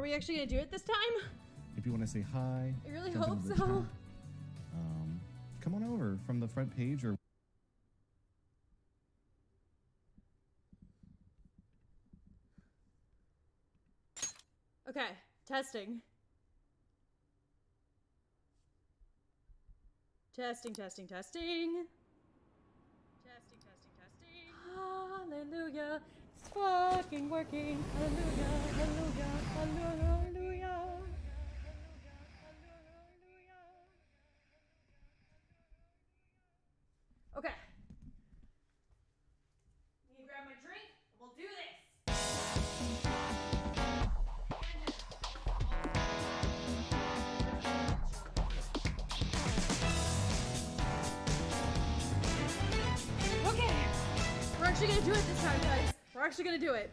we actually gonna do it this time? If you want to say hi, I really jump hope into the so. chat. Come on over from the front page or. Okay, testing. Testing, testing, testing. Testing, testing, testing. Hallelujah. It's fucking working. Hallelujah, hallelujah, hallelujah, hallelujah. Okay. Let me grab my drink and we'll do this. Okay, we're actually gonna do it this time, guys. We're actually gonna do it.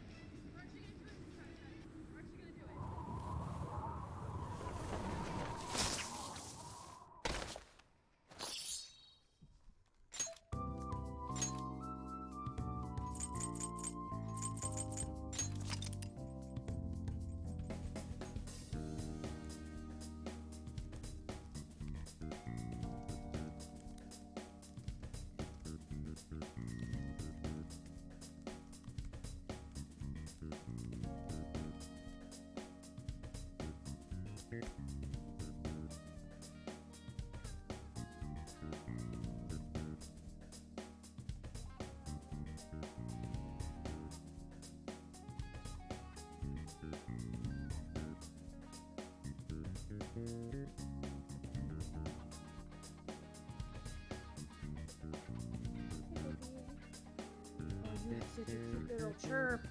Such a cute little chirp.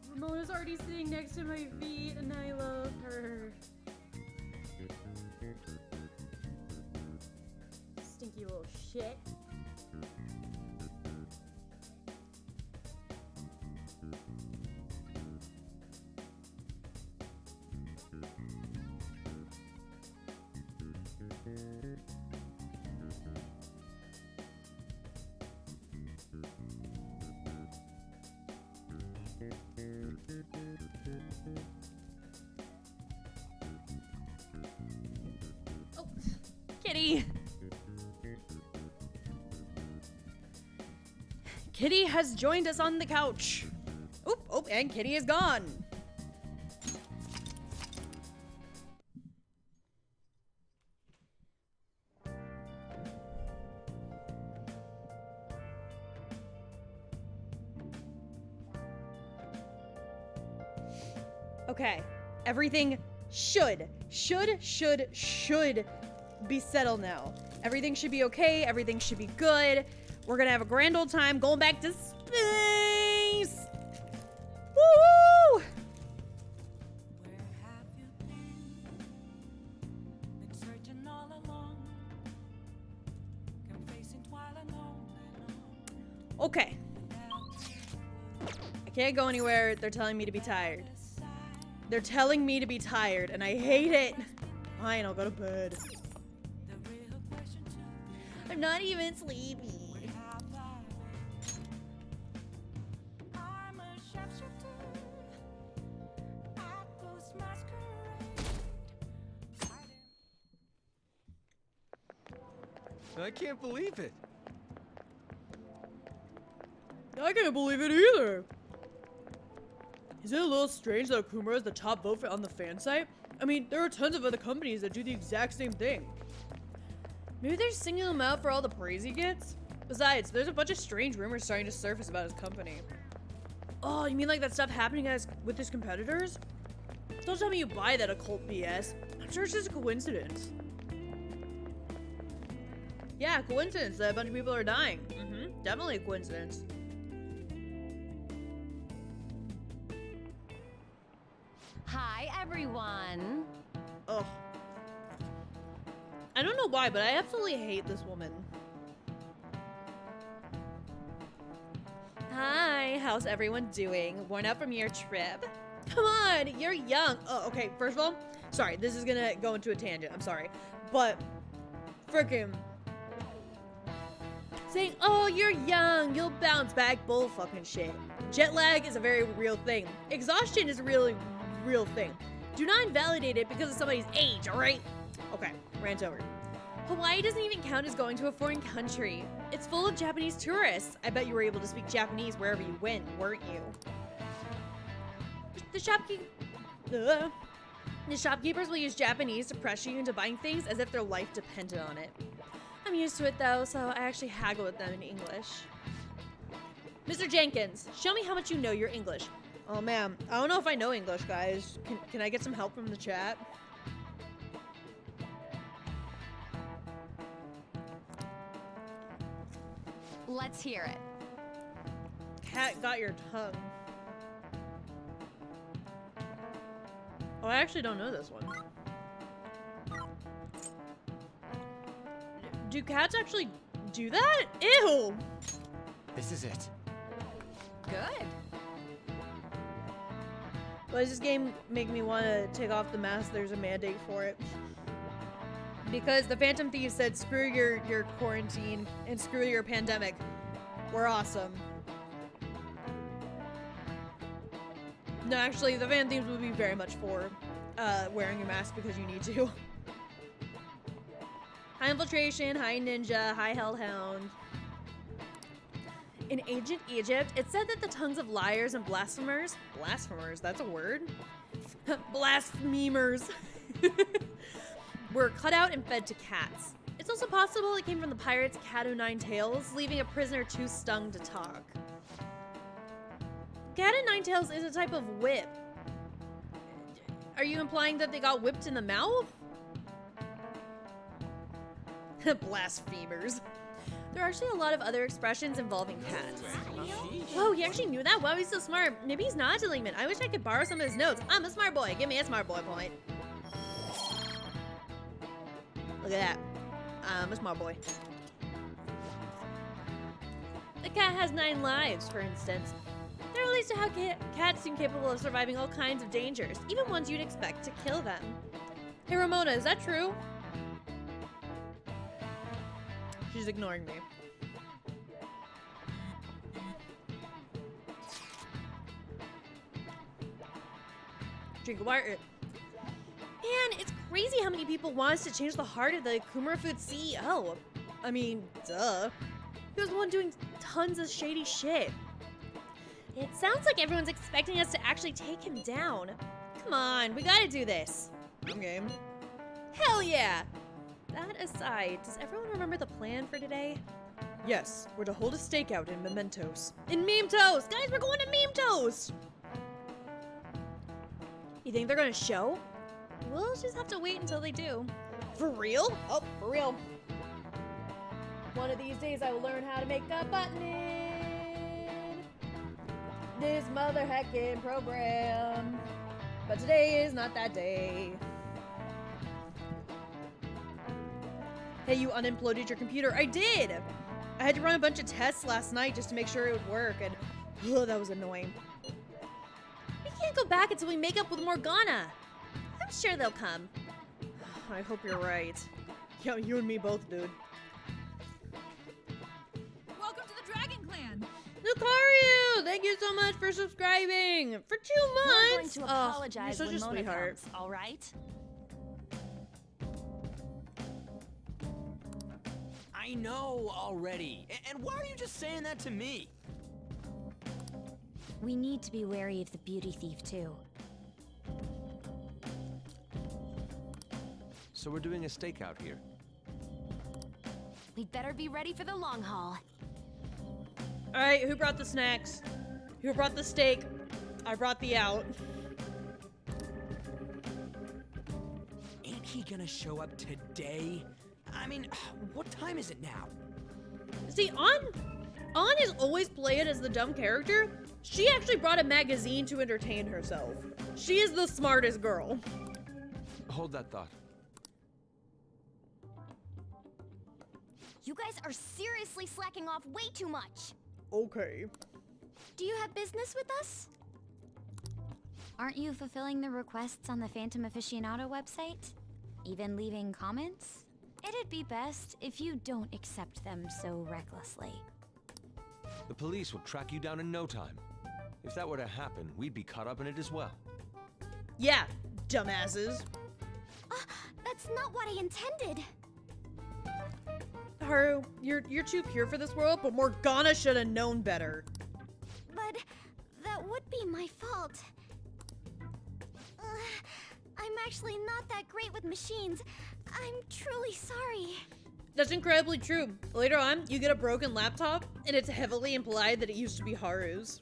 Ramona's already sitting next to my feet and I love her. Stinky little shit. Oh, Kitty! Kitty has joined us on the couch. Oop, oh, and Kitty is gone. Okay, everything should be settled now. Everything should be okay, everything should be good. We're gonna have a grand old time going back to space! Woo! Okay. I can't go anywhere. They're telling me to be tired. They're telling me to be tired, and I hate it. Fine, I'll go to bed. I'm not even sleepy. I can't believe it. I can't believe it either. Is it a little strange that Kumara is the top vote on the fan site? I mean, there are tons of other companies that do the exact same thing. Maybe they're singling him out for all the praise he gets? Besides, there's a bunch of strange rumors starting to surface about his company. Oh, you mean like that stuff happening with his competitors? Don't tell me you buy that occult BS. I'm sure it's just a coincidence. Yeah, coincidence that a bunch of people are dying. Definitely a coincidence. Hi, everyone. Ugh. I don't know why, but I absolutely hate this woman. Hi, how's everyone doing? Worn out from your trip? Come on, you're young. Oh, okay, first of all, sorry, this is gonna go into a tangent, I'm sorry. But, frickin' saying, oh, you're young, you'll bounce back, bull fucking shit. Jet lag is a very real thing. Exhaustion is a really real thing. Do not invalidate it because of somebody's age, alright? Okay, rant over. Hawaii doesn't even count as going to a foreign country. It's full of Japanese tourists. I bet you were able to speak Japanese wherever you went, weren't you? The shopkeepers will use Japanese to pressure you into buying things as if their life depended on it. I'm used to it though, so I actually haggle with them in English. Mr. Jenkins, show me how much you know your English. Oh man, I don't know if I know English, guys. Can I get some help from the chat? Let's hear it. Cat got your tongue. Oh, I actually don't know this one. Do cats actually do that? Ew! This is it. Good. Why does this game make me want to take off the mask? There's a mandate for it. Because the Phantom Thief said, screw your quarantine and screw your pandemic. We're awesome. No, actually, the Phantom Thieves would be very much for wearing your mask because you need to. High infiltration, high ninja, high hellhound. In ancient Egypt, it said that the tongues of liars and blasphemers, that's a word? Blasphemers, were cut out and fed to cats. It's also possible it came from the pirate's cat o' nine tails, leaving a prisoner too stung to talk. Cat o' nine tails is a type of whip. Are you implying that they got whipped in the mouth? Blasphemers. There are actually a lot of other expressions involving cats. Whoa, he actually knew that? Wow, he's so smart. Maybe he's not a delinquent. I wish I could borrow some of his notes. I'm a smart boy. Give me a smart boy point. Look at that. I'm a smart boy. The cat has 9 lives, for instance. There are at least how cats seem capable of surviving all kinds of dangers, even ones you'd expect to kill them. Hey, Ramona, is that true? She's ignoring me. Drink of water. Man, it's crazy how many people want us to change the heart of the Kumara Food CEO. I mean, duh. He was the one doing tons of shady shit. It sounds like everyone's expecting us to actually take him down. Come on, we gotta do this. I'm game. Hell yeah! That aside, does everyone remember the plan for today? Yes, we're to hold a stakeout in Mementos. In Mementos! Guys, we're going to Mementos! You think they're gonna show? We'll just have to wait until they do. For real? Oh, for real. One of these days I will learn how to make a button in this mother heckin' program. But today is not that day. Hey, you unimploded your computer. I did! I had to run a bunch of tests last night just to make sure it would work, and that was annoying. We can't go back until we make up with Morgana. I'm sure they'll come. I hope you're right. Yo, you and me both, dude. Welcome to the Dragon Clan. Lucario, thank you so much for subscribing for 2 We're going months. to apologize you're when such a Mona sweetheart. comes, all right? I know already. And why are you just saying that to me? We need to be wary of the beauty thief, too. So we're doing a stakeout here. We'd better be ready for the long haul. All right, who brought the snacks? Who brought the steak? I brought the out. Ain't he gonna show up today? I mean, what time is it now? See, An is always played as the dumb character. She actually brought a magazine to entertain herself. She is the smartest girl. Hold that thought. You guys are seriously slacking off way too much. Okay. Do you have business with us? Aren't you fulfilling the requests on the Phantom Aficionado website? Even leaving comments? It'd be best if you don't accept them so recklessly. The police will track you down in no time. If that were to happen, we'd be caught up in it as well. Yeah, dumbasses. That's not what I intended. Haru, you're too pure for this world, but Morgana should have known better. But that would be my fault. I'm actually not that great with machines. I'm truly sorry. That's incredibly true. Later on, you get a broken laptop, and it's heavily implied that it used to be Haru's.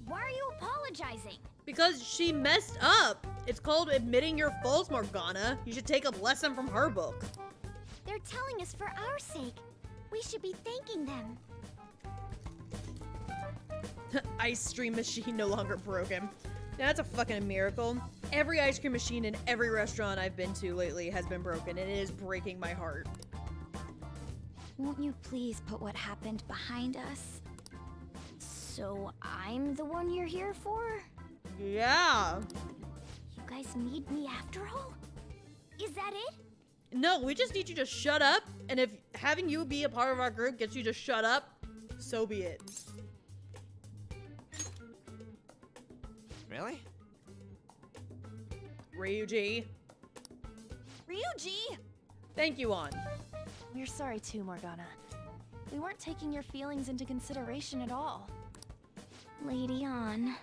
Why are you apologizing? Because she messed up. It's called admitting your faults, Morgana. You should take a lesson from her book. They're telling us for our sake. We should be thanking them. Ice cream machine no longer broken. That's a fucking miracle. Every ice cream machine in every restaurant I've been to lately has been broken, and it is breaking my heart. Won't you please put what happened behind us? So I'm the one you're here for? Yeah. You guys need me after all? Is that it? No, we just need you to shut up, and if having you be a part of our group gets you to shut up, so be it. Really? Ryuji. Ryuji! Thank you, On. We're sorry too, Morgana. We weren't taking your feelings into consideration at all. Lady On.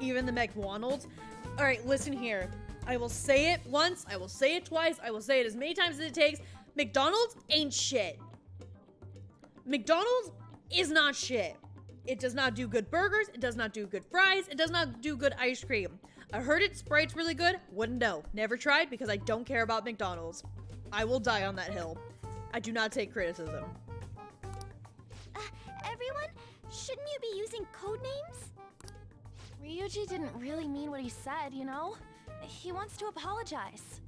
Even the McDonald's. All right, listen here. I will say it once, I will say it twice, I will say it as many times as it takes. McDonald's ain't shit. McDonald's is not shit. It does not do good burgers, it does not do good fries, it does not do good ice cream. I heard its Sprite's really good, wouldn't know. Never tried because I don't care about McDonald's. I will die on that hill. I do not take criticism. Everyone, shouldn't you be using code names? Ryuji didn't really mean what he said, you know? He wants to apologize.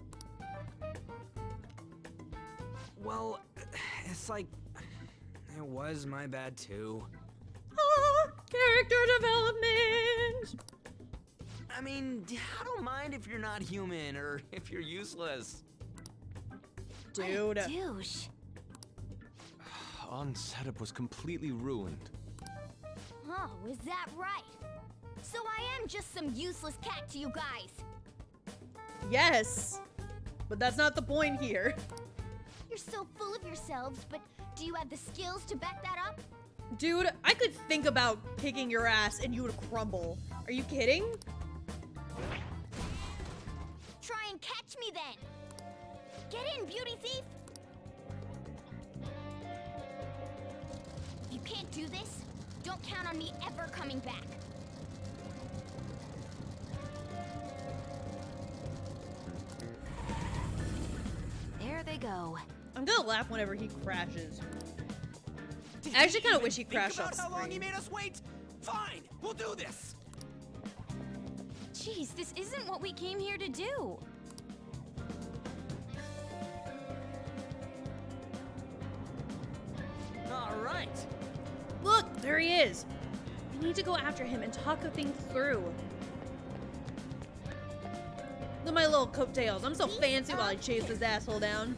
Well, it's like, it was my bad too. Ah, character development! I mean, I don't mind if you're not human or if you're useless. Dude. What a douche. On setup was completely ruined. Oh, is that right? So I am just some useless cat to you guys. Yes. But that's not the point here. You're so full of yourselves, but do you have the skills to back that up? Dude, I could think about kicking your ass and you would crumble. Are you kidding? Try and catch me then. Get in, beauty thief. If you can't do this, don't count on me ever coming back. There they go. I'm gonna laugh whenever he crashes. I actually kind of wish he crashed off Think about how long he screen. made us wait. Fine, we'll do this. Jeez, this isn't what we came here to do. All right. Look, there he is. We need to go after him and talk things through. Look at my little coattails. I'm so fancy while I chase this asshole down.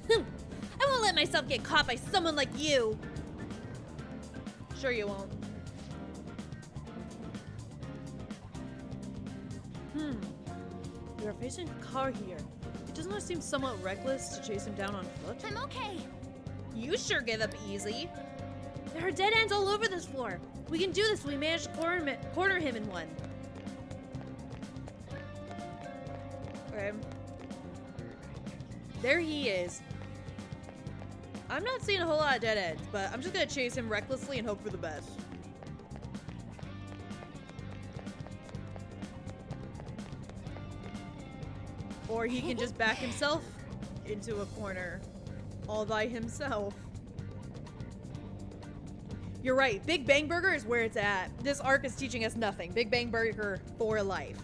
I won't let myself get caught by someone like you. Sure you won't. We are facing a car here. Doesn't it seem somewhat reckless to chase him down on foot? I'm okay. You sure give up easy. There are dead ends all over this floor. We can do this if we manage to corner him in one. Okay. There he is. I'm not seeing a whole lot of dead ends, but I'm just gonna chase him recklessly and hope for the best. Or he can just back himself into a corner all by himself. You're right, Big Bang Burger is where it's at. This arc is teaching us nothing. Big Bang Burger for life.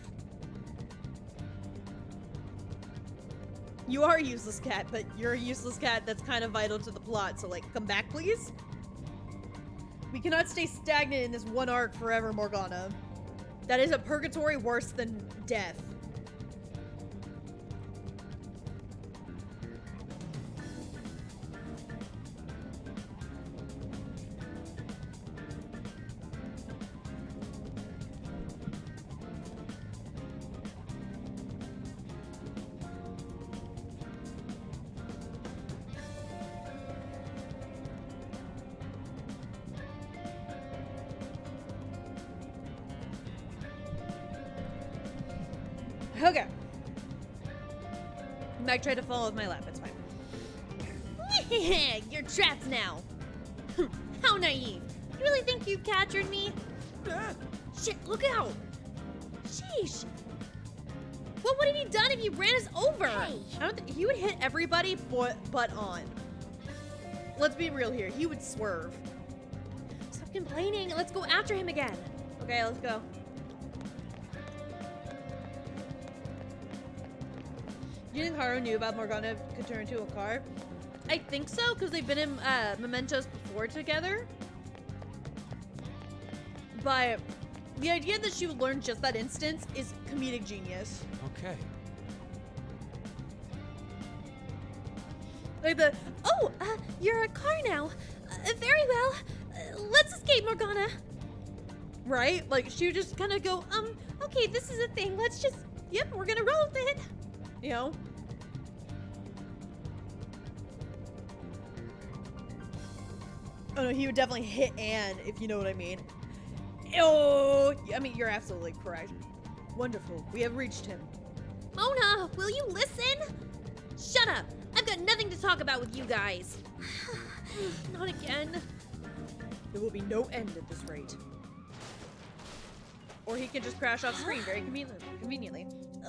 You are a useless cat, but you're a useless cat that's kind of vital to the plot, so like, come back please? We cannot stay stagnant in this one arc forever, Morgana. That is a purgatory worse than death. Okay. Meg tried to follow with my lap. It's fine. You're trapped now. How naive. You really think you captured me? Shit, look out. Sheesh. What would he done if he ran us over? I don't think he would hit everybody but on. Let's be real here. He would swerve. Stop complaining. Let's go after him again. Okay, let's go. Do you think Haru knew about Morgana could turn into a car? I think so, because they've been in Mementos before together. But the idea that she would learn just that instance is comedic genius. Okay. Like the, You're a car now. Very well. Let's escape, Morgana. right? Like she would just kind of go, Okay, this is a thing. Let's just, yep, we're gonna roll with it. You know? Oh no, he would definitely hit Anne, if you know what I mean. Oh, I mean, you're absolutely correct. Wonderful, we have reached him. Mona, will you listen? Shut up. I've got nothing to talk about with you guys. Not again. There will be no end at this rate. Or he can just crash off screen very conveniently.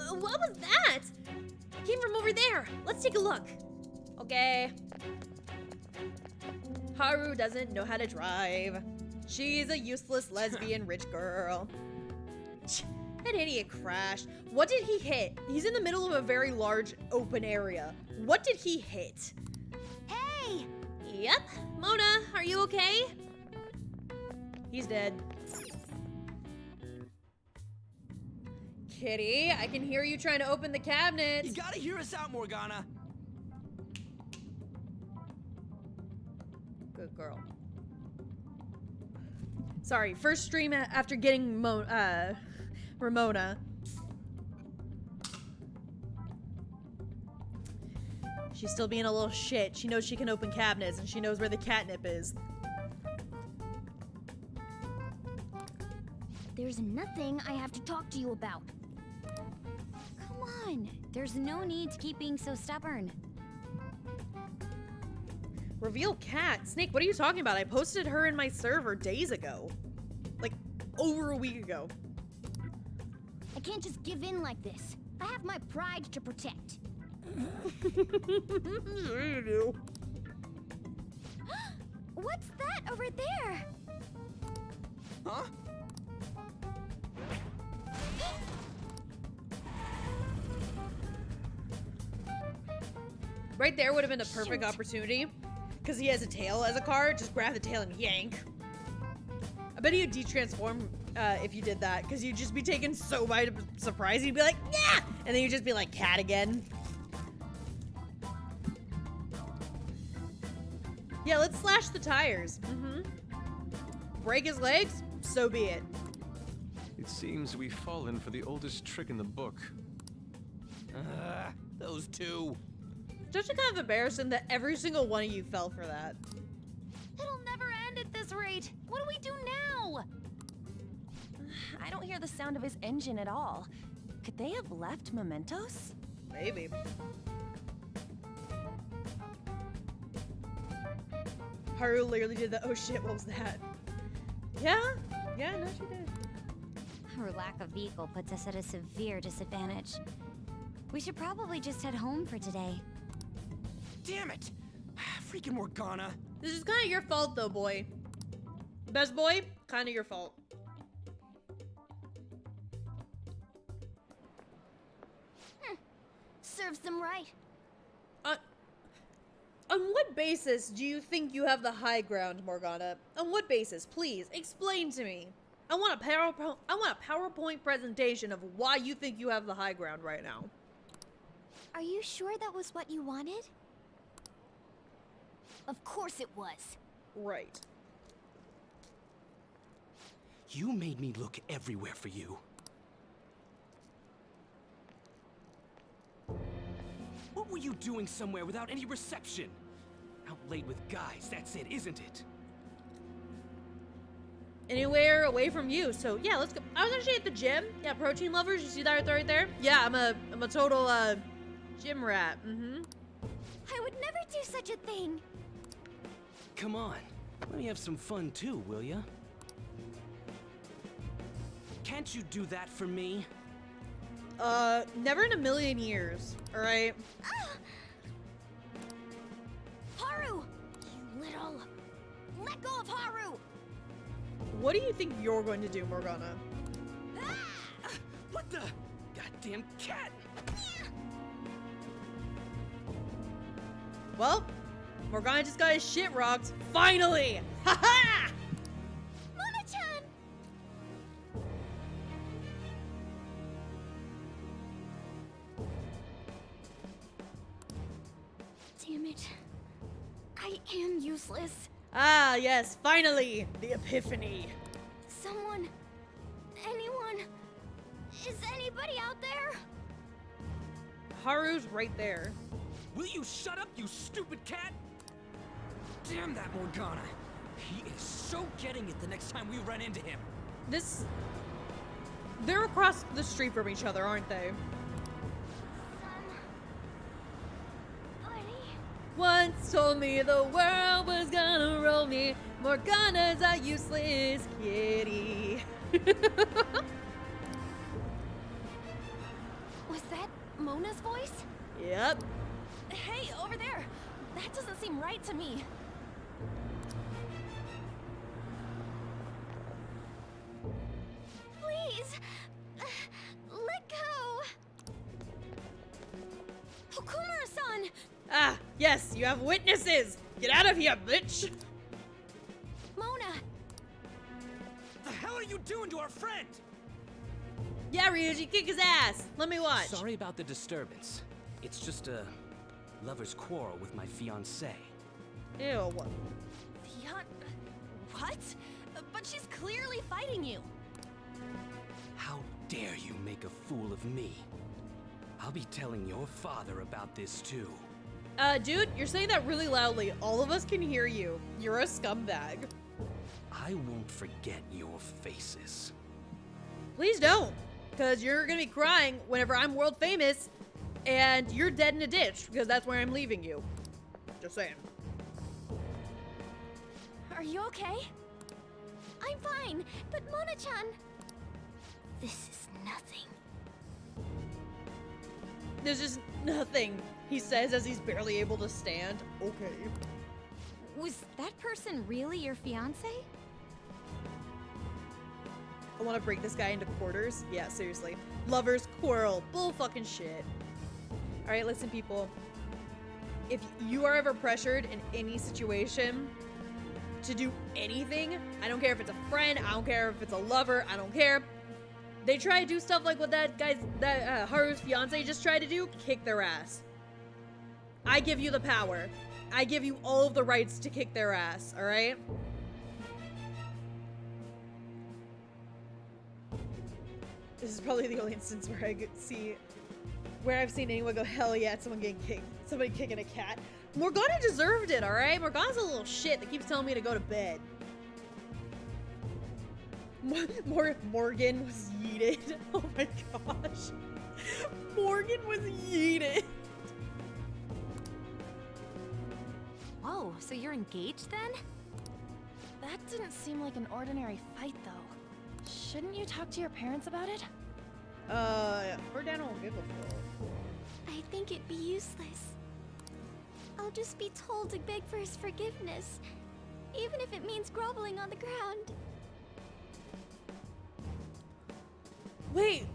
What was that? It came from over there. Let's take a look. Okay. Haru doesn't know how to drive. She's a useless lesbian rich girl. That idiot crashed. What did he hit? He's in the middle of a very large open area. What did he hit? Hey! Yep. Mona, are you okay? He's dead. Kitty, I can hear you trying to open the cabinet. You gotta hear us out, Morgana. Good girl. Sorry, first stream after getting Ramona. She's still being a little shit. She knows she can open cabinets and she knows where the catnip is. There's nothing I have to talk to you about. Come on. There's no need to keep being so stubborn. Reveal cat. Snake, what are you talking about? I posted her in my server days ago. Like, over a week ago. I can't just give in like this. I have my pride to protect. Sure you do. What's that over there? Huh? Right there would have been a perfect opportunity. Because he has a tail as a car. Just grab the tail and yank. I bet he'd de-transform if you did that. Because you'd just be taken so by surprise. You'd be like, yeah! And then you'd just be like, cat again. Yeah, let's slash the tires. Break his legs? So be it. It seems we've fallen for the oldest trick in the book. Those two. Just kind of embarrassing that every single one of you fell for that. It'll never end at this rate. What do we do now? I don't hear the sound of his engine at all. Could they have left Mementos? Maybe. Haru literally did the, oh shit, what was that? Yeah? Yeah, no, she did. Our lack of vehicle puts us at a severe disadvantage. We should probably just head home for today. Damn it! Freaking Morgana. This is kind of your fault though, boy. Best boy, kind of your fault. Serves them right. On what basis do you think you have the high ground, Morgana? On what basis? Please, explain to me. I want a PowerPoint presentation of why you think you have the high ground right now. Are you sure that was what you wanted? Of course it was. Right. You made me look everywhere for you. What were you doing somewhere without any reception? Out late with guys, that's it, isn't it? anywhere away from you. So yeah, let's go. I was actually at the gym. Yeah, protein lovers. You see that right there? Yeah, I'm a total gym rat. I would never do such a thing. Come on, let me have some fun too, will ya? Can't you do that for me? Never in a million years. All right. Haru! You little... Let go of Haru! What do you think you're going to do, Morgana? What the? Goddamn cat! Well, Morgana just got his shit rocked. Finally! Ha ha! Mona-chan! Damn it. I am useless. Ah, yes, finally! The epiphany. Someone... Anyone... Is anybody out there? Haru's right there. Will you shut up, you stupid cat? Damn that Morgana! He is so getting it the next time we run into him. They're across the street from each other, aren't they? Once told me the world was gonna roll me. Morgana's a useless kitty. Was that Mona's voice? Yep. Hey, over there! That doesn't seem right to me. Please! Let go! Okumura-san! Ah, yes, you have witnesses. Get out of here, bitch. Mona! The hell are you doing to our friend? Yeah, Ryuji, kick his ass. Let me watch. Sorry about the disturbance. It's just a lover's quarrel with my fiancée. Ew. What? But she's clearly fighting you. How dare you make a fool of me? I'll be telling your father about this too. Dude, you're saying that really loudly. All of us can hear you. You're a scumbag. I won't forget your faces. Please don't, because you're gonna be crying whenever I'm world famous and you're dead in a ditch, because that's where I'm leaving you. Just saying. Are you okay? I'm fine, but Mona-chan... This is nothing. There's just nothing, he says as he's barely able to stand. Okay. Was that person really your fiance? I want to break this guy into quarters. Yeah, seriously. Lovers quarrel. Bull fucking shit. Alright, listen, people. If you are ever pressured in any situation to do anything, I don't care if it's a friend, I don't care if it's a lover, I don't care. They try to do stuff like what that Haru's fiance just tried to do, kick their ass. I give you the power. I give you all of the rights to kick their ass, alright? This is probably the only instance where I've seen anyone go, hell yeah, it's someone getting kicked. Somebody kicking a cat. Morgana deserved it, alright? Morgana's a little shit that keeps telling me to go to bed. Morgan was yeeted. Oh my gosh. Morgan was yeeted. Whoa, so you're engaged then? That didn't seem like an ordinary fight, though. Shouldn't you talk to your parents about it? Her dad won't give a fuck. I think it'd be useless. I'll just be told to beg for his forgiveness, even if it means groveling on the ground. Wait,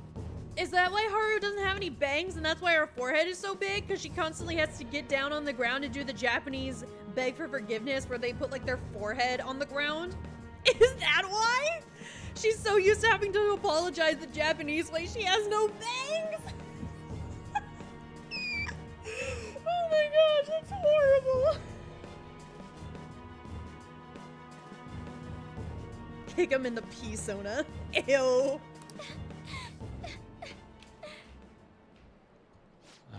is that why Haru doesn't have any bangs and that's why her forehead is so big? Because she constantly has to get down on the ground and do the Japanese beg for forgiveness where they put like their forehead on the ground? Is that why? She's so used to having to apologize the Japanese way, she has no bangs! Oh my gosh, that's horrible! Kick him in the pea sona. Ew.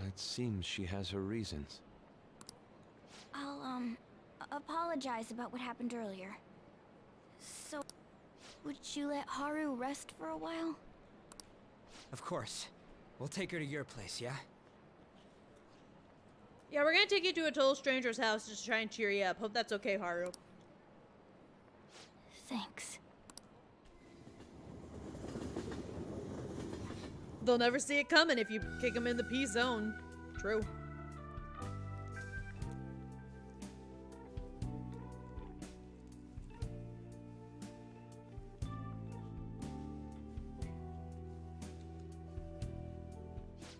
It seems she has her reasons. I'll, apologize about what happened earlier. So... Would you let Haru rest for a while? Of course. We'll take her to your place, yeah? Yeah, we're gonna take you to a total stranger's house just to try and cheer you up. Hope that's okay, Haru. Thanks. They'll never see it coming if you kick them in the P zone. True.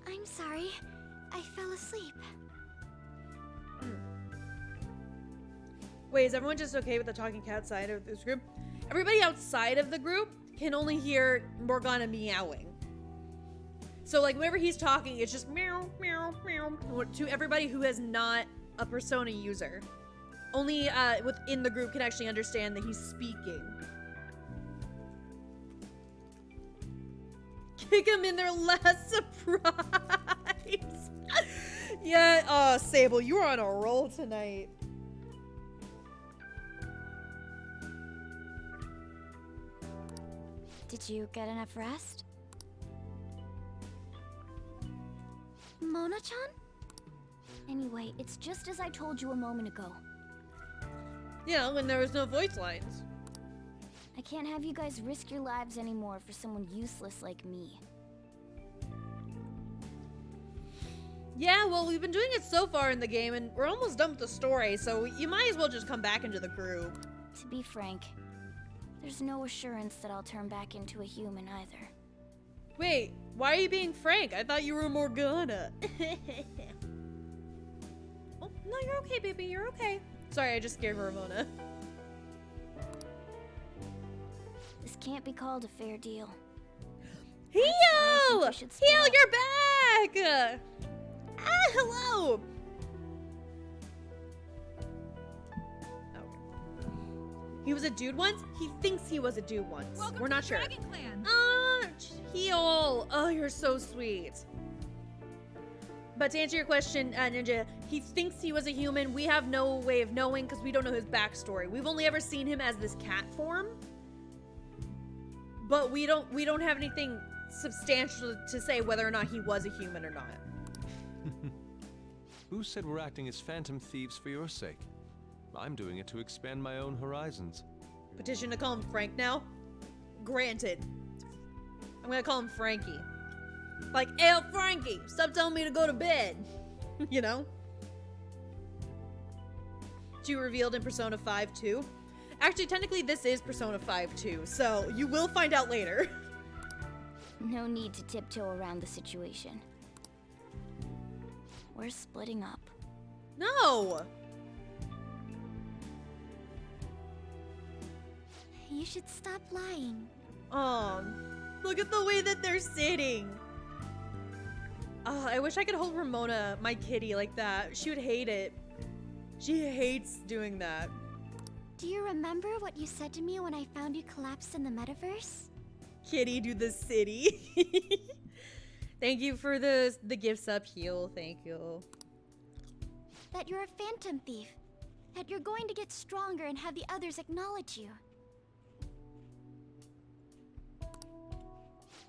I'm sorry. I fell asleep. Wait, is everyone just okay with the talking cat side of this group? Everybody outside of the group can only hear Morgana meowing. So like whenever he's talking, it's just meow, meow, meow to everybody who is not a Persona user. Only within the group can actually understand that he's speaking. Kick him in their last surprise. Yeah, oh, Sable, you are on a roll tonight. Did you get enough rest? Mona-chan? Anyway, it's just as I told you a moment ago. Yeah, when there was no voice lines. I can't have you guys risk your lives anymore for someone useless like me. Yeah, well, we've been doing it so far in the game, and we're almost done with the story, so you might as well just come back into the group. To be frank, there's no assurance that I'll turn back into a human either. Wait, why are you being frank? I thought you were Morgana. Oh, no, you're okay, baby, you're okay. Sorry, I just scared Ramona. This can't be called a fair deal. Heal! we should split Heal, up. you're back! Ah, hello! He was a dude once? He thinks he was a dude once. Welcome We're to not the sure. Dragon Clan. Heal! Oh, you're so sweet. But to answer your question, Ninja, he thinks he was a human. We have no way of knowing because we don't know his backstory. We've only ever seen him as this cat form. But we don't have anything substantial to say whether or not he was a human or not. Who said we're acting as phantom thieves for your sake? I'm doing it to expand my own horizons. Petition to call him Frank now? Granted. I'm gonna call him Frankie. Like, hey, Frankie, stop telling me to go to bed. You know? She revealed in Persona 5 too. Actually, technically this is Persona 5 too, so you will find out later. No need to tiptoe around the situation. We're splitting up. No! You should stop lying. Look at the way that they're sitting. I wish I could hold Ramona, my kitty, like that. She would hate it. She hates doing that. Do you remember what you said to me when I found you collapsed in the metaverse? Kitty to the city. Thank you for the gifts up, Heal. Thank you. That you're a phantom thief. That you're going to get stronger and have the others acknowledge you.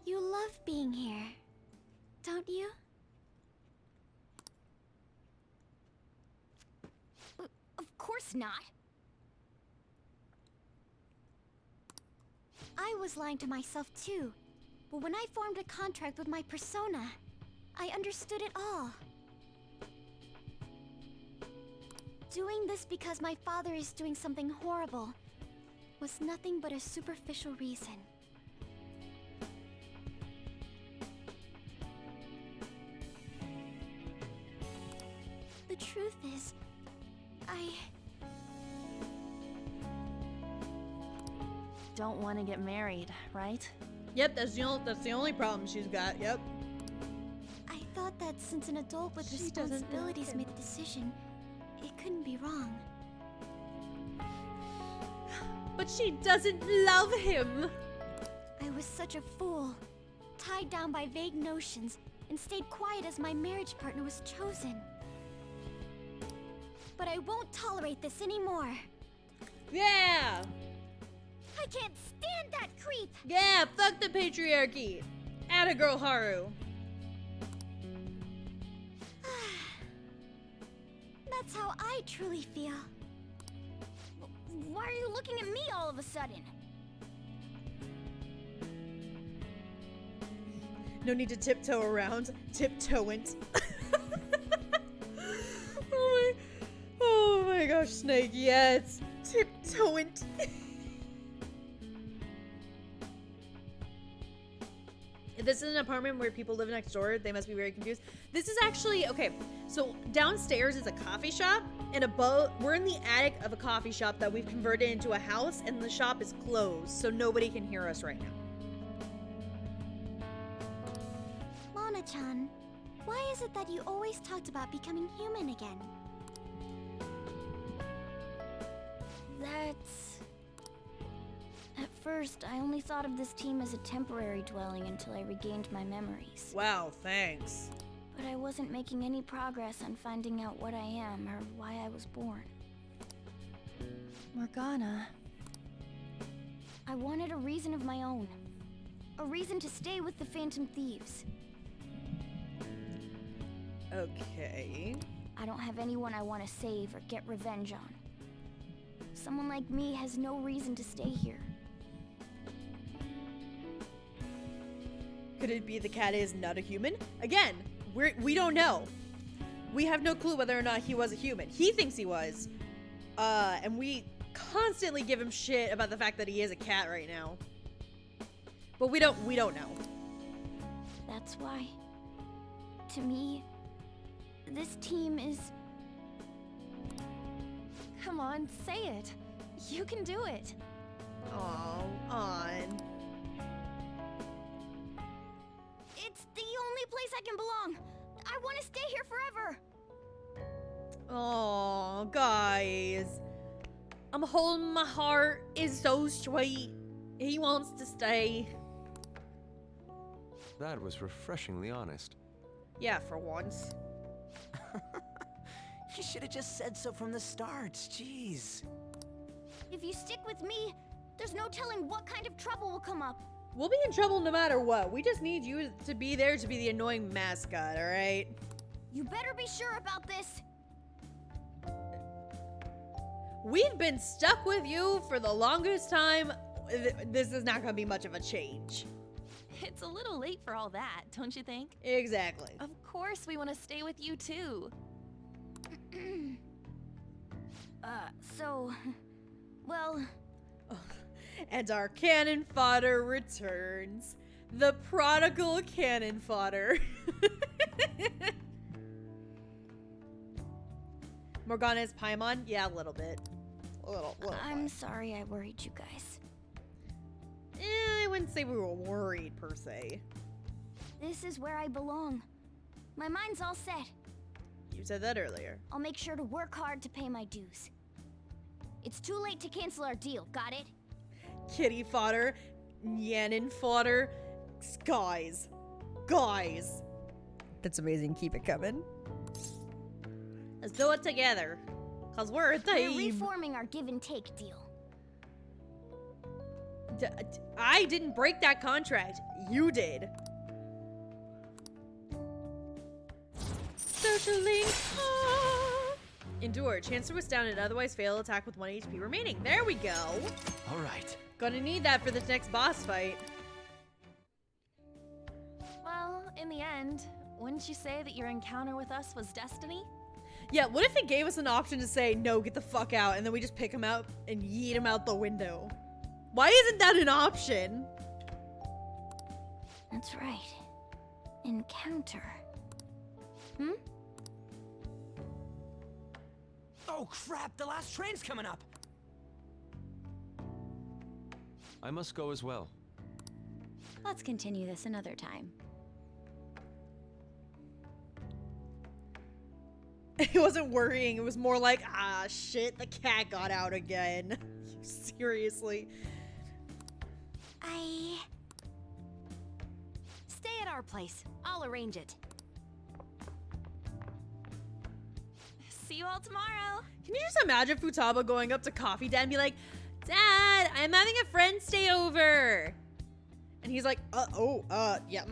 You love being here, don't you? Of course not. I was lying to myself too. But when I formed a contract with my persona, I understood it all. Doing this because my father is doing something horrible was nothing but a superficial reason. The truth is, I Don't want to get married, right? Yep, that's the only problem she's got. Yep. I thought that since an adult with She doesn't love responsibilities him. made the decision, it couldn't be wrong. But she doesn't love him. I was such a fool, tied down by vague notions, and stayed quiet as my marriage partner was chosen. But I won't tolerate this anymore. Yeah. I can't stand that creep! Yeah, fuck the patriarchy. Atta girl Haru. That's how I truly feel. Why are you looking at me all of a sudden? No need to tiptoe around. Tiptoeant. Oh my gosh, Snake, yes. Tiptoeant. If this is an apartment where people live next door, they must be very confused. This is actually, okay, so downstairs is a coffee shop, and above, we're in the attic of a coffee shop that we've converted into a house, and the shop is closed, so nobody can hear us right now. Mona-chan, why is it that you always talked about becoming human again? That's... At first, I only thought of this team as a temporary dwelling until I regained my memories. Wow, thanks. But I wasn't making any progress on finding out what I am or why I was born. Morgana. I wanted a reason of my own. A reason to stay with the Phantom Thieves. Okay. I don't have anyone I want to save or get revenge on. Someone like me has no reason to stay here. Could it be the cat is not a human? Again, we don't know. We have no clue whether or not he was a human. He thinks he was. And we constantly give him shit about the fact that he is a cat right now. But we don't know. That's why, to me, this team is... Come on, say it. You can do it. Oh, on. It's the only place I can belong. I want to stay here forever. Oh, guys. I'm holding my heart. It's so sweet. He wants to stay. That was refreshingly honest. Yeah, for once. You should have just said so from the start. Jeez. If you stick with me, there's no telling what kind of trouble will come up. We'll be in trouble no matter what. We just need you to be there to be the annoying mascot, alright? You better be sure about this. We've been stuck with you for the longest time. This is not gonna be much of a change. It's a little late for all that, don't you think? Exactly. Of course we want to stay with you too. Well... And our cannon fodder returns. The prodigal cannon fodder. Morgana is Paimon? Yeah, a little bit. A little I'm sorry I worried you guys. I wouldn't say we were worried, per se. This is where I belong. My mind's all set. You said that earlier. I'll make sure to work hard to pay my dues. It's too late to cancel our deal, got it? Kitty fodder, Yannin fodder, guys. That's amazing. Keep it coming. Let's do it together, cause we're a team. We're reforming our give and take deal. I didn't break that contract. You did. Social link. Endure. Chance to withstand an otherwise fail attack with 1 HP remaining. There we go. All right. Gonna need that for this next boss fight. Well, in the end, wouldn't you say that your encounter with us was destiny? Yeah, what if it gave us an option to say, no, get the fuck out, and then we just pick him out and yeet him out the window? Why isn't that an option? That's right. Encounter. Oh crap, the last train's coming up! I must go as well. Let's continue this another time. It wasn't worrying, it was more like, ah, shit, the cat got out again. Seriously. Stay at our place. I'll arrange it. See you all tomorrow. Can you just imagine Futaba going up to Coffee Dad and be like, Dad, I'm having a friend stay over. And he's like, yeah,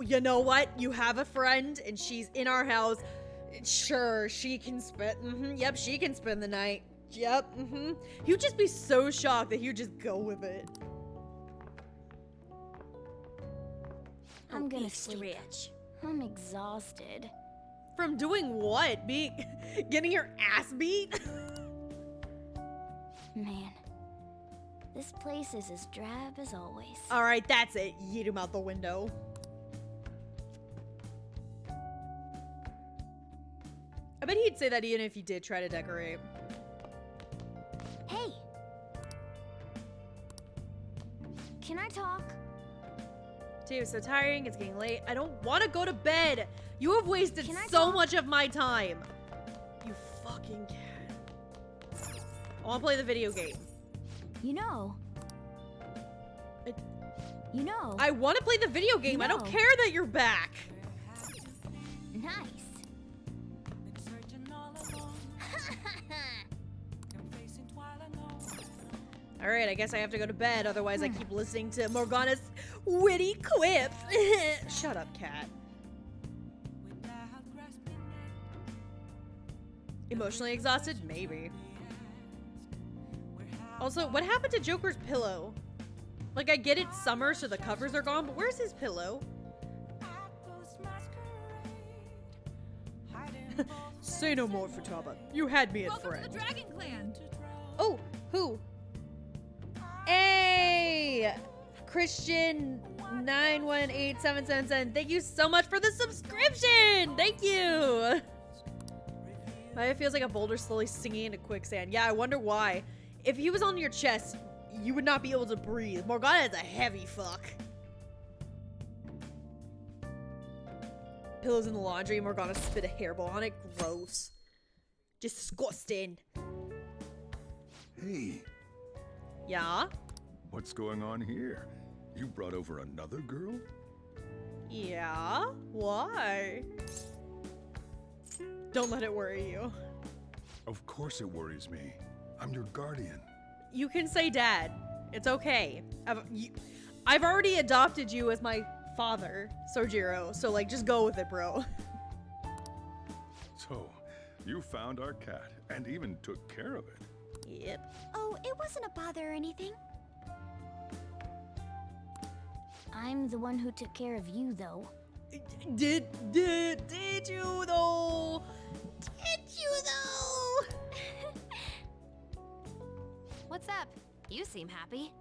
you know what? You have a friend and she's in our house. Sure, she can spend, yep, she can spend the night. Yep, He would just be so shocked that he would just go with it. I'm gonna big sleep. stretch. I'm exhausted. From doing what? Getting your ass beat? Man, this place is as drab as always. All right, that's it. Yeet him out the window. I bet he'd say that even if he did try to decorate. Hey! Can I talk? Dude, it's so tiring. It's getting late. I don't want to go to bed. You have wasted Can I so talk? much of my time. You fucking cat. I want to play the video game. You know. You know. I want to play the video game. I don't No. care that you're back. Nice. All right, I guess I have to go to bed. Otherwise, I keep listening to Morgana's witty quips. Shut up, cat. Emotionally exhausted? Maybe. Also, what happened to Joker's pillow? Like, I get it's summer, so the covers are gone, but where's his pillow? Say no more, Futaba. You had me at Welcome friend. to the Dragon Clan. Oh, who? Hey! Christian 918777. Thank you so much for the subscription! Thank you! Maya feels like a boulder slowly sinking into quicksand. Yeah, I wonder why. If he was on your chest, you would not be able to breathe. Morgana is a heavy fuck. Pillows in the laundry. Morgana spit a hairball on it. Gross. Disgusting. Hey, Yeah? what's going on here? You brought over another girl? Yeah? Why? Don't let it worry you. Of course it worries me. I'm your guardian. You can say dad. It's okay. I've already adopted you as my father, Sojiro. So, like, just go with it, bro. So, you found our cat and even took care of it. Yep. Oh, it wasn't a bother or anything. I'm the one who took care of you, though. Did you though? Did you though? What's up? You seem happy.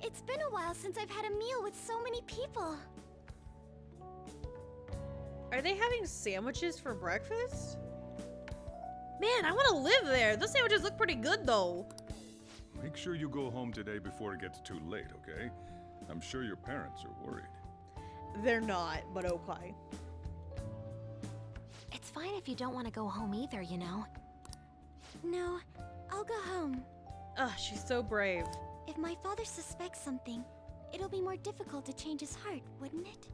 It's been a while since I've had a meal with so many people. Are they having sandwiches for breakfast? Man, I want to live there. Those sandwiches look pretty good though. Make sure you go home today before it gets too late, okay? I'm sure your parents are worried. They're not, but okay. It's fine if you don't want to go home either, you know. No, I'll go home. Ugh, she's so brave. If my father suspects something, it'll be more difficult to change his heart, wouldn't it?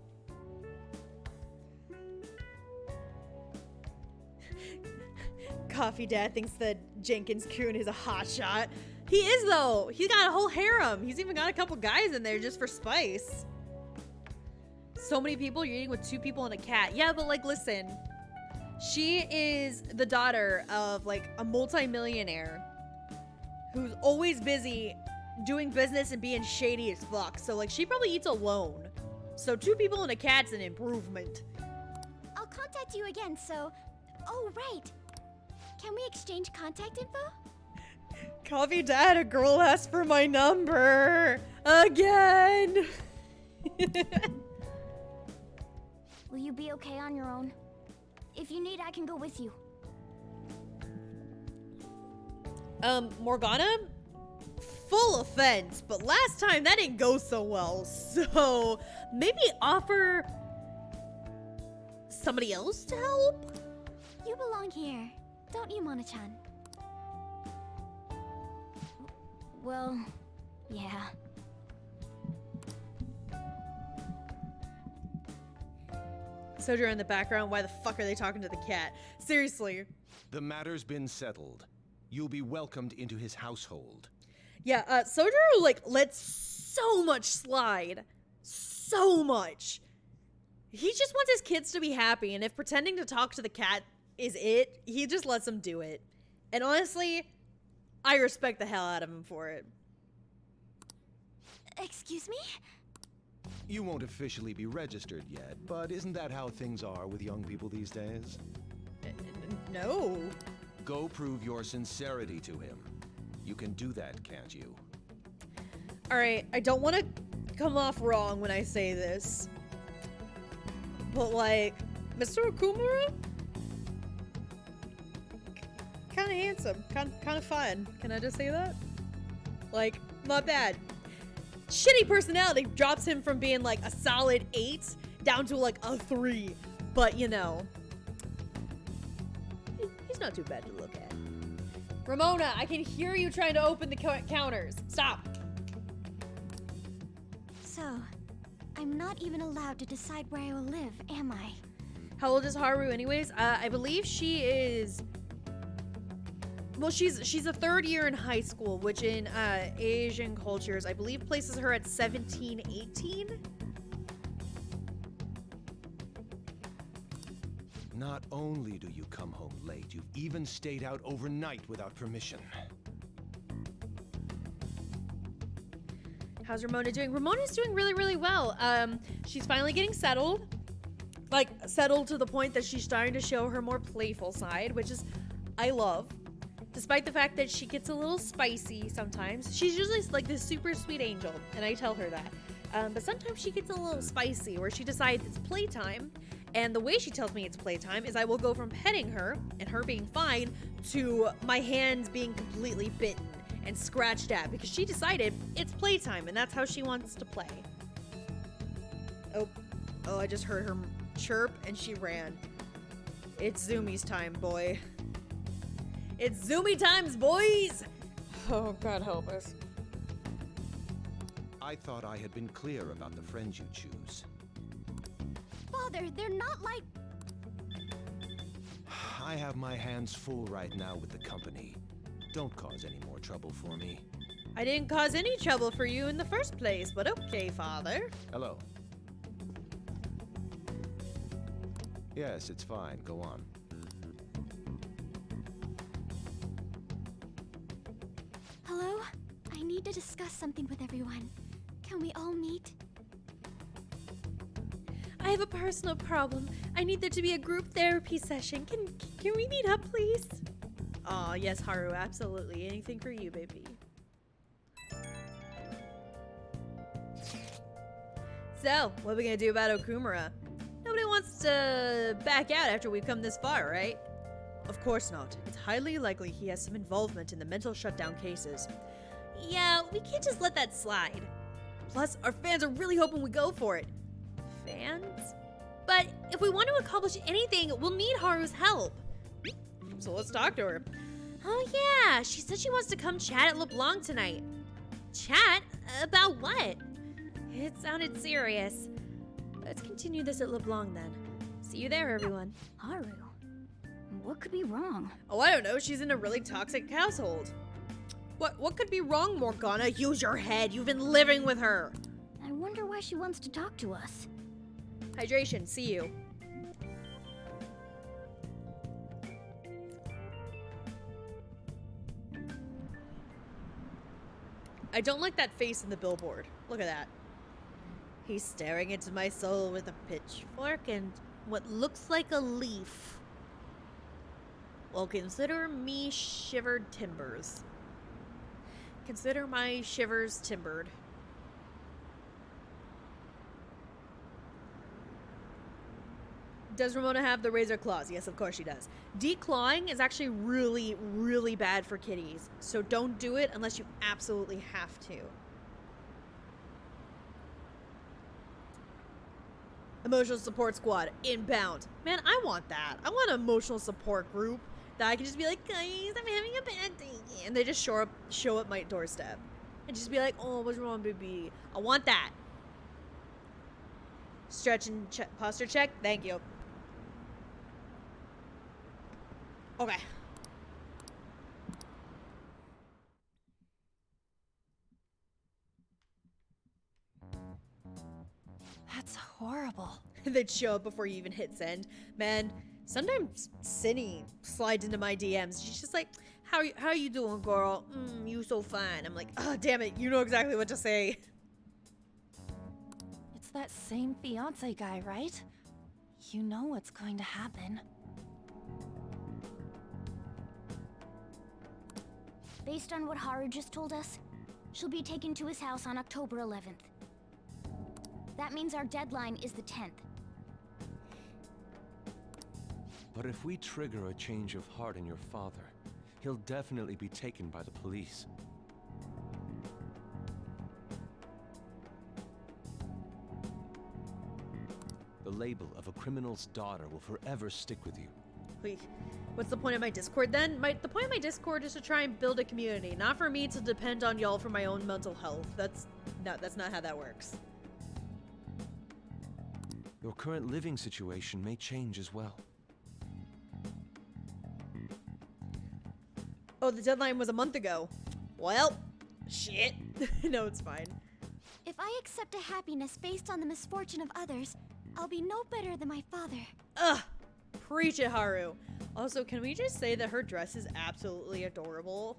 Coffee Dad thinks that Jenkins Kuhn is a hotshot. He is though. He's got a whole harem. He's even got a couple guys in there just for spice. So many people, you're eating with 2 people and a cat. Yeah, but like, listen. She is the daughter of like a multi-millionaire who's always busy doing business and being shady as fuck. So like, she probably eats alone. So 2 people and a cat's an improvement. I'll contact you again, so... Oh, right. Can we exchange contact info? Coffee Dad, a girl asked for my number. Again. Will you be okay on your own? If you need, I can go with you. Morgana? Full offense, but last time that didn't go so well. So maybe offer somebody else to help? You belong here, don't you, Mona-chan? Well, yeah. Soldier in the background, why the fuck are they talking to the cat? Seriously. The matter's been settled. You'll be welcomed into his household. Yeah, Sojourner, like, lets so much slide. So much. He just wants his kids to be happy, and if pretending to talk to the cat is it, he just lets them do it. And honestly, I respect the hell out of him for it. Excuse me? You won't officially be registered yet, but isn't that how things are with young people these days? No. Go prove your sincerity to him. You can do that, can't you? Alright, I don't want to come off wrong when I say this. But, like, Mr. Okumura? Kind of handsome. Kind of fun. Can I just say that? Like, not bad. Shitty personality drops him from being, like, a solid 8 down to, like, a 3. But, you know, he's not too bad to look at. Ramona, I can hear you trying to open the counters. Stop. So, I'm not even allowed to decide where I will live, am I? How old is Haru anyways? I believe she is... Well, she's a 3rd year in high school, which in Asian cultures, I believe places her at 17, 18? Not only do you come home late, you've even stayed out overnight without permission. How's Ramona doing? Ramona's doing really, really well. She's finally getting settled. Like, settled to the point that she's starting to show her more playful side, which is, I love. Despite the fact that she gets a little spicy sometimes. She's usually like this super sweet angel, and I tell her that. But sometimes she gets a little spicy where she decides it's playtime. And the way she tells me it's playtime is I will go from petting her and her being fine to my hands being completely bitten and scratched at because she decided it's playtime and that's how she wants to play. Oh, I just heard her chirp and she ran. It's Zoomies time, boy. It's Zoomy times, boys! Oh, God help us. I thought I had been clear about the friends you choose. Father, they're not like... I have my hands full right now with the company. Don't cause any more trouble for me. I didn't cause any trouble for you in the first place, but okay, Father. Hello. Yes, it's fine. Go on. Hello? I need to discuss something with everyone. Can we all meet? I have a personal problem. I need there to be a group therapy session. Can we meet up, please? Aw, yes, Haru, absolutely. Anything for you, baby. So, what are we gonna do about Okumura? Nobody wants to back out after we've come this far, right? Of course not. It's highly likely he has some involvement in the mental shutdown cases. Yeah, we can't just let that slide. Plus, our fans are really hoping we go for it. Fans? But if we want to accomplish anything, we'll need Haru's help. So let's talk to her. Oh yeah, she said she wants to come chat at LeBlanc tonight. Chat? About what? It sounded serious. Let's continue this at LeBlanc then. See you there, everyone. Haru, what could be wrong? Oh, I don't know. She's in a really toxic household. What could be wrong, Morgana? Use your head. You've been living with her. I wonder why she wants to talk to us. Hydration. See you. I don't like that face in the billboard. Look at that. He's staring into my soul with a pitchfork and what looks like a leaf. Well, consider me shivered timbers. Consider my shivers timbered. Does Ramona have the razor claws? Yes, of course she does. Declawing is actually really, really bad for kitties. So don't do it unless you absolutely have to. Emotional support squad, inbound. Man, I want that. I want an emotional support group that I can just be like, guys, I'm having a bad day. And they just show up my doorstep. And just be like, oh, what's wrong, baby? I want that. Stretch and posture check. Thank you. Okay. horrible. They'd show up before you even hit send. Man, sometimes Cindy slides into my DMs. She's just like, how you doing, girl? You so fine. I'm like, oh, damn it. You know exactly what to say. It's that same fiance guy, right? You know what's going to happen. Based on what Haru just told us, she'll be taken to his house on October 11th. That means our deadline is the 10th. But if we trigger a change of heart in your father, he'll definitely be taken by the police. The label of a criminal's daughter will forever stick with you. Wait, what's the point of my Discord then? The point of my Discord is to try and build a community, not for me to depend on y'all for my own mental health. That's not how that works. Your current living situation may change as well. Oh, the deadline was a month ago. Well, shit. No, it's fine. If I accept a happiness based on the misfortune of others, I'll be no better than my father. Ugh. Preach it, Haru. Also, can we just say that her dress is absolutely adorable?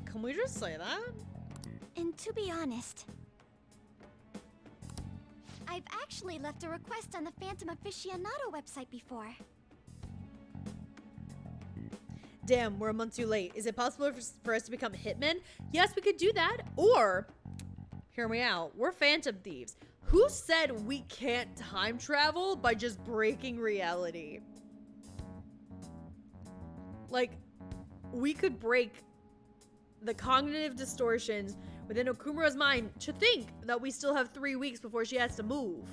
Can we just say that? And to be honest, I've actually left a request on the Phantom Aficionado website before. Damn, we're a month too late. Is it possible for us to become hitmen? Yes, we could do that. Or, hear me out, we're phantom thieves. Who said we can't time travel by just breaking reality? Like, we could break the cognitive distortions within Okumura's mind to think that we still have 3 weeks before she has to move.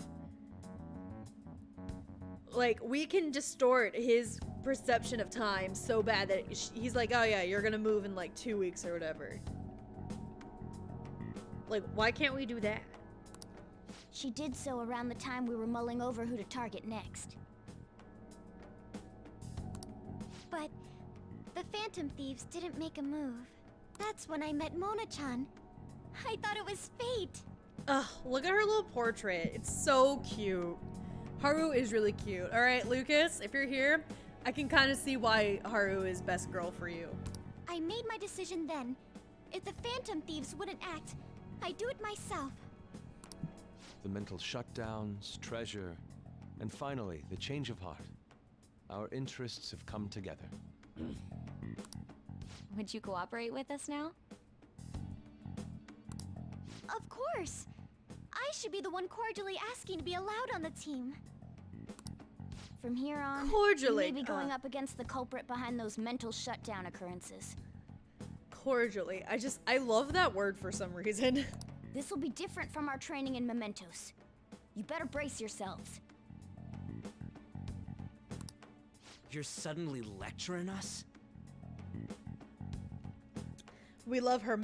Like, we can distort his perception of time so bad that he's like, oh yeah, you're gonna move in like 2 weeks or whatever. Like, why can't we do that? She did so around the time we were mulling over who to target next. But the Phantom Thieves didn't make a move. That's when I met Mona-chan. I thought it was fate. Ugh, look at her little portrait. It's so cute. Haru is really cute. All right, Lucas, if you're here, I can kind of see why Haru is best girl for you. I made my decision then. If the Phantom Thieves wouldn't act, I'd do it myself. The mental shutdowns, treasure, and finally, the change of heart. Our interests have come together. Would you cooperate with us now? Of course! I should be the one cordially asking to be allowed on the team. From here on, Cordially, you may be going up against the culprit behind those mental shutdown occurrences. Cordially. I love that word for some reason. This will be different from our training in Mementos. You better brace yourselves. You're suddenly lecturing us? We love her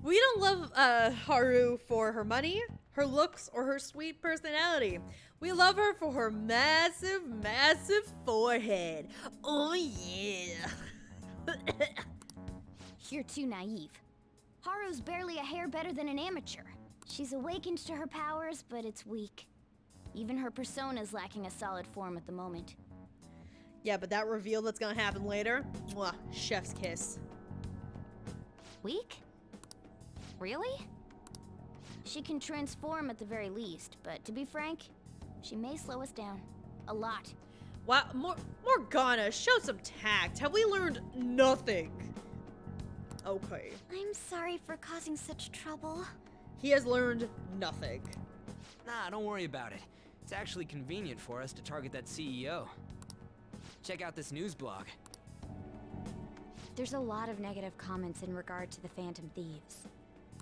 We don't love Haru for her money, her looks, or her sweet personality. We love her for her massive, massive forehead. Oh yeah. You're too naive. Haru's barely a hair better than an amateur. She's awakened to her powers, but it's weak. Even her persona's lacking a solid form at the moment. Yeah, but that reveal that's gonna happen later, mwah, chef's kiss. Weak? Really? She can transform at the very least, but to be frank, she may slow us down. A lot. Wow, Morgana, show some tact. Have we learned nothing? Okay. I'm sorry for causing such trouble. He has learned nothing. Nah, don't worry about it. It's actually convenient for us to target that CEO. Check out this news blog. There's a lot of negative comments in regard to the Phantom Thieves.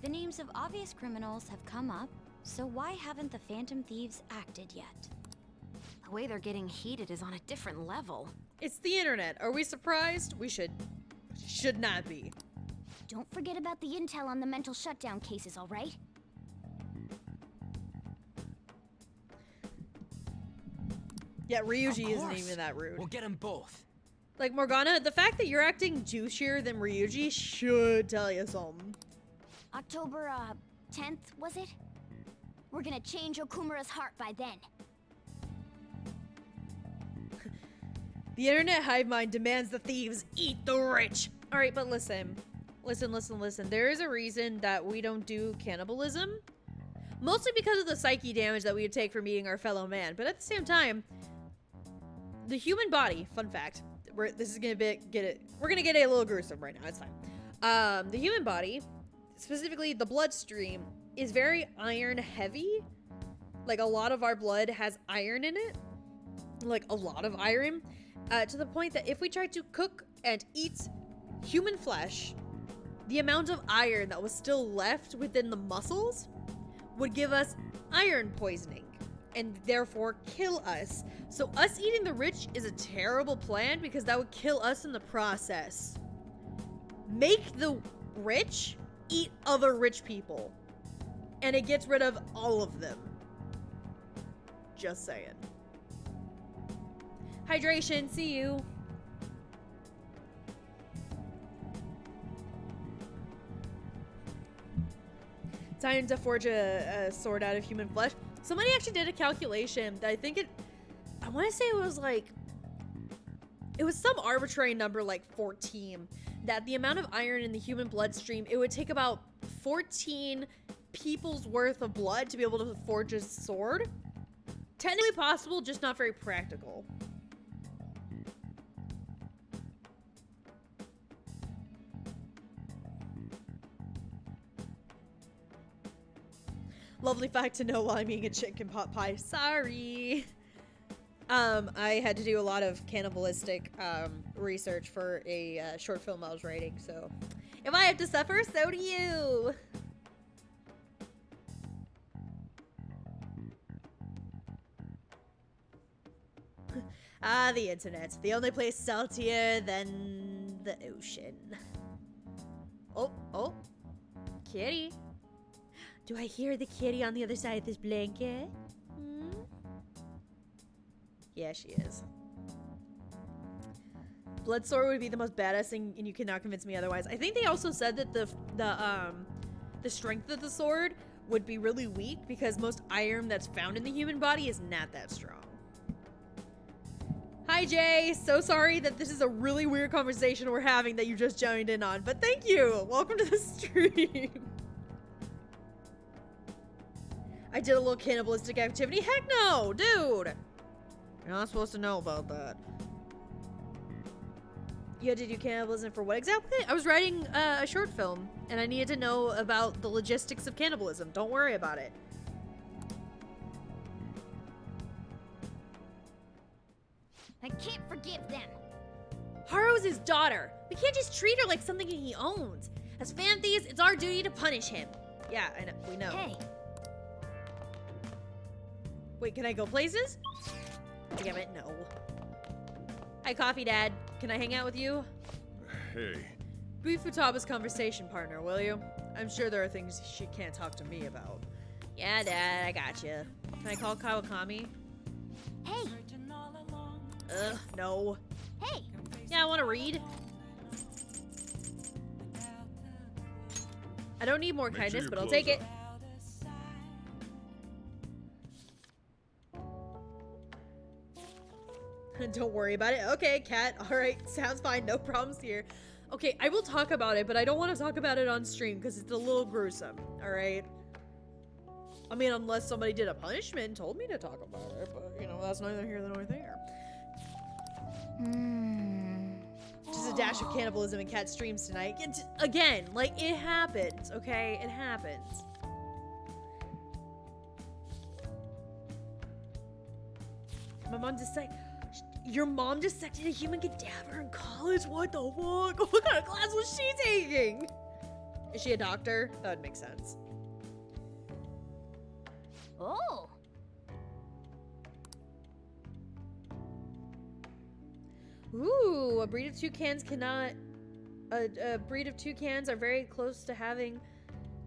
The names of obvious criminals have come up, so why haven't the Phantom Thieves acted yet? The way they're getting heated is on a different level. It's the internet. Are we surprised? We should not be. Don't forget about the intel on the mental shutdown cases, all right? Yeah, Ryuji isn't even that rude. We'll get them both. Like, Morgana, the fact that you're acting juicier than Ryuji should tell you something. October, 10th, was it? We're gonna change Okumura's heart by then. The internet hive mind demands the thieves eat the rich. All right, but listen. There is a reason that we don't do cannibalism. Mostly because of the psyche damage that we would take from eating our fellow man. But at the same time, the human body, fun fact, we're gonna get a little gruesome right now, it's fine. The human body, specifically the bloodstream, is very iron heavy. Like, a lot of our blood has iron in it. Like, a lot of iron. To the point that if we tried to cook and eat human flesh, the amount of iron that was still left within the muscles would give us iron poisoning and therefore kill us. So us eating the rich is a terrible plan because that would kill us in the process. Make the rich eat other rich people and it gets rid of all of them. Just saying. Hydration, see you. Time to forge a sword out of human flesh. Somebody actually did a calculation that I want to say it was some arbitrary number like 14, that the amount of iron in the human bloodstream, it would take about 14 people's worth of blood to be able to forge a sword. Technically possible, just not very practical. Lovely fact to know while I'm eating a chicken pot pie. Sorry. I had to do a lot of cannibalistic research for a short film I was writing, so if I have to suffer, so do you. The internet. The only place saltier than the ocean. Oh. Kitty. Do I hear the kitty on the other side of this blanket? Hmm? Yeah, she is. Blood sword would be the most badass thing, and you cannot convince me otherwise. I think they also said that the strength of the sword would be really weak because most iron that's found in the human body is not that strong. Hi, Jay. So sorry that this is a really weird conversation we're having that you just joined in on, but thank you. Welcome to the stream. I did a little cannibalistic activity. Heck no, dude. You're not supposed to know about that. You had to do cannibalism for what exactly? I was writing a short film, and I needed to know about the logistics of cannibalism. Don't worry about it. I can't forgive them. Haru's his daughter. We can't just treat her like something he owns. As fan thieves, it's our duty to punish him. Yeah, I know. We know. Hey. Wait, can I go places? Damn it, no. Hi, Coffee Dad. Can I hang out with you? Hey. Be Futaba's conversation partner, will you? I'm sure there are things she can't talk to me about. Yeah, Dad, I got you. Can I call Kawakami? Hey. Ugh, no. Hey. Yeah, I want to read. I don't need more kindness, your but I'll clothes take it. up. Don't worry about it. Okay, cat. All right, sounds fine. No problems here. Okay, I will talk about it, but I don't want to talk about it on stream because it's a little gruesome. All right. I mean, unless somebody did a punishment and told me to talk about it, but you know, that's neither here nor there. Just a dash of cannibalism in cat streams tonight. Again, like, it happens, okay? It happens. My mom just like, your mom dissected a human cadaver in college? What the fuck? What kind of class was she taking? Is she a doctor? That would make sense. Oh. Ooh, a breed of toucans cannot... A breed of toucans are very close to having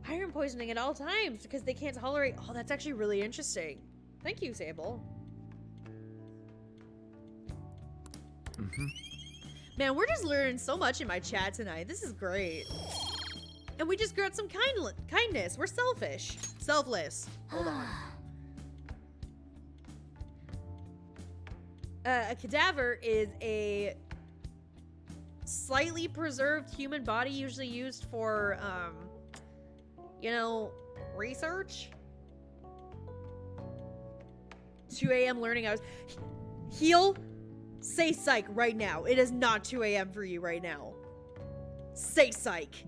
iron poisoning at all times because they can't tolerate... Oh, that's actually really interesting. Thank you, Sable. Man, we're just learning so much in my chat tonight. This is great. And we just got some kindness. We're selfish. Selfless. Hold on. A cadaver is a slightly preserved human body, usually used for, you know, research. 2 a.m. learning hours. Heal. Say psych right now. It is not 2 a.m. for you right now. Say psych.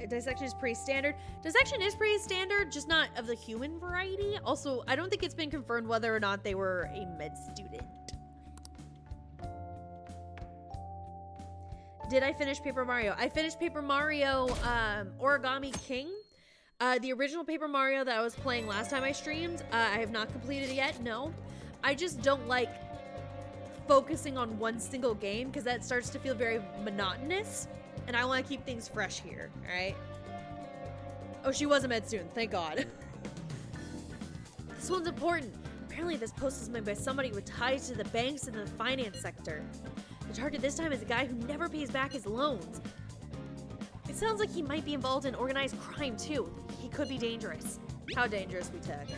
Dissection is pretty standard. Dissection is pretty standard, just not of the human variety. Also, I don't think it's been confirmed whether or not they were a med student. Did I finish Paper Mario? I finished Paper Mario Origami King. The original Paper Mario that I was playing last time I streamed, I have not completed it yet, no. I just don't like focusing on one single game because that starts to feel very monotonous. And I want to keep things fresh here, alright? Oh, she was a med student, thank God. This one's important. Apparently this post is made by somebody with ties to the banks and the finance sector. The target this time is a guy who never pays back his loans. It sounds like he might be involved in organized crime too. He could be dangerous. How dangerous, we tech?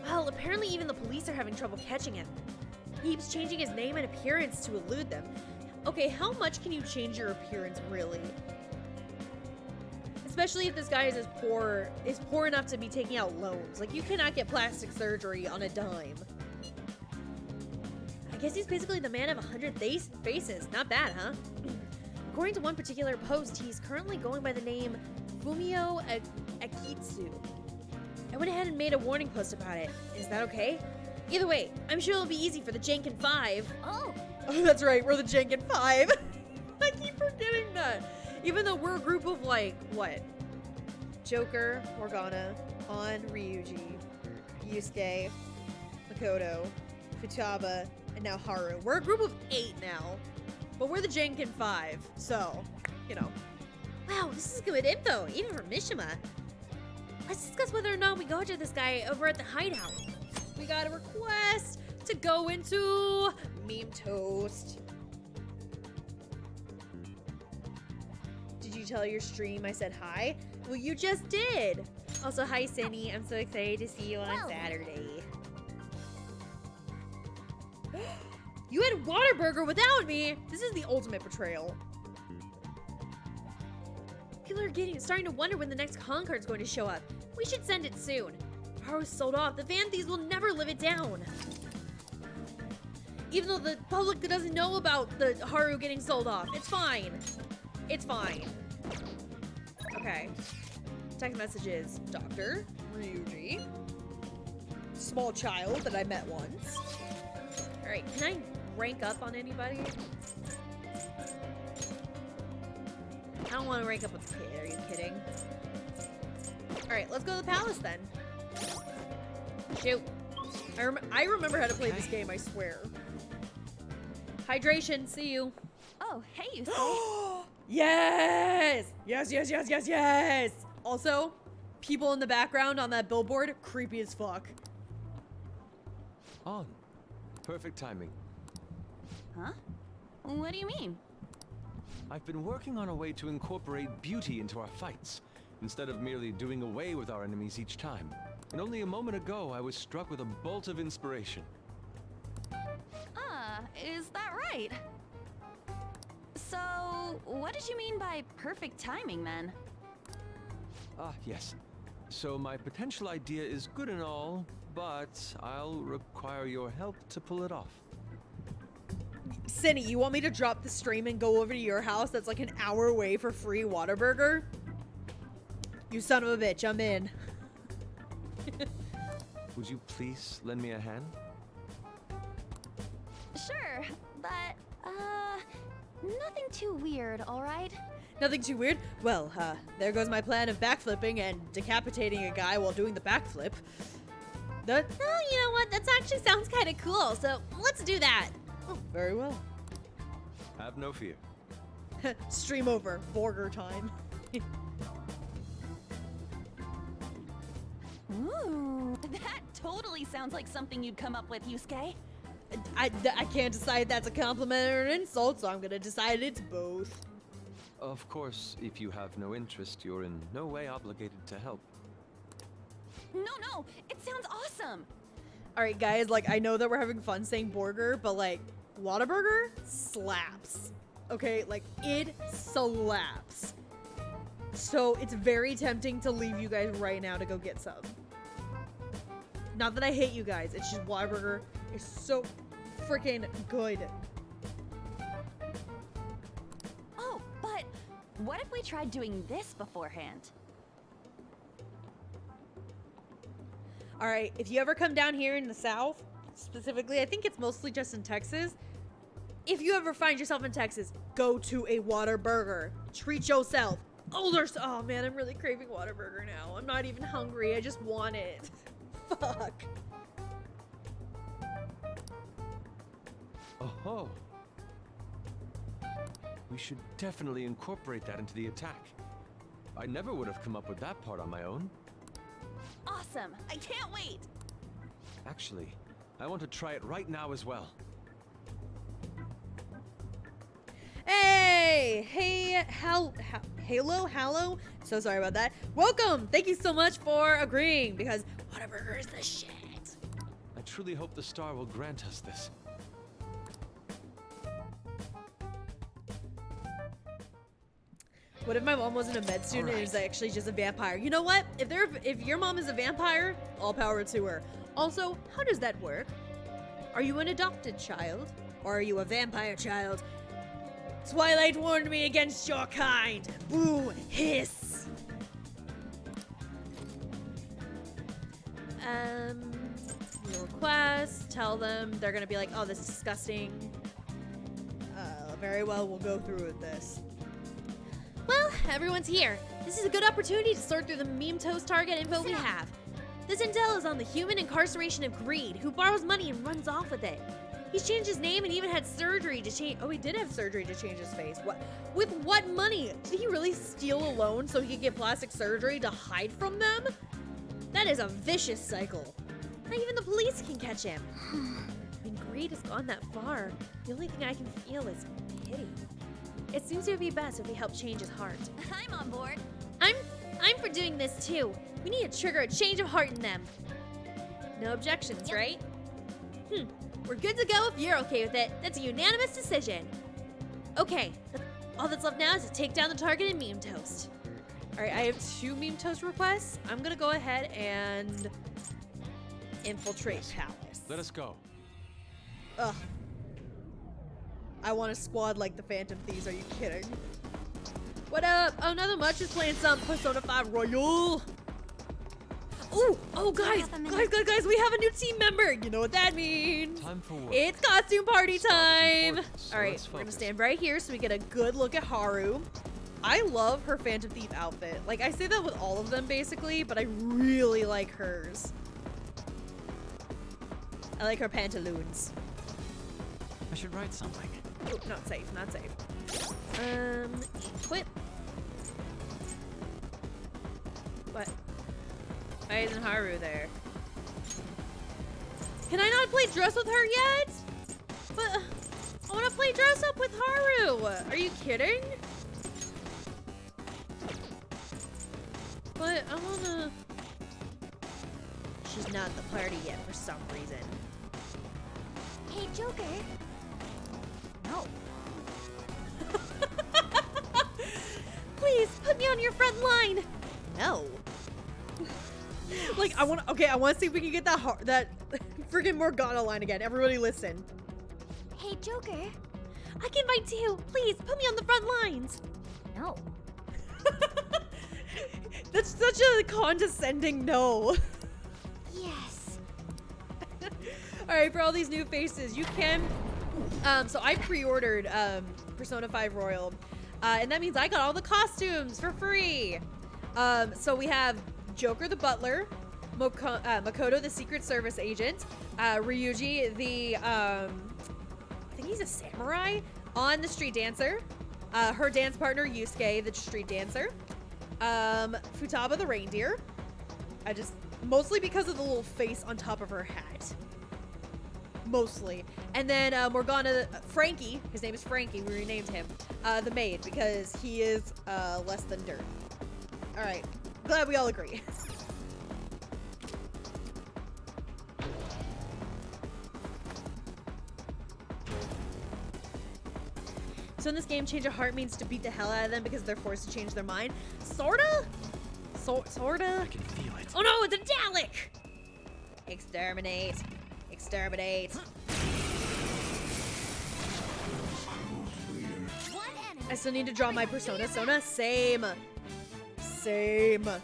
Well, apparently even the police are having trouble catching him. He keeps changing his name and appearance to elude them. Okay, how much can you change your appearance, really? Especially if this guy is poor enough to be taking out loans. Like, you cannot get plastic surgery on a dime. I guess he's basically the man of 100 faces. Not bad, huh? According to one particular post, he's currently going by the name Fumio Akitsu. I went ahead and made a warning post about it. Is that okay? Either way, I'm sure it'll be easy for the Jenkin 5. Oh, That's right, we're the Jenkin 5. I keep forgetting that. Even though we're a group of, like, what? Joker, Morgana, Han, Ryuji, Yusuke, Makoto, Futaba, and now Haru. We're a group of 8 now. But we're the Jenkin 5, so, you know. Wow, this is good info, even for Mishima. Let's discuss whether or not we go to this guy over at the hideout. We got a request to go into Meme Toast. Did you tell your stream I said hi? Well, you just did. Also, hi, Cindy. I'm so excited to see you on Saturday. You had Waterburger without me. This is the ultimate betrayal. People are starting to wonder when the next con card's going to show up. We should send it soon. Haru's sold off. The fan thieves will never live it down. Even though the public doesn't know about the Haru getting sold off. It's fine. It's fine. Okay. Text messages. Dr. Ryuji. Small child that I met once. Alright, can I rank up on anybody? I don't want to rank up with the kid. Are you kidding? Alright, let's go to the palace then. Shoot. I remember how to play this game, I swear. Hydration, see you. Oh, hey, you say. Yes! Yes, yes, yes, yes, yes! Also, people in the background on that billboard, creepy as fuck. On. Perfect timing. Huh? What do you mean? I've been working on a way to incorporate beauty into our fights, instead of merely doing away with our enemies each time. And only a moment ago, I was struck with a bolt of inspiration. Is that right? So, what did you mean by perfect timing, then? Ah, yes. So my potential idea is good and all, but I'll require your help to pull it off. Cindy, you want me to drop the stream and go over to your house that's like an hour away for free Waterburger? You son of a bitch, I'm in. Would you please lend me a hand? Sure, but, nothing too weird, alright? Nothing too weird? Well, there goes my plan of backflipping and decapitating a guy while doing the backflip. Oh, you know what? That actually sounds kind of cool, so let's do that. Oh, very well. Have no fear. Stream over. Burger time. Ooh, that totally sounds like something you'd come up with, Yusuke. I can't decide if that's a compliment or an insult, so I'm gonna decide it's both. Of course, if you have no interest, you're in no way obligated to help. No, it sounds awesome. All right, guys, like, I know that we're having fun saying burger, but, like, Whataburger slaps. Okay, like, it slaps. So it's very tempting to leave you guys right now to go get some. Not that I hate you guys, it's just Whataburger is so freaking good. Oh, but what if we tried doing this beforehand? All right, if you ever come down here in the South, specifically, I think it's mostly just in Texas. If you ever find yourself in Texas, go to a Whataburger. Treat yourself. Oh man, I'm really craving Whataburger now. I'm not even hungry, I just want it. Fuck. Oh. We should definitely incorporate that into the attack. I never would have come up with that part on my own. Awesome! I can't wait! Actually, I want to try it right now as well. Hey, Halo. So sorry about that. Welcome. Thank you so much for agreeing because Whataburger is the shit. I truly hope the star will grant us this. What if my mom wasn't a med student and is actually just a vampire? You know what? If your mom is a vampire, all power to her. Also, how does that work? Are you an adopted child? Or are you a vampire child? Twilight warned me against your kind. Boo, hiss. Your request, tell them. They're gonna be like, oh, this is disgusting. Very well, we'll go through with this. Well, everyone's here. This is a good opportunity to sort through the meme toast target info we have. This intel is on the human incarceration of greed, who borrows money and runs off with it. He's changed his name and even had surgery to change. Oh, he did have surgery to change his face. What? With what money? Did he really steal a loan so he could get plastic surgery to hide from them? That is a vicious cycle. Not even the police can catch him. When greed has gone that far, the only thing I can feel is pity. It seems it would be best if we help change his heart. I'm on board. I'm for doing this too. We need to trigger a change of heart in them. No objections, right? We're good to go if you're okay with it. That's a unanimous decision. Okay, all that's left now is to take down the target and meme toast. All right, I have 2 meme toast requests. I'm gonna go ahead and infiltrate Palace. Let us go. Ugh. I want a squad like the Phantom Thieves, are you kidding? What up? Oh, nothing much, just playing some Persona 5 Royal. Oh, guys, we have a new team member. You know what that means. Time for work. It's costume party time. So All right, let's we're gonna focus. stand right here so we get a good look at Haru. I love her Phantom Thief outfit. Like, I say that with all of them, basically, but I really like hers. I like her pantaloons. I should write something. Oh, not safe, not safe. Equip. What? Why isn't Haru there? Can I not play dress with her yet? But I want to play dress up with Haru. Are you kidding? But I wanna... She's not at the party yet for some reason. Hey, Joker. No. Please, put me on your front line. No. Like, I want to see if we can get that freaking Morgana line again. Everybody listen. Hey, Joker. I can fight too. Please, put me on the front lines. No. That's such a condescending no. Yes. All right, for all these new faces, you can... so I pre-ordered Persona 5 Royal. And that means I got all the costumes for free. So we have Joker the Butler, Makoto the Secret Service agent, Ryuji the, I think he's a samurai, On the Street Dancer, her dance partner Yusuke the Street Dancer, Futaba the Reindeer. Mostly because of the little face on top of her hat. Mostly. And then Morgana, Frankie, his name is Frankie, we renamed him, the maid, because he is less than dirt. Alright, glad we all agree. So in this game, change a heart means to beat the hell out of them because they're forced to change their mind. Sorta? Sorta? I can feel it. Oh no, it's a Dalek! Exterminate. Exterminate. I still need to draw my persona. Sona, same. Same. Persona!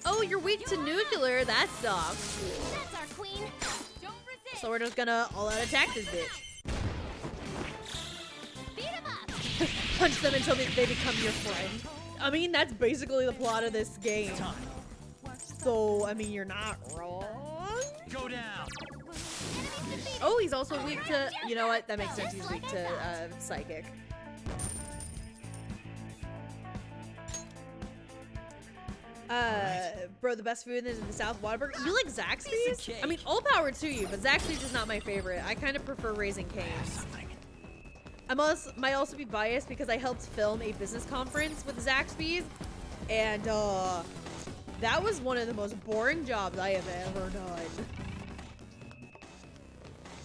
Oh, you're weak to nuclear. That sucks. That's our queen. Don't resist. So we're just gonna all-out attack this bitch. Beat him up. Punch them until they become your friend. I mean, that's basically the plot of this game. So, I mean, you're not wrong. Go down. Oh, he's also weak to... You know what? That makes sense. He's weak to psychic. Bro, the best food is in the South Waterburg. You like Zaxby's? I mean, all power to you, but Zaxby's is not my favorite. I kind of prefer Raising Cane's. I might also be biased because I helped film a business conference with Zaxby's, and that was one of the most boring jobs I have ever done.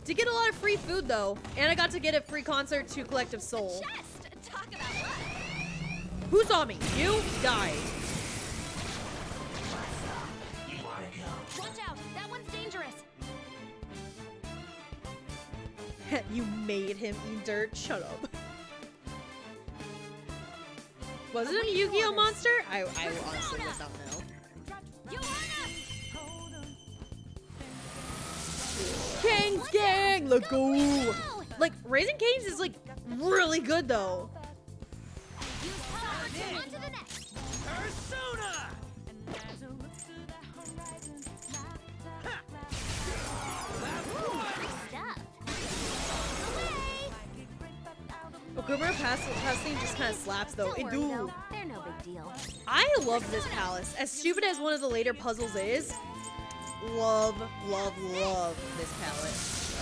Did get a lot of free food though, and I got to get a free concert to Collective Soul. Chest. Talk about luck. Who saw me? You died. Watch out. That one's dangerous. You made him eat dirt. Shut up. Was it a Yu-Gi-Oh monster? I honestly does not know. Cane's gang, let's go. Like Raising Cane's is like really good though. Use power. On to the next. Persona! Okuma Passing just kind of slaps though. It do. They're no big deal. I love this palace. As stupid as one of the later puzzles is, love this palace.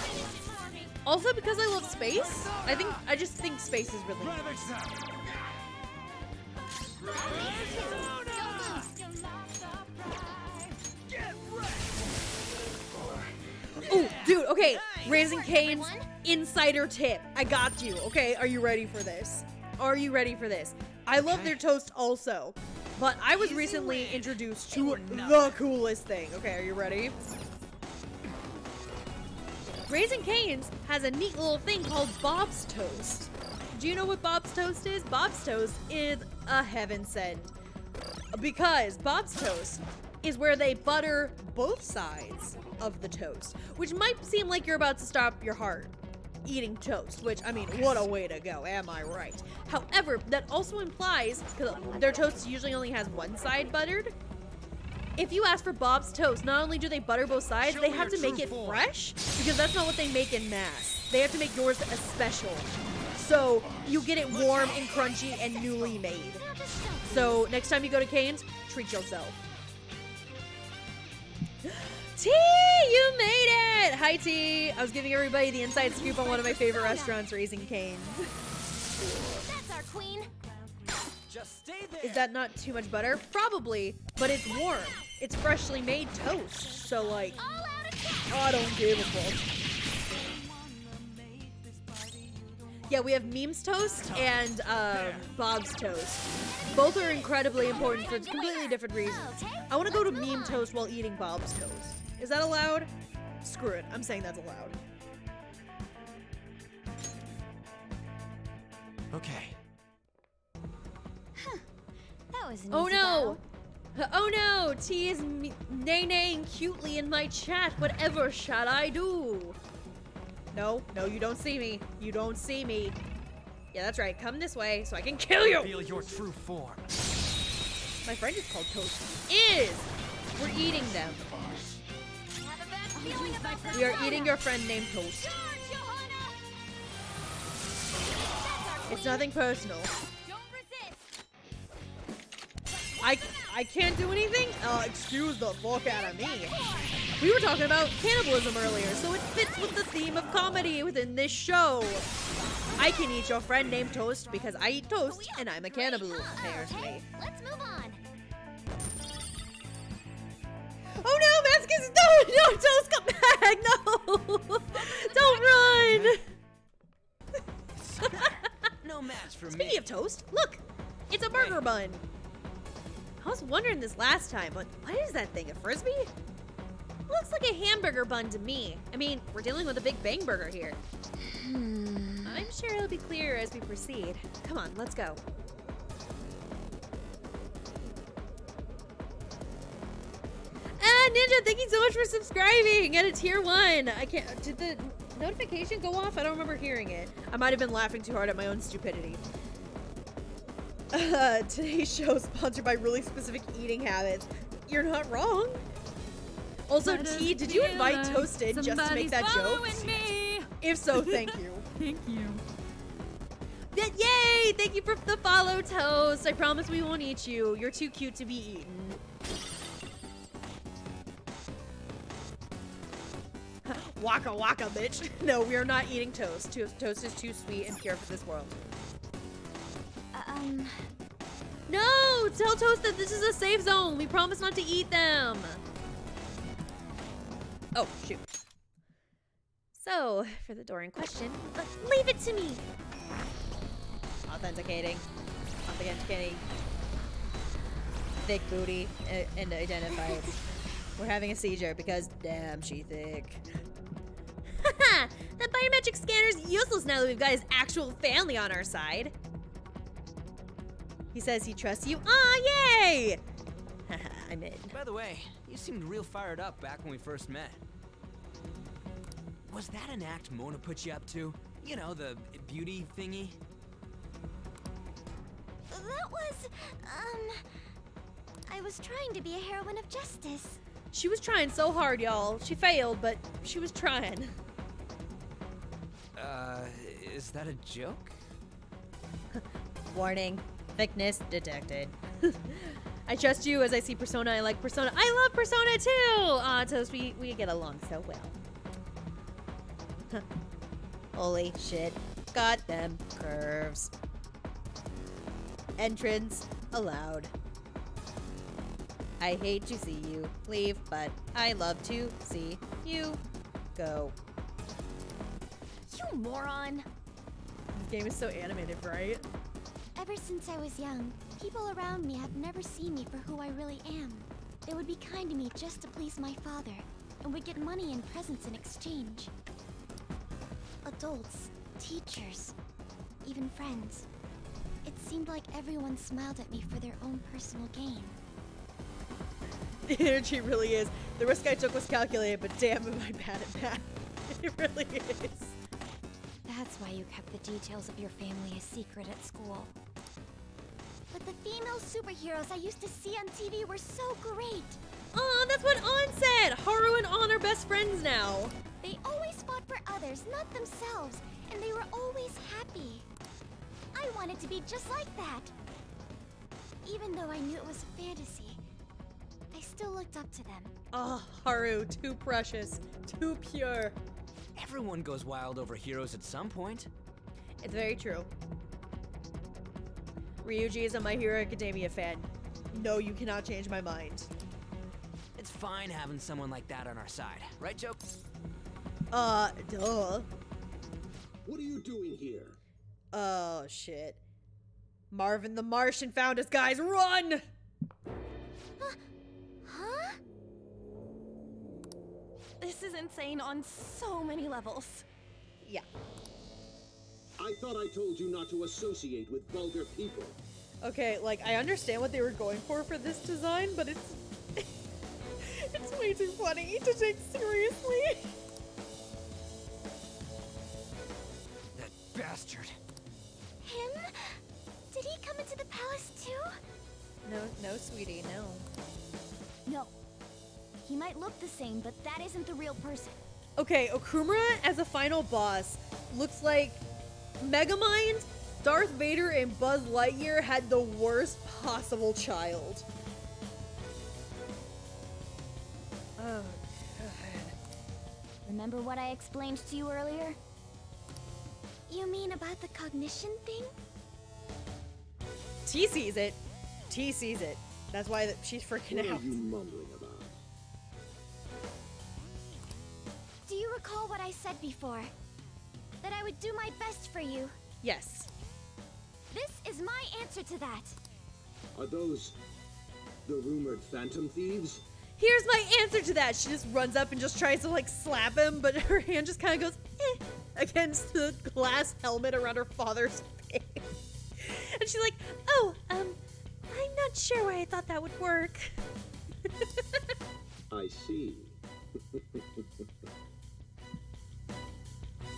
Also because I love space, I just think space is really nice. Oh, dude, okay. Raising Cane's insider tip. I got you. Okay, are you ready for this? Are you ready for this? I love their toast also, but I was recently introduced to the coolest thing. Okay, are you ready? Raising Cane's has a neat little thing called Bob's Toast. Do you know what Bob's Toast is? Bob's Toast is a heaven sent. Because Bob's Toast is where they butter both sides of the toast, which might seem like you're about to stop your heart eating toast, which, I mean, what a way to go, am I right? However, that also implies, because their toast usually only has one side buttered, if you ask for Bob's Toast, not only do they butter both sides, they have to make it fresh, because that's not what they make in mass. They have to make yours a special. So, you get it warm and crunchy and newly made. So, next time you go to Cane's, treat yourself. T, you made it! Hi, T. I was giving everybody the inside scoop on one of my favorite restaurants, Raising Cane's. That's our queen. Just stay there. Is that not too much butter? Probably, but it's warm. It's freshly made toast, so like, I don't give a fuck. Yeah, we have Meme's Toast and Bob's Toast. Both are incredibly important for completely different reasons. I want to go to Meme Toast while eating Bob's Toast. Is that allowed? Screw it. I'm saying that's allowed. Okay. That was an Oh easy no! battle. Oh no! T is nay-naying cutely in my chat. Whatever shall I do? No, no, you don't see me. You don't see me. Yeah, that's right. Come this way so I can kill you! Feel your true form. My friend is called Toast. We're eating them. Have a bad feeling about this. We are eating your friend named Toast. It's nothing personal. Don't resist. I can't do anything? Excuse the fuck out of me. We were talking about cannibalism earlier, so it fits with the theme of comedy within this show. I can eat your friend named Toast because I eat toast and I'm a cannibal, apparently. Okay, let's move on. Oh no, Mascus! No, Toast, come back! No! Don't run! No match for Speaking me. of toast, look! It's a burger bun! I was wondering this last time, but what is that thing, a Frisbee? Looks like a hamburger bun to me. I mean, we're dealing with a Big Bang Burger here. I'm sure it'll be clear as we proceed. Come on, let's go. Ninja, thank you so much for subscribing at a tier 1. I can't, did the notification go off? I don't remember hearing it. I might have been laughing too hard at my own stupidity. Today's show is sponsored by really specific eating habits. You're not wrong. Also, T, did you invite Toast in just to make that joke? Me. If so, thank you. Thank you. Yay! Thank you for the follow, Toast. I promise we won't eat you. You're too cute to be eaten. Waka waka, bitch. No, we are not eating toast. Toast is too sweet and pure for this world. No! Tell Toast that this is a safe zone. We promise not to eat them. Oh, shoot. So, for the door in question, leave it to me. Authenticating. Thick booty and identified. We're having a seizure because damn, she thick. Haha! That biometric scanner's useless now that we've got his actual family on our side. He says he trusts you. Aw, yay! Haha, I'm in. By the way, you seemed real fired up back when we first met. Was that an act Mona put you up to? You know, the beauty thingy? That was, I was trying to be a heroine of justice. She was trying so hard, y'all. She failed, but she was trying. Is that a joke? Warning. Thickness detected. I trust you as I see Persona. I like Persona. I love Persona too! Aw, Toast, we get along so well. Holy shit. Got them curves. Entrance allowed. I hate to see you leave, but I love to see you go. You moron! This game is so animated, right? Ever since I was young, people around me have never seen me for who I really am. They would be kind to me just to please my father, and would get money and presents in exchange. Adults, teachers, even friends. It seemed like everyone smiled at me for their own personal gain. The energy really is. The risk I took was calculated, but damn am I bad at math. It really is. That's why you kept the details of your family a secret at school. But the female superheroes I used to see on TV were so great. Aw, that's what An said! Haru and An are best friends now. They always fought for others, not themselves, and they were always happy. I wanted to be just like that. Even though I knew it was a fantasy, I still looked up to them. Oh, Haru, too precious, too pure. Everyone goes wild over heroes at some point. It's very true. Ryuji is a My Hero Academia fan. No, you cannot change my mind. It's fine having someone like that on our side, right, Joe? Duh. What are you doing here? Oh, shit. Marvin the Martian found us, guys! Run! Huh? This is insane on so many levels. Yeah. I thought I told you not to associate with vulgar people. Okay, like, I understand what they were going for this design, but it's... it's way too funny to take seriously. That bastard. Him? Did he come into the palace too? No, sweetie, no. No. He might look the same, but that isn't the real person. Okay, Okumura as a final boss looks like Megamind, Darth Vader, and Buzz Lightyear had the worst possible child. Remember what I explained to you earlier? You mean about the cognition thing? T sees it. T sees it. That's why she's freaking What out. are you mumbling about? Do you recall what I said before? That I would do my best for you. Yes. This is my answer to that. Are those the rumored phantom thieves? Here's my answer to that. She just runs up and just tries to like slap him, but her hand just kind of goes against the glass helmet around her father's face. And she's like, oh, I'm not sure why I thought that would work. I see.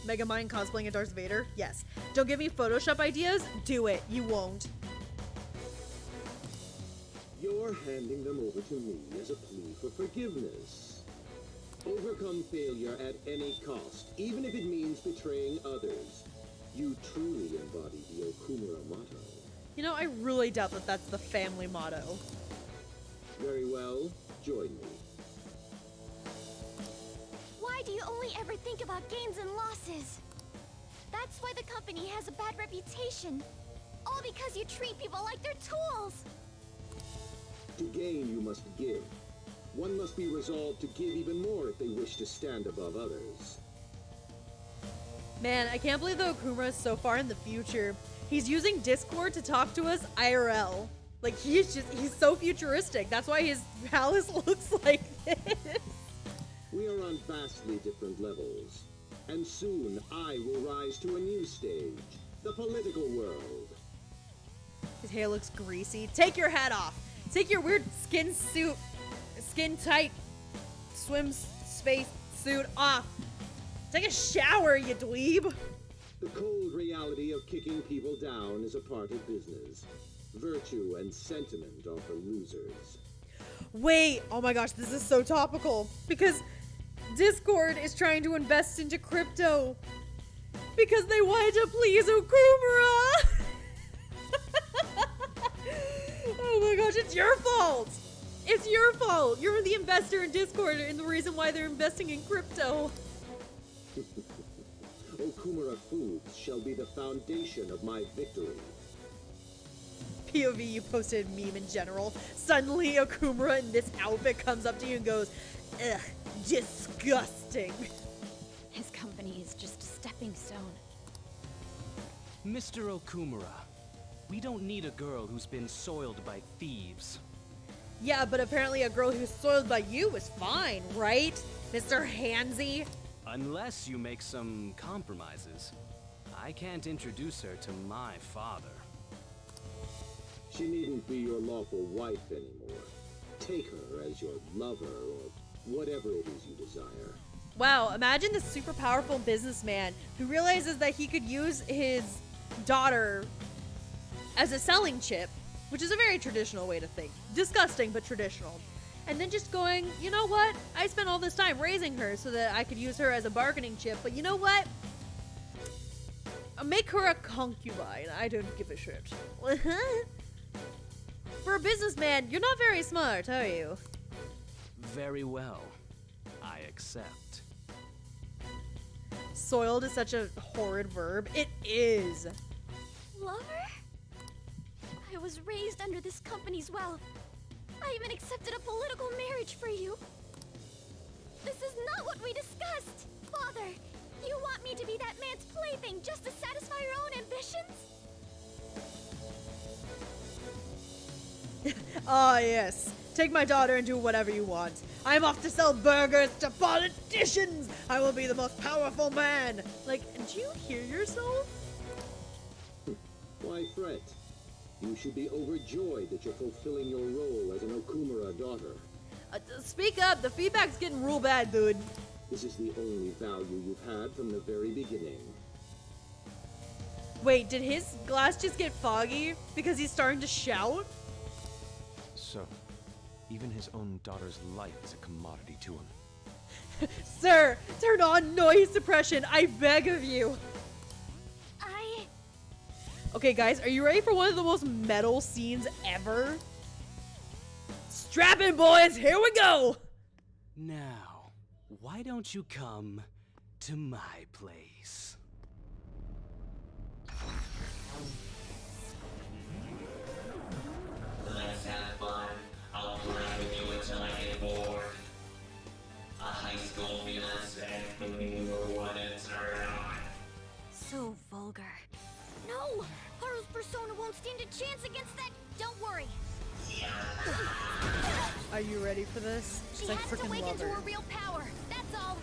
Megamind cosplaying a Darth Vader? Yes. Don't give me Photoshop ideas? Do it. You won't. You're handing them over to me as a plea for forgiveness. Overcome failure at any cost, even if it means betraying others. You truly embody the Okumura motto. You know, I really doubt that that's the family motto. Very well, join me. Why do you only ever think about gains and losses? That's why the company has a bad reputation. All because you treat people like they're tools. To gain, you must give. One must be resolved to give even more if they wish to stand above others. Man, I can't believe the Okumura is so far in the future. He's using Discord to talk to us IRL. Like, he's so futuristic. That's why his palace looks like this. We are on vastly different levels. And soon, I will rise to a new stage. The political world. His hair looks greasy. Take your hat off. Take your weird skin suit, skin tight swim space suit off. Take a shower, you dweeb. The cold reality of kicking people down is a part of business. Virtue and sentiment are for losers. Wait, oh my gosh, this is so topical. Because Discord is trying to invest into crypto. Because they wanted to please Okumura. Oh my gosh, it's your fault. It's your fault. You're the investor in Discord and the reason why they're investing in crypto. Okumura Foods shall be the foundation of my victory. POV, you posted a meme in general. Suddenly, Okumura in this outfit comes up to you and goes, ugh, disgusting. His company is just a stepping stone. Mr. Okumura, we don't need a girl who's been soiled by thieves. Yeah, but apparently a girl who's soiled by you is fine, right? Mr. Hansy? Unless you make some compromises. I can't introduce her to my father. She needn't be your lawful wife anymore. Take her as your lover or whatever it is you desire. Wow, imagine this super powerful businessman who realizes that he could use his daughter as a selling chip, which is a very traditional way to think. Disgusting, but traditional. And then just going, you know what? I spent all this time raising her so that I could use her as a bargaining chip, but you know what? I'll make her a concubine. I don't give a shit. For a businessman, you're not very smart, are you? Very well. I accept. Soiled is such a horrid verb. It is. Lover? I was raised under this company's wealth. I even accepted a political marriage for you. This is not what we discussed. Father, you want me to be that man's plaything just to satisfy your own ambitions? Ah, yes. Take my daughter and do whatever you want. I'm off to sell burgers to politicians. I will be the most powerful man. Like, do you hear yourself? Why fret? You should be overjoyed that you're fulfilling your role as an Okumura daughter. Speak up. The feedback's getting real bad, dude. This is the only value you've had from the very beginning. Wait, did his glass just get foggy because he's starting to shout? So, even his own daughter's life is a commodity to him. Sir, turn on noise suppression. I beg of you. Okay, guys, are you ready for one of the most metal scenes ever? Strap in, boys. Here we go. Now, why don't you come to my place? Let's have fun. I'll play with you until I get bored. A high school fiance who wouldn't turn on. So vulgar. No! Haru's persona won't stand a chance against that. Don't worry. Are you ready for this? She I has to freaking wake love into her. her real power. That's all.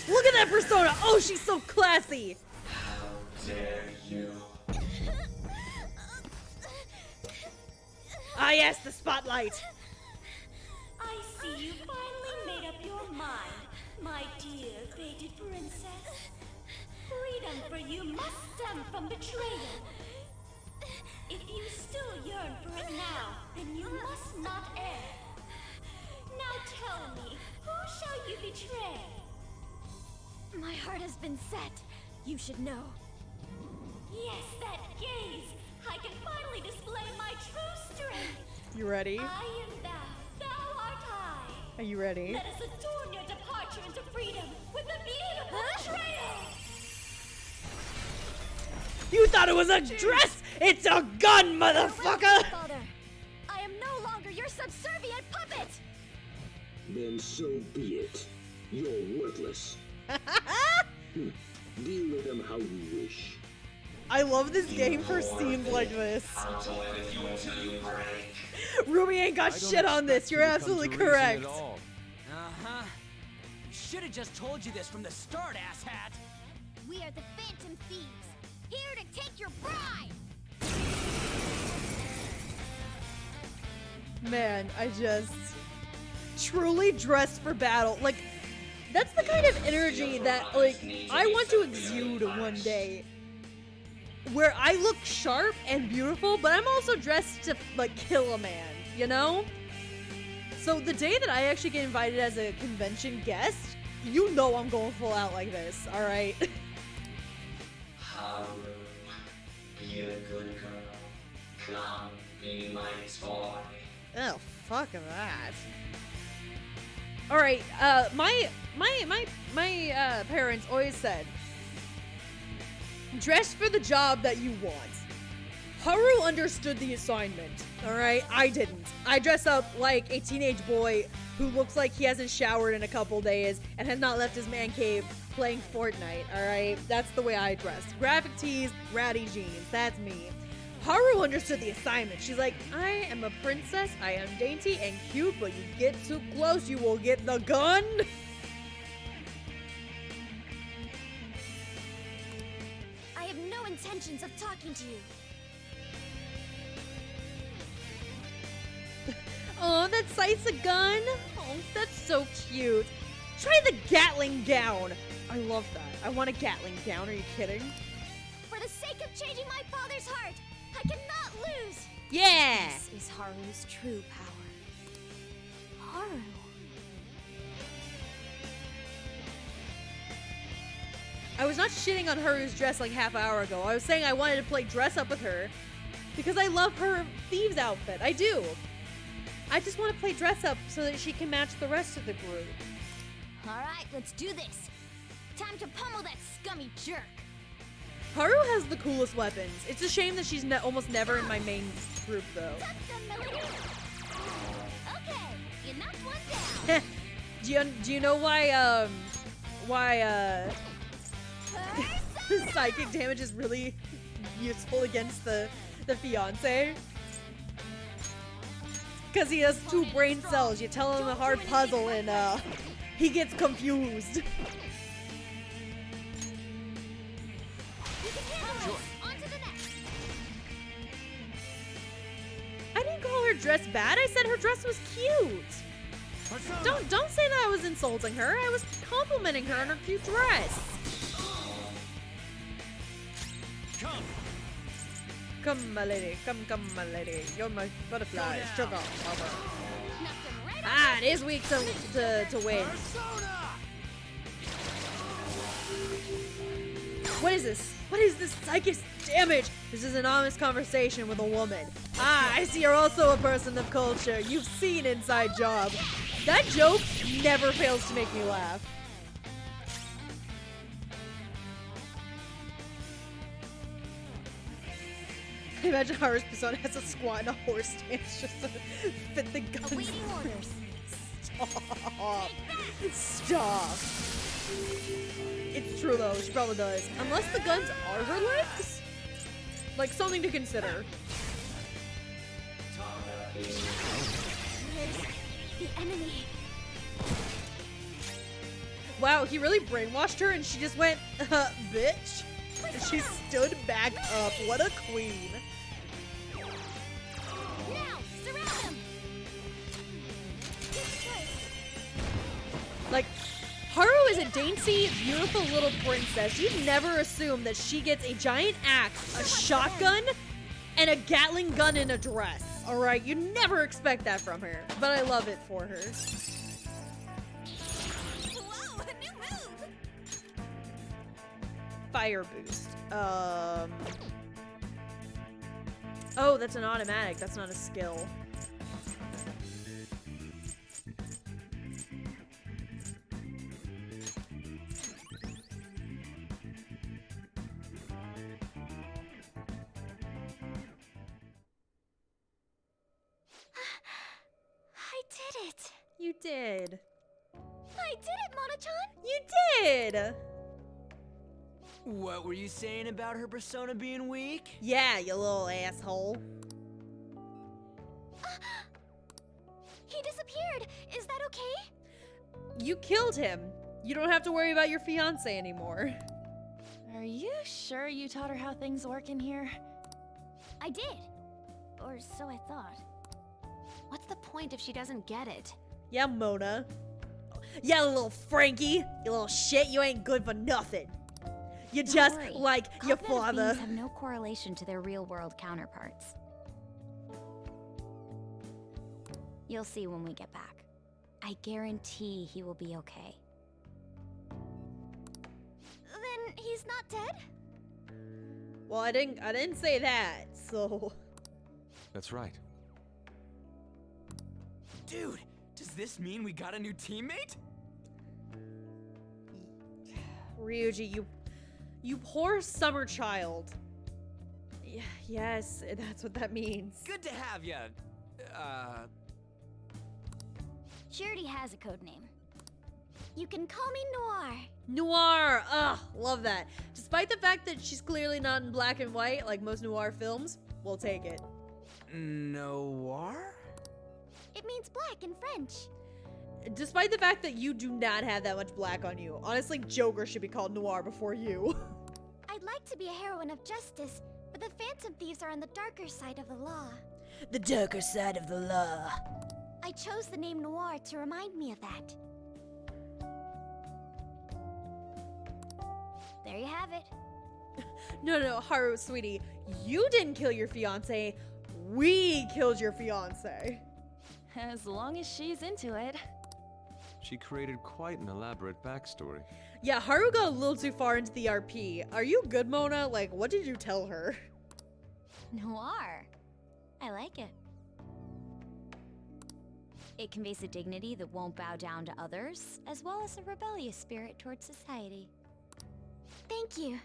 Look at that persona! Oh, she's so classy! How dare you? Ah, yes, the spotlight! I see you finally made up your mind, my dear fated princess. Freedom for you must stem from betrayal. If you still yearn for it now, then you must not err. Now tell me, who shall you betray? My heart has been set. You should know. Yes, that gaze! I can finally display my true strength! You ready? I am thou, thou art I. Are you ready? Let us adorn your departure into freedom with a beautiful betrayal! You thought it was a dress? It's a gun, motherfucker! Father, I am no longer your subservient puppet! Then so be it. You're worthless. Deal with them how you wish. I love this game for scenes like this. I'll toy with you until you break. Ruby ain't got shit on this. You're absolutely correct. Uh-huh. Should have just told you this from the start, asshat. We are the Phantom Thieves, here to take your bride! Man, I just truly dressed for battle. Like, that's the kind of energy that, like, I want to exude one day. Where I look sharp and beautiful, but I'm also dressed to, like, kill a man, you know? So the day that I actually get invited as a convention guest, you know I'm going full out like this, alright? Haru, be a good girl. Come, be my toy. Oh, fuck that. Alright, my parents always said, dress for the job that you want. Haru understood the assignment, alright? I didn't. I dress up like a teenage boy who looks like he hasn't showered in a couple days and has not left his man cave playing Fortnite, alright? That's the way I dress. Graphic tees, ratty jeans, that's me. Haru understood the assignment. She's like, I am a princess, I am dainty and cute, but you get too close, you will get the gun. I have no intentions of talking to you. Oh, that sight's a gun? Oh, that's so cute. Try the Gatling gown. I love that. I want a Gatling gown. Are you kidding? For the sake of changing my father's heart, I cannot lose. Yeah. This is Haru's true power. Haru. I was not shitting on Haru's dress like half an hour ago. I was saying I wanted to play dress up with her because I love her thieves outfit. I do. I just want to play dress up so that she can match the rest of the group. All right, let's do this. Time to pummel that scummy jerk. Haru has the coolest weapons. It's a shame that she's almost never in my main group, though. Okay, you knocked one down. do you know why psychic damage is really useful against the fiance? Because he has 2 brain cells. You tell him a hard puzzle and he gets confused. I didn't call her dress bad. I said her dress was cute. Don't say that I was insulting her. I was complimenting her on her cute dress. Come, my lady. Come, my lady. You're my butterfly. Sugar mama. Ah, it is weak to win. What is this? What is this psychic damage? This is an honest conversation with a woman. Ah, I see you're also a person of culture. You've seen Inside Job. That joke never fails to make me laugh. Imagine Haru's persona has a squat and a horse stance just to fit the guns. Awaiting orders. Stop. Stop. It's true though, she probably does. Unless the guns are her legs? Like something to consider. The enemy. Wow, he really brainwashed her and she just went, bitch. And she stood back up. What a queen. Now, surround him. Like, Haru is a dainty, beautiful little princess. You'd never assume that she gets a giant axe, a shotgun, and a Gatling gun in a dress. Alright, you never expect that from her. But I love it for her. Whoa, a new move. Fire boost. Oh, that's an automatic. That's not a skill. I did it. You did. I did it, Mona-chan. You did! What were you saying about her persona being weak? Yeah, you little asshole. He disappeared. Is that okay? You killed him. You don't have to worry about your fiance anymore. Are you sure you taught her how things work in here? I did. Or so I thought. What's the point if she doesn't get it? Yeah, Mona. Yeah, little Frankie. You little shit, you ain't good for nothing. You Don't just worry. like your Cognitive father. beings have no correlation to their real-world counterparts. You'll see when we get back. I guarantee he will be okay. Then he's not dead? Well, I didn't say that, so. That's right. Dude, does this mean we got a new teammate? Ryuji, you poor summer child. Yes, that's what that means. Good to have ya. She already has a code name. You can call me Noir. Noir! Ugh, love that. Despite the fact that she's clearly not in black and white like most noir films, we'll take it. Noir? It means black in French. Despite the fact that you do not have that much black on you. Honestly, Joker should be called Noir before you. I'd like to be a heroine of justice, but the Phantom Thieves are on the darker side of the law. The darker side of the law. I chose the name Noir to remind me of that. There you have it. No, Haru, sweetie. You didn't kill your fiance. We killed your fiance. As long as she's into it. She created quite an elaborate backstory. Yeah, Haru got a little too far into the RP. Are you good, Mona? Like, what did you tell her? Noir. I like it. It conveys a dignity that won't bow down to others, as well as a rebellious spirit towards society. Thank you.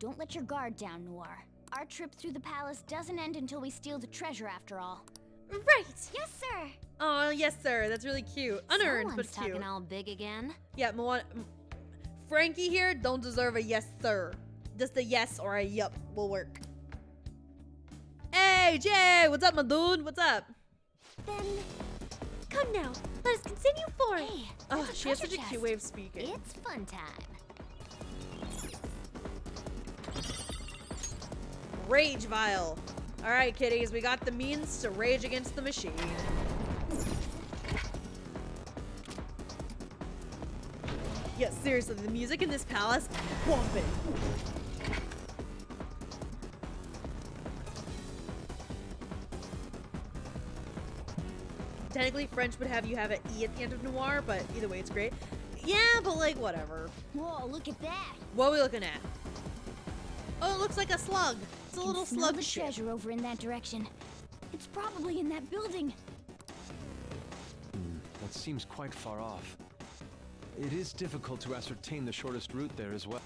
Don't let your guard down, Noir. Our trip through the palace doesn't end until we steal the treasure after all. Right! Yes, sir! Oh, yes, sir. That's really cute. Unearned, Someone's but cute. talking all big again. Yeah, Frankie here don't deserve a yes, sir. Just a yes or a yup will work. Hey, Jay! What's up, my dude? What's up? Then, come now. Let us continue forward. Hey, Oh, she has such a cute way of speaking. It's fun time. Rage Vial. Alright, kitties, we got the means to rage against the machine. Yeah, seriously, the music in this palace, bumping. Technically, French would have you have an E at the end of Noir, but either way, it's great. Yeah, but like, whatever. Whoa, look at that. What are we looking at? Oh, it looks like a slug. It's a little Smell slug the shit. treasure over in that direction. It's probably in that building. That seems quite far off. It is difficult to ascertain the shortest route there as well.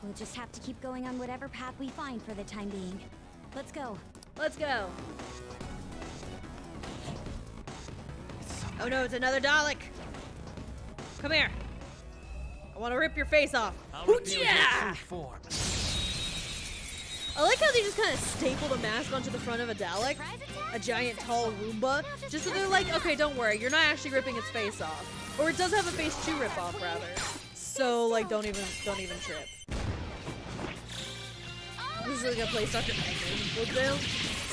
We'll just have to keep going on whatever path we find for the time being. Let's go. Let's go. Oh no, it's another Dalek. Come here. I want to rip your face off. Yeah! I like how they just kind of stapled a mask onto the front of a Dalek, a giant tall Roomba, just so they're like, okay, don't worry, you're not actually ripping its face off. Or it does have a face to rip off, rather. So, like, don't even trip. This is like a place Dr. Eggman would do.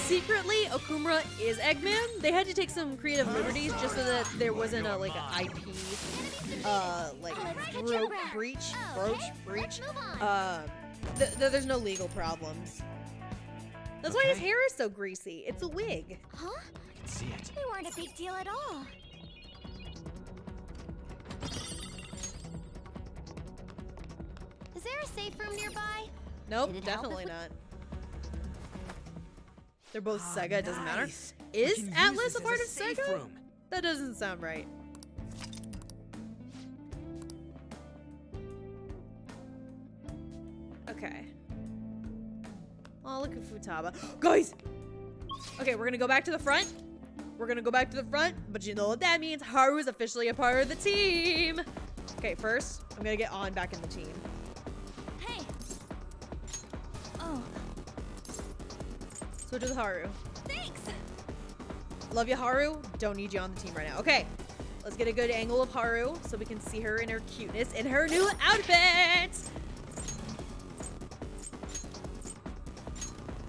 Secretly, Okumura is Eggman. They had to take some creative liberties just so that there wasn't a, like, an IP, breach. There's no legal problems. That's why his hair is so greasy. It's a wig. Huh? I can see it. They weren't a big deal at all. Is there a safe room nearby? Nope, definitely not. They're both Sega, it doesn't matter. Is Atlas a part of Sega? That doesn't sound right. Okay. Oh, look at Futaba. Guys! Okay, we're gonna go back to the front. But you know what that means? Haru's officially a part of the team. Okay, first, I'm gonna get On back in the team. Hey. Oh. Switch with Haru. Thanks. Love you, Haru. Don't need you on the team right now. Okay, let's get a good angle of Haru so we can see her in her cuteness in her new outfit.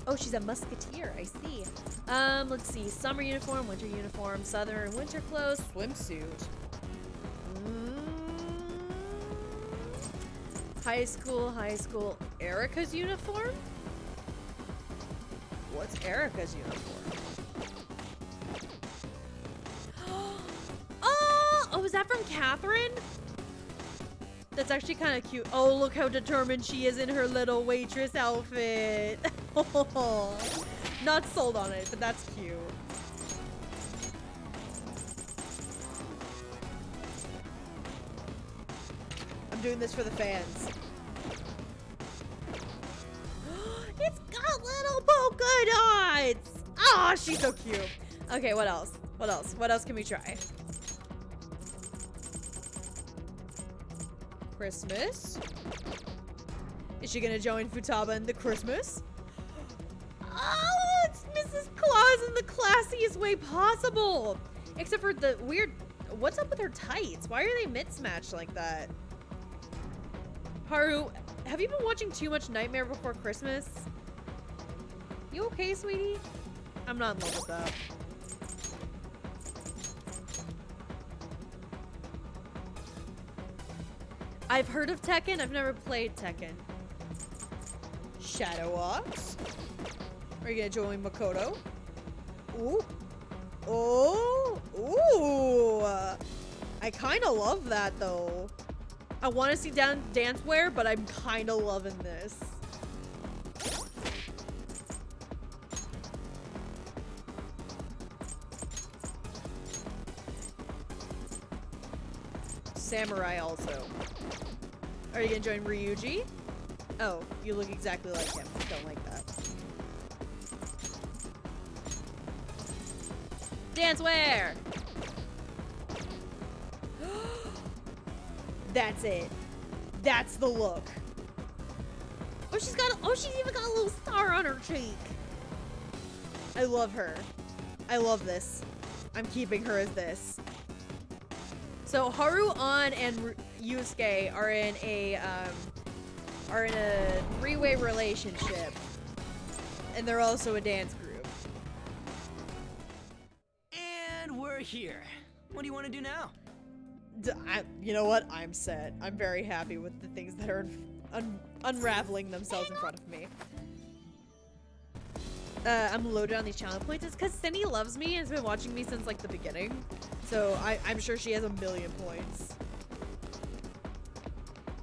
Oh, she's a musketeer. I see. Let's see. Summer uniform, winter uniform, southern winter clothes, swimsuit. High school. Erica's uniform? What's Erica's uniform? Oh, is that from Catherine? That's actually kind of cute. Oh, look how determined she is in her little waitress outfit. Not sold on it, but that's cute. I'm doing this for the fans. It's got little polka dots! Ah, oh, she's so cute. Okay, what else? What else can we try? Christmas? Is she gonna join Futaba in the Christmas? Oh, it's Mrs. Claus in the classiest way possible! Except for the weird... What's up with her tights? Why are they mismatched like that? Haru, have you been watching too much Nightmare Before Christmas? You okay, sweetie? I'm not in love with that. I've heard of Tekken. I've never played Tekken. Shadow Ox. Are you gonna join Makoto? Ooh. Oh. Ooh. I kind of love that though. I want to see dancewear, but I'm kind of loving this. Samurai also. Are you gonna join Ryuji? Oh, you look exactly like him. Don't like that. Dancewear! That's it. That's the look. Oh, she's even got a little star on her cheek. I love her. I love this. I'm keeping her as this. So Haru, On, and Yusuke are in a three-way relationship, and they're also a dance group. And we're here. What do you want to do now? You know what? I'm set. I'm very happy with the things that are unraveling themselves in front of me. I'm loaded on these challenge points. It's because Cindy loves me and has been watching me since like the beginning. So I'm sure she has 1,000,000 points.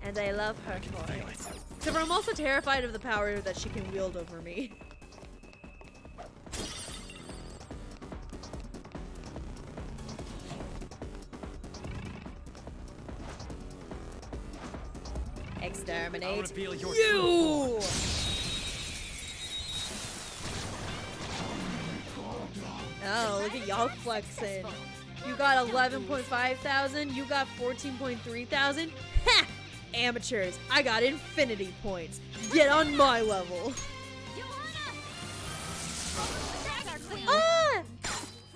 And I love her for it. Except I'm also terrified of the power that she can wield over me. exterminate reveal your you! Oh, look at y'all flexing. You got 11.5 thousand, you got 14.3 thousand. Ha! Amateurs, I got infinity points. Get on my level. Ah!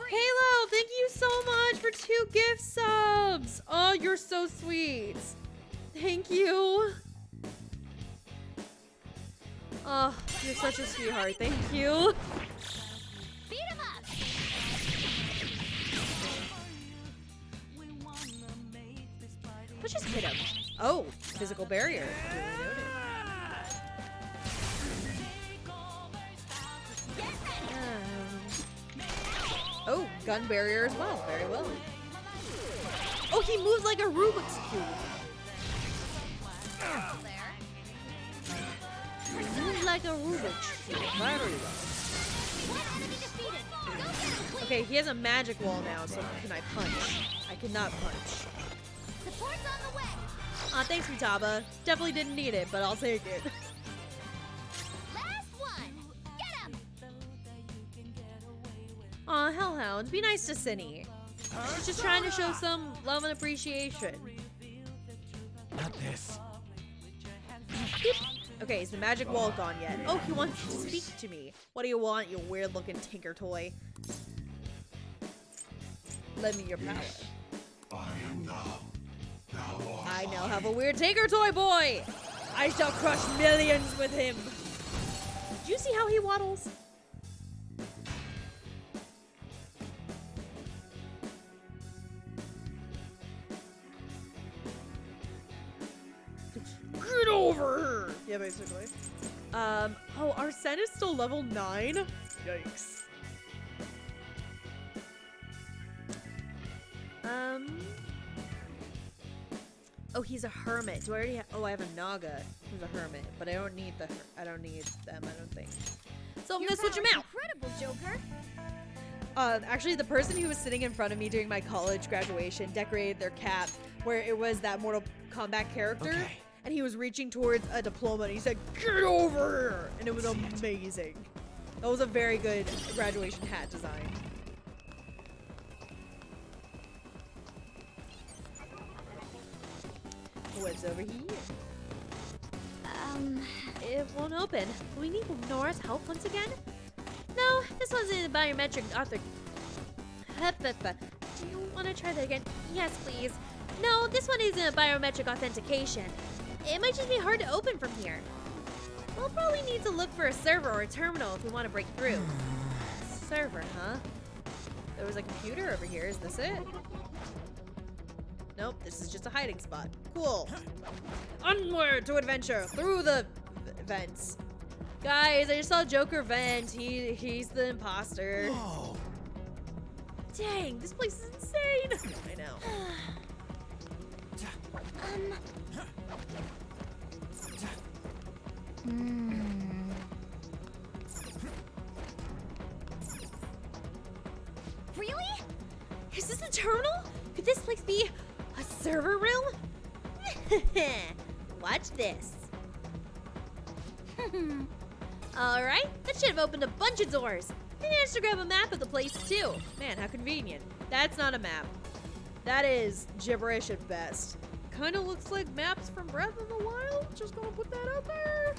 Halo, thank you so much for 2 gift subs. Oh, you're so sweet. Thank you. Oh, you're such a sweetheart. Thank you. Beat him up! Let's just hit him. Oh, physical barrier. Oh, gun barrier as well. Very well. Oh, he moves like a Rubik's Cube. He moves like a Rubik's Cube. Very well. Okay, he has a magic wall now, so can I punch? I cannot punch. Support's on the way! Aw, thanks, Futaba. Definitely didn't need it, but I'll take it. Last one! Get him! Aw, Hellhounds, be nice to Cinny. She's just trying to show some love and appreciation. Not this. Okay, is the magic wall gone yet? Oh, he wants to speak to me. What do you want, you weird-looking tinker toy? Lend me your power. I now have a weird tinker toy boy! I shall crush millions with him! Did you see how he waddles? Get over her! Yeah, basically. Oh, Arsene is still level 9? Yikes. Oh, he's a hermit. Do I already oh, I have a Naga who's a hermit, but I don't need them, I don't think. So I'm gonna switch him out. Incredible, Joker! Actually, the person who was sitting in front of me during my college graduation decorated their cap where it was that Mortal Kombat character. Okay. And he was reaching towards a diploma and he said, "Get over here!" And it was amazing. That was a very good graduation hat design. What's over here? It won't open. Do we need Nora's help once again? No, this wasn't biometric author. Do you want to try that again? Yes, please. No, this one isn't a biometric authentication. It might just be hard to open from here. We'll probably need to look for a server or a terminal if we want to break through. Server, huh? There was a computer over here. Is this it? Nope, this is just a hiding spot. Cool. Onward to adventure through the vents. Guys, I just saw Joker vent. He's the imposter. Whoa. Dang, this place is insane. I know. Really? Is this a terminal? Could this place be a server room? Watch this. Alright, that should have opened a bunch of doors. I managed to grab a map of the place too. Man, how convenient. That's not a map. That is gibberish at best. Kinda looks like maps from Breath of the Wild. Just gonna put that out there.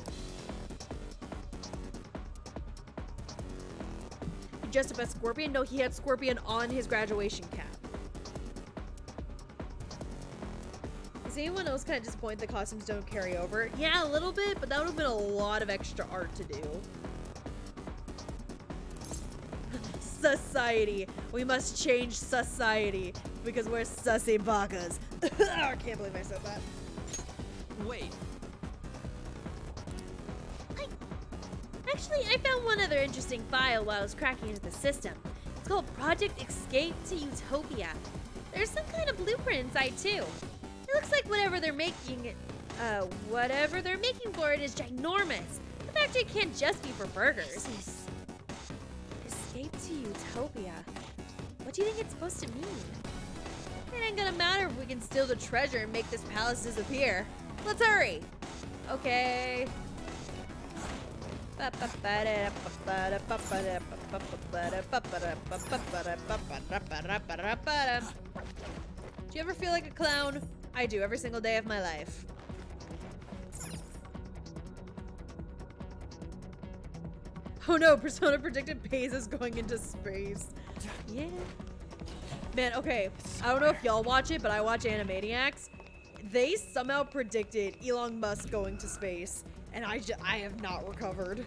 He dressed up as Scorpion? No, he had Scorpion on his graduation cap. Is anyone else kind of disappointed the costumes don't carry over? Yeah, a little bit, but that would have been a lot of extra art to do. Society. We must change society because we're sussy bakas. I can't believe I said that. Wait. Actually, I found one other interesting file while I was cracking into the system. It's called Project Escape to Utopia. There's some kind of blueprint inside too. It looks like whatever they're making for it is ginormous. The factory can't just be for burgers. Escape to Utopia. What do you think it's supposed to mean? It ain't gonna matter if we can steal the treasure and make this palace disappear. Let's hurry. Okay. Do you ever feel like a clown? I do every single day of my life. Oh no, Persona predicted Paze is going into space. Yeah. Man, okay. I don't know if y'all watch it, but I watch Animaniacs. They somehow predicted Elon Musk going to space, and I have not recovered.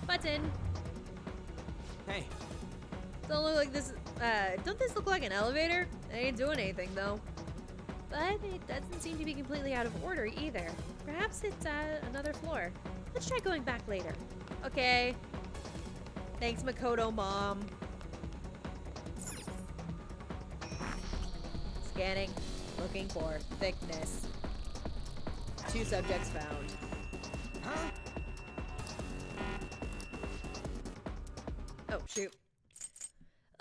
Button. Hey. Don't look like this. Don't this look like an elevator? It ain't doing anything though. But it doesn't seem to be completely out of order either. Perhaps it's another floor. Let's try going back later. Okay. Thanks, Makoto Mom. Scanning. Looking for thickness. 2 subjects found. Huh? Oh, shoot.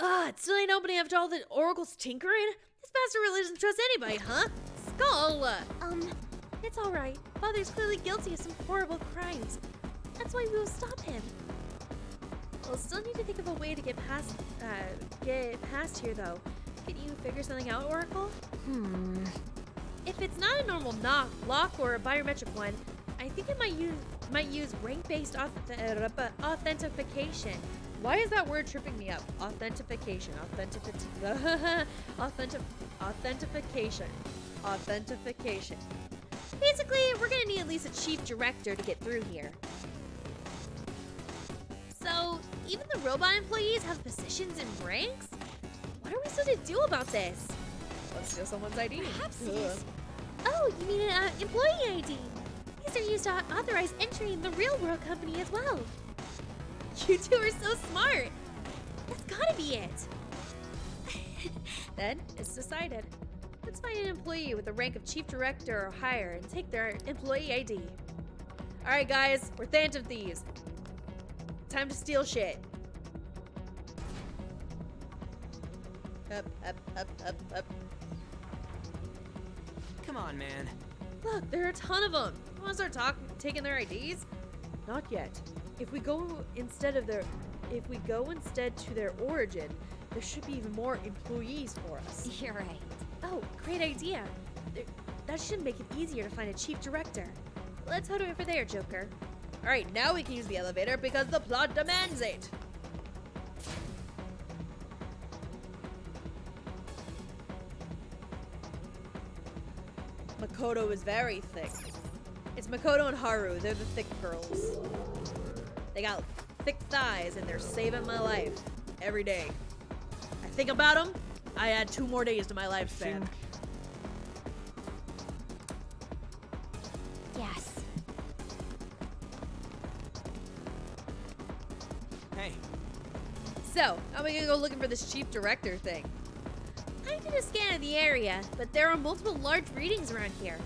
It still ain't opening after all the Oracle's tinkering? This bastard really doesn't trust anybody, huh? Skull! It's alright. Father's clearly guilty of some horrible crimes. That's why we will stop him. We'll still need to think of a way to get past here, though. Can you figure something out, Oracle? If it's not a normal lock or a biometric one, I think it might use rank-based authentication. Why is that word tripping me up? Authentication. Authentication. Basically, we're gonna need at least a chief director to get through here. So, even the robot employees have positions and ranks? What are we supposed to do about this? Let's steal someone's ID. Perhaps Ugh. Oh, you mean an employee ID? These are used to authorize entry in the real world company as well. You two are so smart. That's gotta be it. Then it's decided. Let's find an employee with the rank of chief director or higher and take their employee ID. All right, guys, we're Phantom Thieves. Time to steal shit. Up. Come on, man. Look, there are a ton of them. You want to start taking their IDs? Not yet. If we go instead to their origin, there should be even more employees for us. You're right. Oh, great idea. That should make it easier to find a chief director. Let's head over there, Joker. All right, now we can use the elevator because the plot demands it. Makoto is very thick. It's Makoto and Haru. They're the thick girls. They got thick thighs and they're saving my life every day. I think about them. I add 2 more days to my lifespan. Yes. Hey. So, how are we gonna go looking for this chief director thing? I did a scan of the area, but there are multiple large readings around here.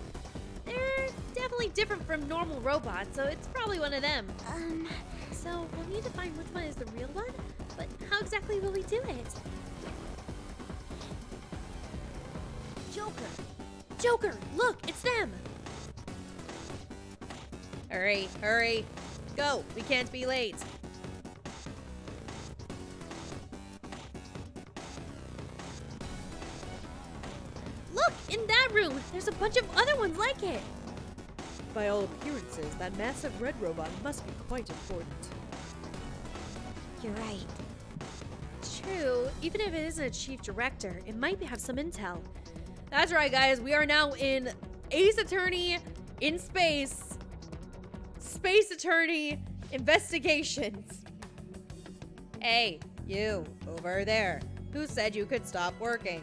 They're definitely different from normal robots, so it's probably one of them. So we'll need to find which one is the real one, but how exactly will we do it? Joker, look, it's them! Hurry. Go, we can't be late. Look, in that room, there's a bunch of other ones like it. By all appearances, that massive red robot must be quite important. You're right. True, even if it isn't a chief director, it might have some intel. That's right, guys. We are now in Ace Attorney in Space. Space Attorney Investigations. Hey, you, over there. Who said you could stop working?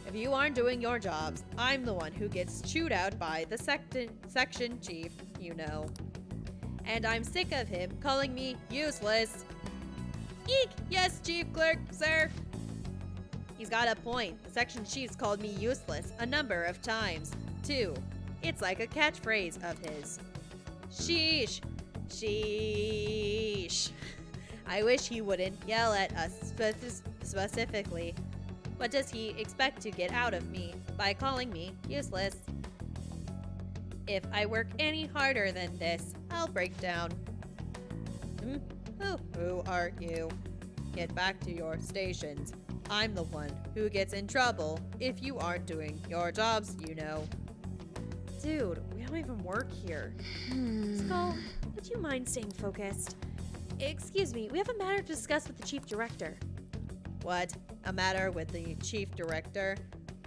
If you aren't doing your jobs, I'm the one who gets chewed out by the section chief, you know. And I'm sick of him calling me useless. Eek! Yes, chief clerk, sir. He's got a point. The section chief's called me useless a number of times, too. It's like a catchphrase of his. Sheesh. I wish he wouldn't yell at us specifically. What does he expect to get out of me by calling me useless? If I work any harder than this, I'll break down. Who are you? Get back to your stations. I'm the one who gets in trouble if you aren't doing your jobs, you know. Dude, we don't even work here. Skull, would you mind staying focused? Excuse me, we have a matter to discuss with the chief director. What? A matter with the chief director?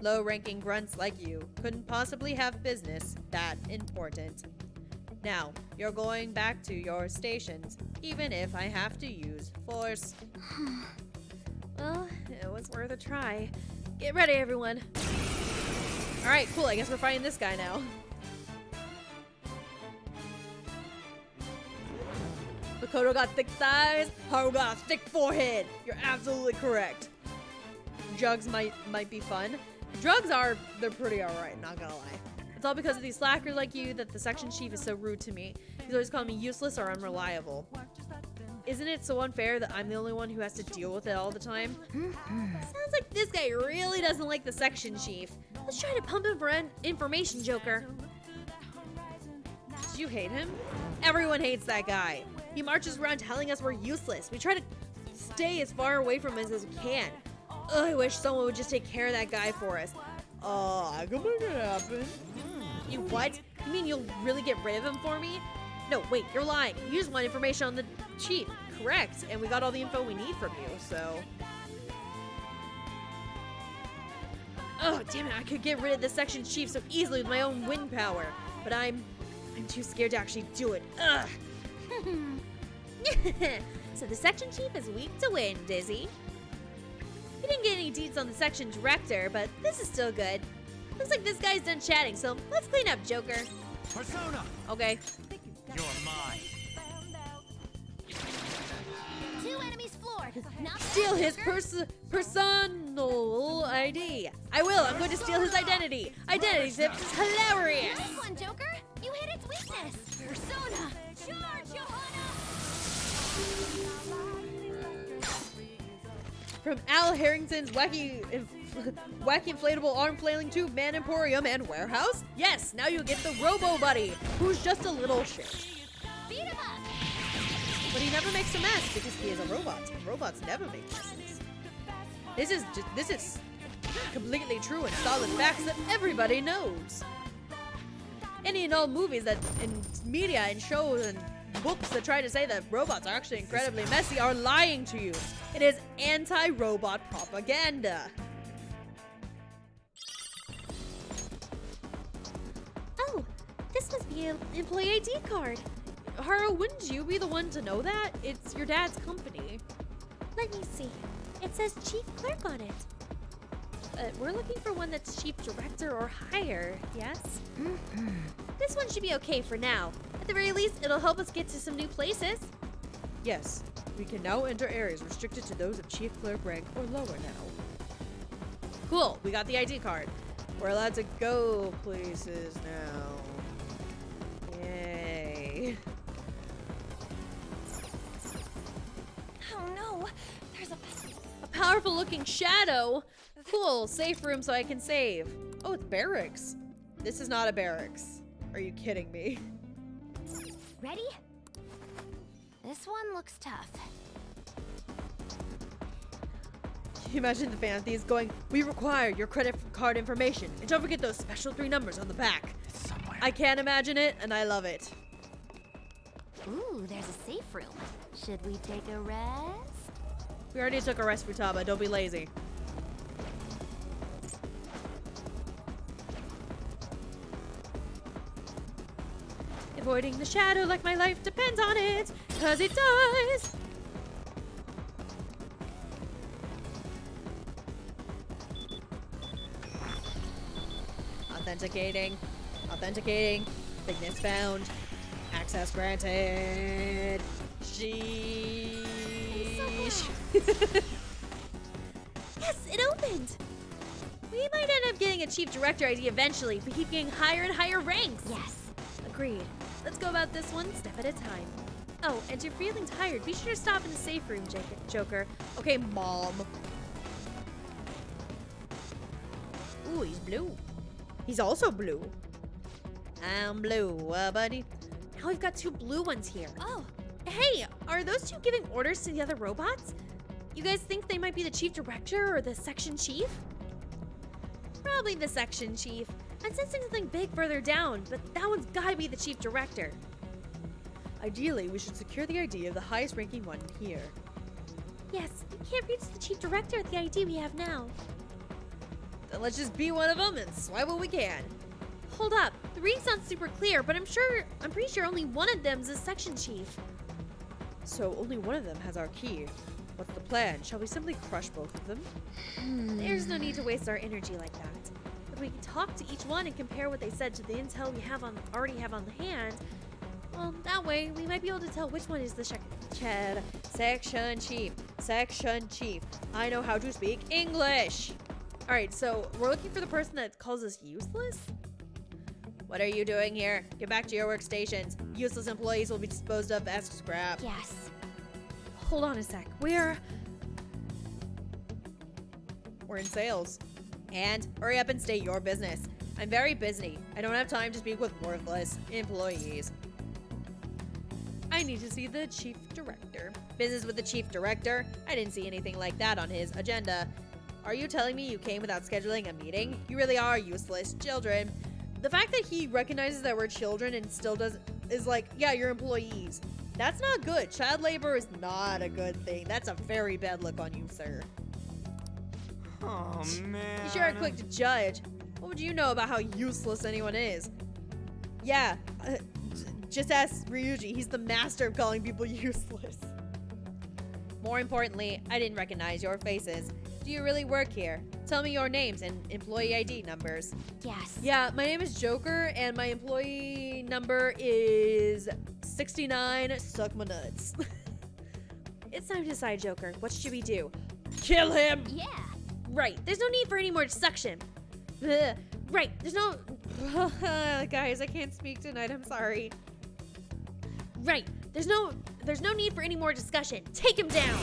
Low-ranking grunts like you couldn't possibly have business that important. Now, you're going back to your stations, even if I have to use force. Well, it was worth a try. Get ready, everyone. Alright, cool, I guess we're fighting this guy now. Makoto got thick thighs, Haru got a thick forehead. You're absolutely correct. Drugs might be fun. Drugs they're pretty alright, not gonna lie. It's all because of these slackers like you that the section chief is so rude to me. He's always calling me useless or unreliable. Isn't it so unfair that I'm the only one who has to deal with it all the time? Sounds like this guy really doesn't like the section chief. Let's try to pump him for information, Joker. Did you hate him? Everyone hates that guy. He marches around telling us we're useless. We try to stay as far away from us as we can. Ugh, I wish someone would just take care of that guy for us. I can make it happen. You what? You mean you'll really get rid of him for me? No, wait, you're lying. You just want information on the chief. Correct. And we got all the info we need from you, so... Oh, damn it, I could get rid of the section chief so easily with my own wind power. But I'm too scared to actually do it. Ugh. So the section chief is weak to wind, is he? We didn't get any deets on the section director, but this is still good. Looks like this guy's done chatting, so let's clean up, Joker. Persona! Okay. You're mine. 2 enemies floored. Not Steal his personal ID. I will. I'm going to steal his identity. Identity tips is hilarious. Nice one, Joker. You hit its weakness. Persona. Charge, Johanna. From Al Harrington's wacky inflatable arm flailing tube man emporium and warehouse? Yes, now you get the Robo Buddy, who's just a little shit. Beat him up. But he never makes a mess because he is a robot. Robots never make messes. This is completely true and solid facts that everybody knows. Any and all movies that and media and shows and books that try to say that robots are actually incredibly messy are lying to you. It is anti-robot propaganda. Oh, this must be an employee ID card. Haru, wouldn't you be the one to know that? It's your dad's company. Let me see. It says chief clerk on it. We're looking for one that's chief director or higher, yes? This one should be okay for now. At the very least, it'll help us get to some new places. Yes, we can now enter areas restricted to those of chief clerk rank or lower now. Cool, we got the ID card. We're allowed to go places now. Yay. Oh no, there's a powerful looking shadow. Cool, safe room so I can save. Oh, it's barracks. This is not a barracks. Are you kidding me? Ready? This one looks tough. Can you imagine the Phanthees going, "We require your credit card information, and don't forget those special 3 numbers on the back." It's somewhere. I can't imagine it, and I love it. Ooh, there's a safe room. Should we take a rest? We already took a rest, Futaba. Don't be lazy. Avoiding the shadow like my life depends on it, 'cause it does. Authenticating. Authenticating. Thickness found. Access granted. Sheesh. Yes, it opened. We might end up getting a chief director ID eventually if we keep getting higher and higher ranks. Yes. Agreed. Let's go about this one step at a time. Oh, and if you're feeling tired, be sure to stop in the safe room, Joker. Okay, Mom. Ooh, he's blue. He's also blue. I'm blue, buddy. Now we've got 2 blue ones here. Oh, hey, are those 2 giving orders to the other robots? You guys think they might be the chief director or the section chief? Probably the section chief. I'm sensing something big further down, but that one's gotta be the chief director. Ideally, we should secure the ID of the highest ranking one here. Yes, we can't reach the chief director with the ID we have now. Then let's just be one of them and swipe what we can. Hold up, the reading's not super clear, but I'm pretty sure only one of them's a section chief. So only one of them has our key. What's the plan? Shall we simply crush both of them? There's no need to waste our energy like that. If we can talk to each one and compare what they said to the intel we already have on the hand, well, that way we might be able to tell which one is the Section chief. Section chief. I know how to speak English. All right, so we're looking for the person that calls us useless? What are you doing here? Get back to your workstations. Useless employees will be disposed of as scrap. Yes. Hold on a sec. We're in sales. And hurry up and state your business. I'm very busy. I don't have time to speak with worthless employees. I need to see the chief director. Business with the chief director? I didn't see anything like that on his agenda. Are you telling me you came without scheduling a meeting? You really are useless children. The fact that he recognizes that we're children and still is like, yeah, you're employees. That's not good. Child labor is not a good thing. That's a very bad look on you, sir. Oh, man. You sure are quick to judge. What would you know about how useless anyone is? Yeah, just ask Ryuji. He's the master of calling people useless. More importantly, I didn't recognize your faces. Do you really work here? Tell me your names and employee ID numbers. Yes. Yeah, my name is Joker, and my employee number is 69. Suck my nuts. It's time to decide, Joker. What should we do? Kill him! Yeah. Right, there's no need for any more suction. Ugh. Right, there's no... Guys, I can't speak tonight, I'm sorry. Right, there's no need for any more discussion. Take him down!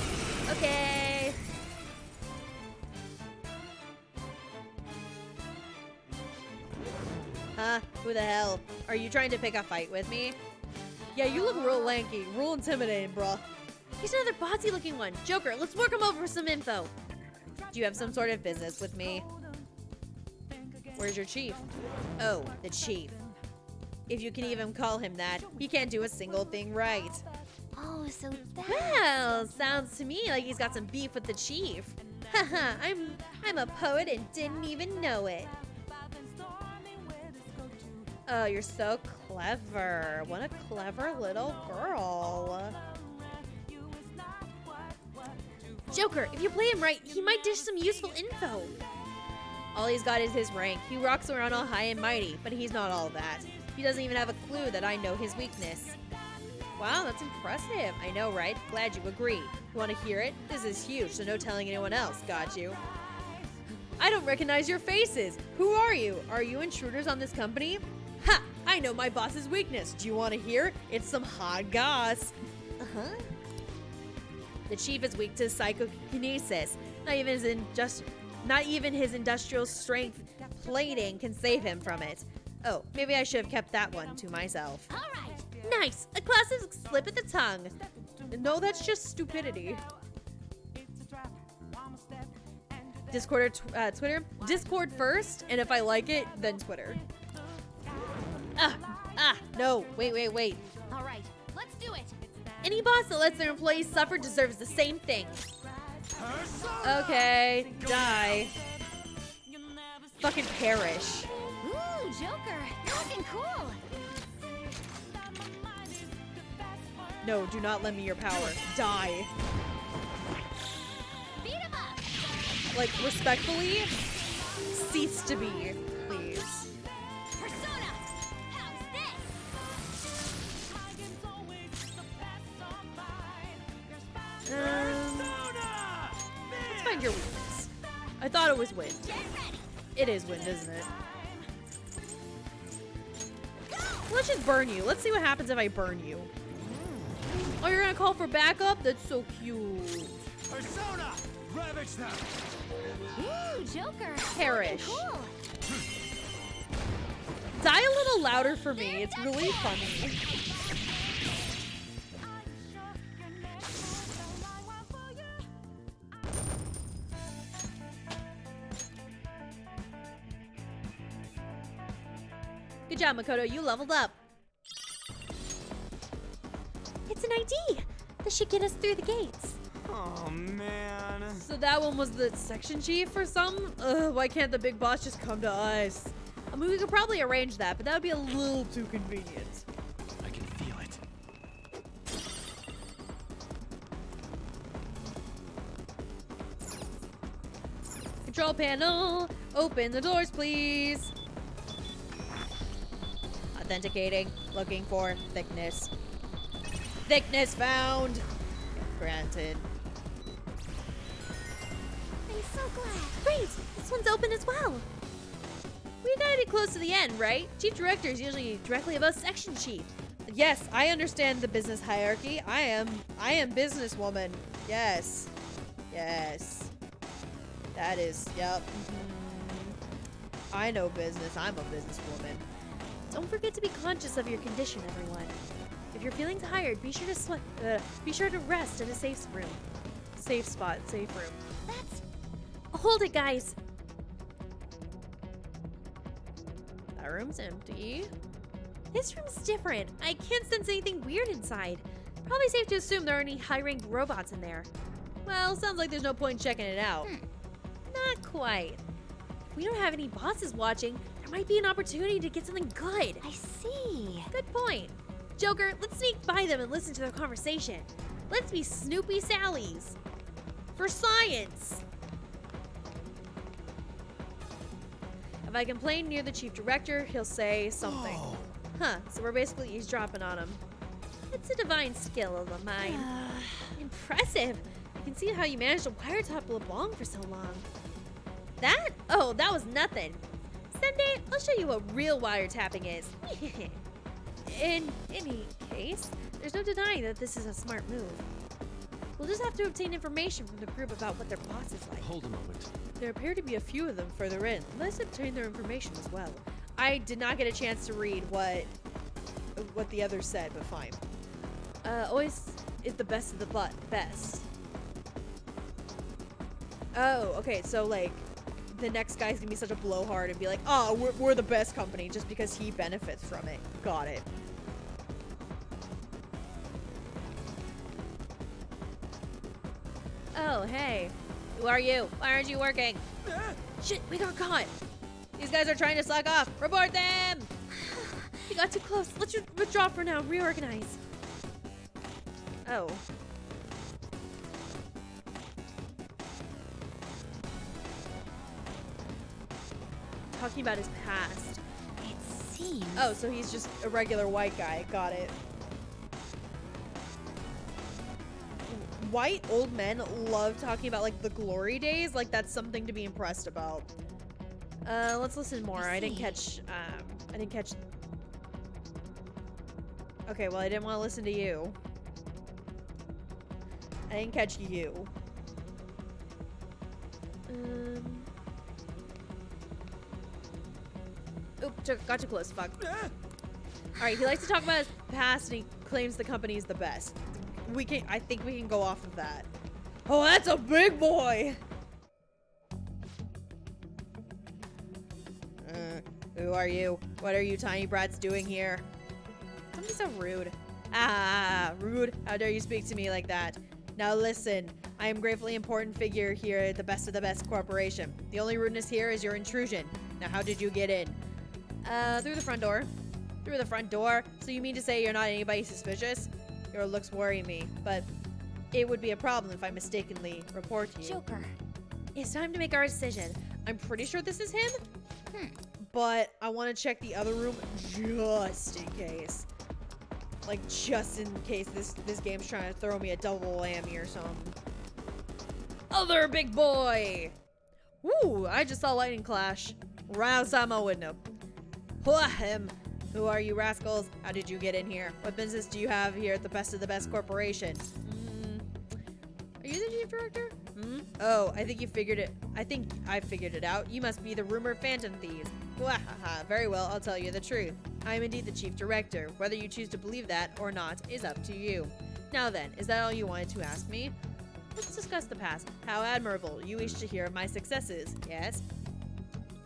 Okay. Huh? Who the hell? Are you trying to pick a fight with me? Yeah, you look real lanky, real intimidating, bruh. Here's another bossy looking one. Joker, let's work him over for some info. Do you have some sort of business with me? Where's your chief? Oh, the chief. If you can even call him that, he can't do a single thing right. Oh, so that. Well, sounds to me like he's got some beef with the chief. Haha, I'm a poet and didn't even know it. Oh, you're so clever. What a clever little girl. Joker, if you play him right, he might dish some useful info. All he's got is his rank. He rocks around all high and mighty, but he's not all that. He doesn't even have a clue that I know his weakness. Wow, that's impressive. I know, right? Glad you agree. You want to hear it? This is huge, so no telling anyone else, got you? I don't recognize your faces. Who are you? Are you intruders on this company? Ha! I know my boss's weakness. Do you want to hear? It's some hot goss. Uh-huh. The chief is weak to psychokinesis. Not even his industrial strength plating can save him from it. Oh, maybe I should have kept that one to myself. All right. Nice! A classic slip of the tongue. No, that's just stupidity. Discord or Twitter? Discord first, and if I like it, then Twitter. No, wait. All right, let's do it. Any boss that lets their employees suffer deserves the same thing. Okay, die. Fucking perish. Ooh, Joker, you're looking cool. No, do not lend me your power. Die. Beat him up. Like, respectfully, cease to be, please. Persona, how's this? Let's find your weakness. I thought it was wind. It is wind, isn't it? Let's just burn you. Let's see what happens if I burn you. Oh, you're gonna call for backup? That's so cute. Persona! Ravage them! Ooh, Joker. Perish. Cool. Die a little louder for me. It's really funny. Good job, Makoto. You leveled up. It's an ID. This should get us through the gates. Oh, man. So that one was the section chief or something? Ugh, why can't the big boss just come to us? I mean, we could probably arrange that, but that would be a little too convenient. I can feel it. Control panel, open the doors, please. Authenticating, looking for thickness. Thickness found. Granted. I'm so glad. Great, this one's open as well. We gotta be close to the end, right? Chief director is usually directly above section chief. Yes, I understand the business hierarchy. I am businesswoman. Yes. Yes. That is, yep. I know business. I'm a businesswoman. Don't forget to be conscious of your condition, everyone. If you're feeling tired, be sure to rest in a safe room. Safe spot, safe room. That's... Hold it, guys. That room's empty. This room's different. I can't sense anything weird inside. Probably safe to assume there aren't any high-ranked robots in there. Well, sounds like there's no point in checking it out. Not quite. If we don't have any bosses watching, there might be an opportunity to get something good. I see. Good point. Joker, let's sneak by them and listen to their conversation. Let's be Snoopy Sallies. For science. If I complain near the chief director, he'll say something. Oh. Huh, so we're basically eavesdropping on him. It's a divine skill of the mind. Impressive. I can see how you managed to wiretap LeBlanc for so long. That? Oh, that was nothing. Sunday, I'll show you what real wiretapping is. In any case, there's no denying that this is a smart move. We'll just have to obtain information from the group about what their boss is like. Hold a moment. There appear to be a few of them further in. Let's obtain their information as well. I did not get a chance to read what the others said, but fine. Always is the best of the best. Oh, okay, so like, the next guy's gonna be such a blowhard and be like, oh, we're the best company just because he benefits from it. Got it. Oh, hey. Who are you? Why aren't you working? Shit, we got caught. These guys are trying to suck off. Report them! We got too close. Let's just withdraw for now. Reorganize. Oh. Talking about his past. It seems. Oh, so he's just a regular white guy. Got it. White old men love talking about like the glory days. Like that's something to be impressed about. Let's listen more. I didn't catch. Okay, well I didn't want to listen to you. I didn't catch you. Oop, got too close. Fuck. Alright, he likes to talk about his past and he claims the company is the best. I think we can go off of that. Oh, that's a big boy! Who are you? What are you tiny brats doing here? Don't be so rude. Ah, rude. How dare you speak to me like that? Now listen, I am gratefully important figure here at the best of the best corporation. The only rudeness here is your intrusion. Now how did you get in? Through the front door. Through the front door? So you mean to say you're not anybody suspicious? Your looks worry me, but it would be a problem if I mistakenly report you. Joker. It's time to make our decision. I'm pretty sure this is him, but I want to check the other room just in case. Like, just in case this game's trying to throw me a double whammy or something. Other big boy! Woo! I just saw lightning clash right outside my window. Him. Who are you rascals? How did you get in here? What business do you have here at the best of the best corporation? Are you the chief director? Hmm? Oh, I think you figured it. I think I figured it out. You must be the rumored phantom thieves. Wahaha. Very well, I'll tell you the truth. I am indeed the chief director. Whether you choose to believe that or not is up to you. Now then, is that all you wanted to ask me? Let's discuss the past. How admirable. You wish to hear of my successes, yes?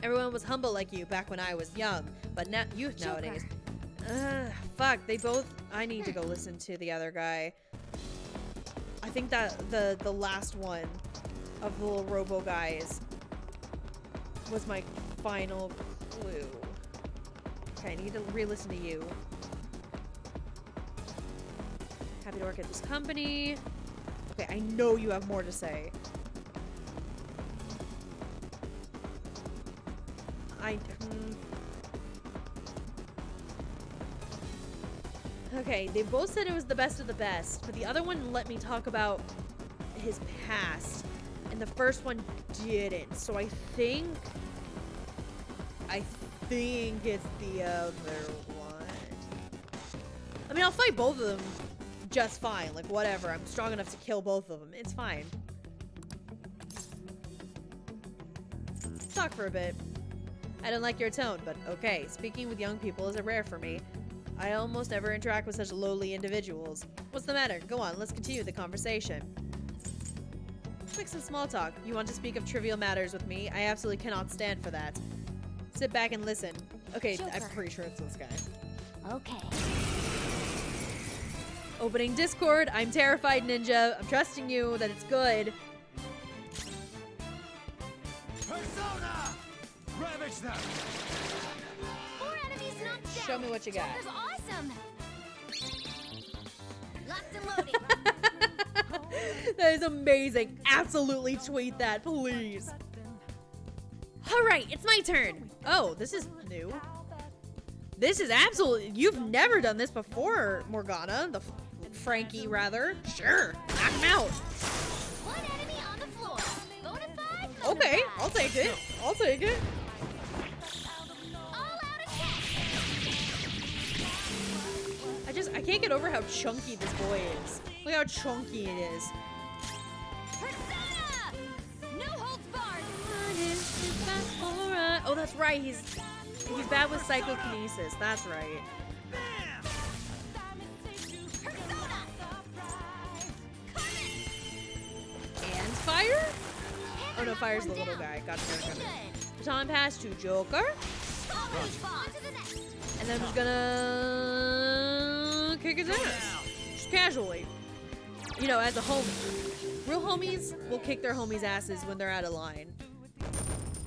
Everyone was humble like you back when I was young, but now youth nowadays. Fuck, they both. I need to go listen to the other guy. I think that the last one of the little robo guys was my final clue. Okay, I need to re-listen to you. Happy to work at this company. Okay, I know you have more to say. Okay, they both said it was the best of the best, but the other one let me talk about his past, and the first one didn't. So I think it's the other one. I mean, I'll fight both of them just fine. Like, whatever. I'm strong enough to kill both of them. It's fine. Let's talk for a bit. I don't like your tone, but okay. Speaking with young people is a rare for me. I almost never interact with such lowly individuals. What's the matter? Go on, let's continue the conversation. Let's make some small talk. You want to speak of trivial matters with me? I absolutely cannot stand for that. Sit back and listen. Okay, Joker. I'm pretty sure it's this guy. Okay. Opening Discord. I'm terrified, Ninja. I'm trusting you that it's good. Persona! Ravage them! 4 enemies knocked down. Show me what you got. Joker's awesome. Locked and loading. That is amazing. Absolutely tweet that, please. Alright, it's my turn. Oh, this is new. This is absolutely... You've never done this before, Morgana. Frankie, rather. Sure. Knock him out. One enemy on the floor. Bonafide. Okay, I'll take it. I'll take it. I can't get over how chunky this boy is. Look how chunky it is. Persona! No holds barred. Oh, that's right. He's bad with psychokinesis. That's right. And fire? Oh no, fire's the little guy. Gotcha. Baton pass to Joker. And then I'm just gonna kick his ass. Just casually. You know, as a homie. Real homies will kick their homies' asses when they're out of line.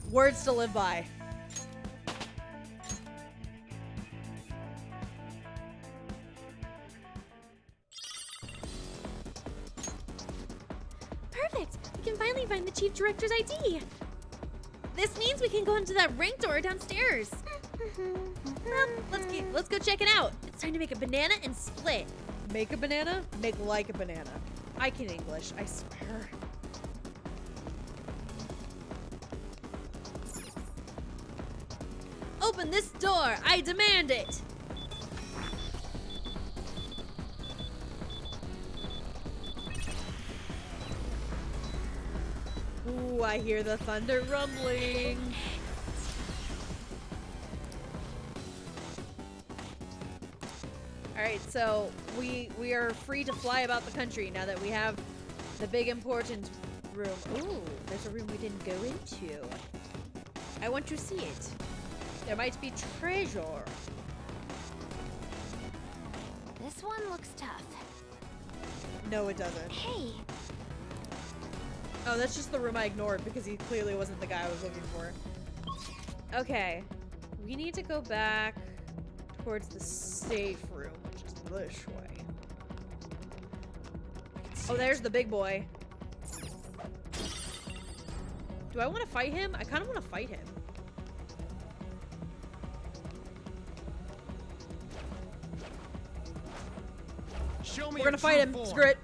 Words to live by. Perfect! We can finally find the chief director's ID. This means we can go into that rank door downstairs. Well, let's go check it out. It's time to make a banana and split. Make a banana? Make like a banana. I can English, I swear. Open this door! I demand it! Ooh, I hear the thunder rumbling. Alright, so we are free to fly about the country now that we have the big important room. Ooh, there's a room we didn't go into. I want to see it. There might be treasure. This one looks tough. No, it doesn't. Hey. Oh, that's just the room I ignored because he clearly wasn't the guy I was looking for. Okay. We need to go back towards the safe room, which is this way. Oh, there's the big boy. Do I want to fight him? I kind of want to fight him. We're gonna fight him. Screw it.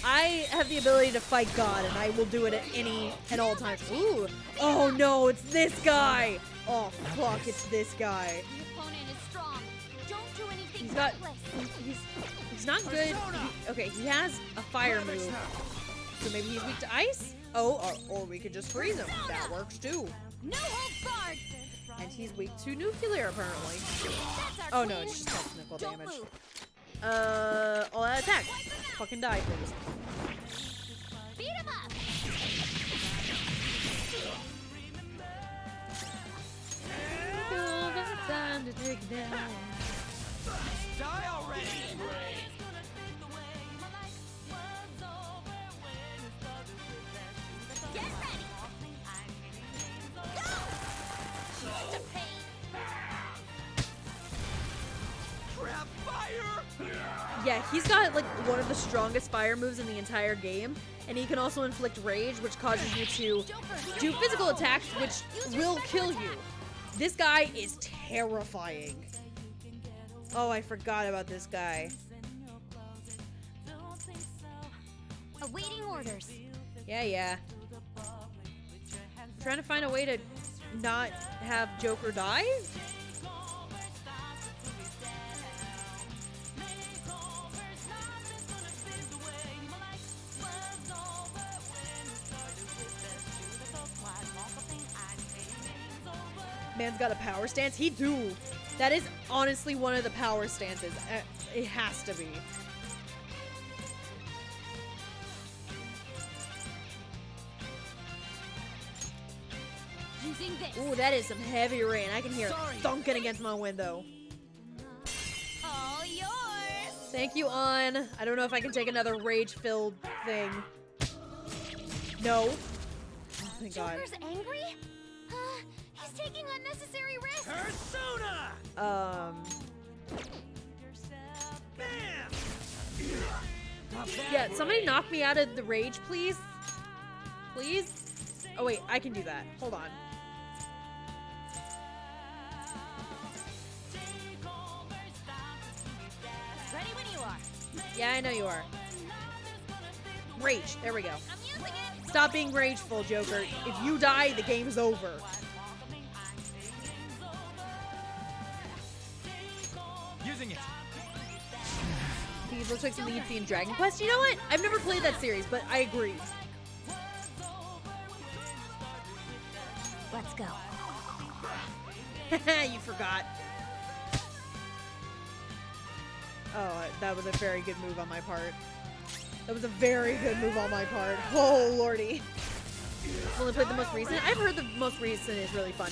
I have the ability to fight God, and I will do it at any and all times. Ooh. Oh no, it's this guy. Oh fuck, it's this guy. The opponent is strong. Don't do anything He's got. reckless. He's He's not good. Okay, he has a fire move. So maybe he's weak to ice? Oh, or we could just freeze him. That works too. No holds barred. And he's weak to nuclear, apparently. Oh no, it's just technical damage. All out attack. Fucking die, please. Beat him up. Time to take it down. Die already! Get ready. Go. To pain. Crap fire! Yeah, he's got like one of the strongest fire moves in the entire game, and he can also inflict rage, which causes you to do physical attacks, which will kill you. This guy is terrifying. Oh, I forgot about this guy. Awaiting orders. Yeah. Trying to find a way to not have Joker die? Man's got a power stance? He do. That is honestly one of the power stances. It has to be. Using this. Ooh, that is some heavy rain. I can hear it thunking against my window. All yours. Thank you, On. I don't know if I can take another rage-filled thing. No. Oh, thank God. Joker's angry? He's taking unnecessary risks. Persona! Yeah, somebody knock me out of the rage, please. Please? Oh, wait, I can do that. Hold on. Ready when you are. Yeah, I know you are. Rage. There we go. I'm using it. Stop being rageful, Joker. If you die, the game's over. Using it. He looks like something you'd see in Dragon Quest. You know what? I've never played that series, but I agree. Let's go. You forgot. Oh, that was a very good move on my part. That was a very good move on my part. Oh, lordy. I've only played the most recent. I've heard the most recent is really fun.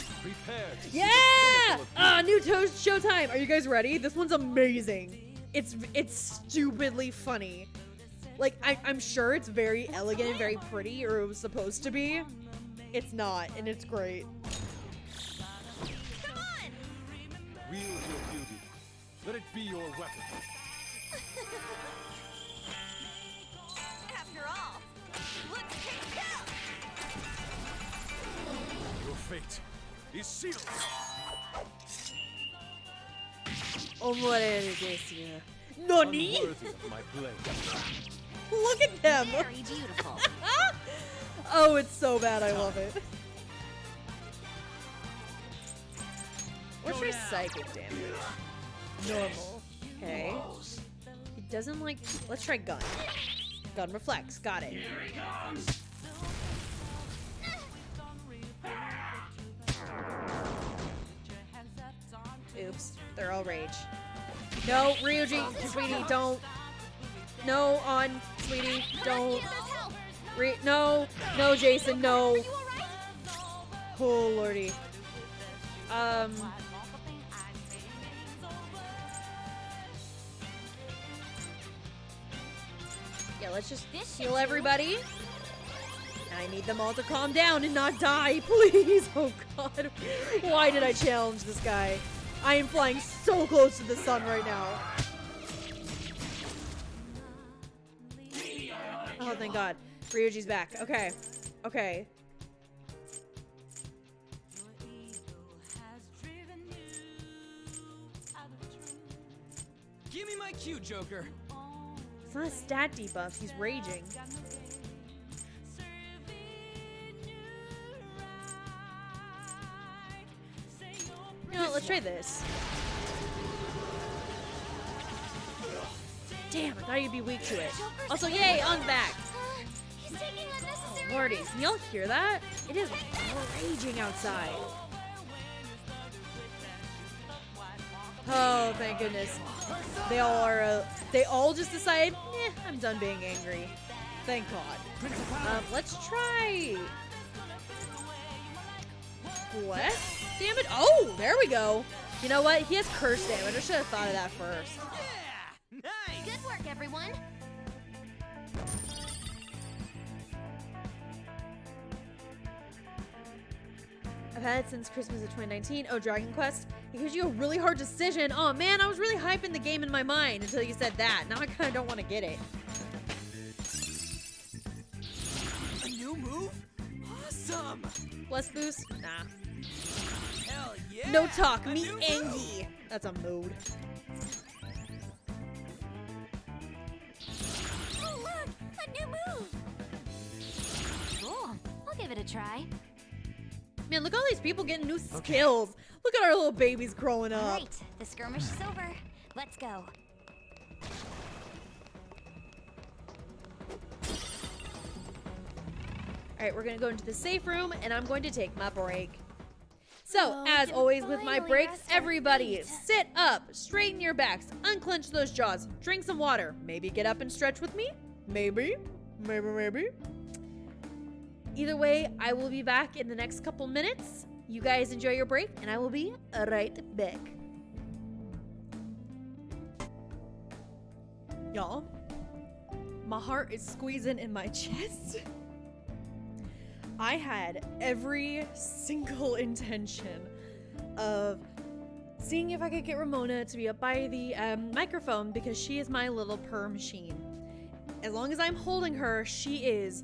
Yeah! New Showtime. Are you guys ready? This one's amazing. It's stupidly funny. Like, I'm sure it's very elegant and very pretty, or it was supposed to be. It's not, and it's great. Come on. Wield your beauty. Let it be your weapon. After all, let's take down. Your fate is sealed. Nani? Unworthy of my blade. Look at them. Very beautiful. Oh, it's so bad. I love it. What's your psychic damage? Normal. Okay. He doesn't like... Let's try gun. Gun reflects. Got it. Oops. They're all rage. No, Ryuji, sweetie, don't. No, On, sweetie, don't. No, Jason, no. Oh, lordy. Yeah, let's just heal everybody. I need them all to calm down and not die, please. Oh, God. Why did I challenge this guy? I am flying so close to the sun right now. Oh, thank God. Ryuji's back. Okay. Okay. Give me my cue, Joker. It's not a stat debuff. He's raging. You know what? Let's try this. Damn, I thought you'd be weak to it. Also, yay, on back. He's taking unnecessary Lordy, can y'all hear that? It is raging outside. Oh, thank goodness. They all just decided, I'm done being angry. Thank God. Let's try. What? Damn it. Oh, there we go. You know what? He has curse damage. I should have thought of that first. Good work, everyone. I've had it since Christmas of 2019. Oh, Dragon Quest. It gives you a really hard decision. Oh man, I was really hyping the game in my mind until you said that. Now I kind of don't want to get it. A new move? Awesome! Bless boost? Nah. Hell yeah! No talk, me angry. That's a mood. Oh, look! A new move! Cool. I'll give it a try. Man, look at all these people getting new skills. Look at our little babies growing up. Alright, the skirmish is over. Let's go. Alright, we're gonna go into the safe room and I'm going to take my break. So, as always with my breaks, everybody sit up, straighten your backs, unclench those jaws, drink some water, maybe get up and stretch with me. Maybe. Either way, I will be back in the next couple minutes. You guys enjoy your break, and I will be right back. Y'all, my heart is squeezing in my chest. I had every single intention of seeing if I could get Ramona to be up by the microphone because she is my little purr machine. As long as I'm holding her, she is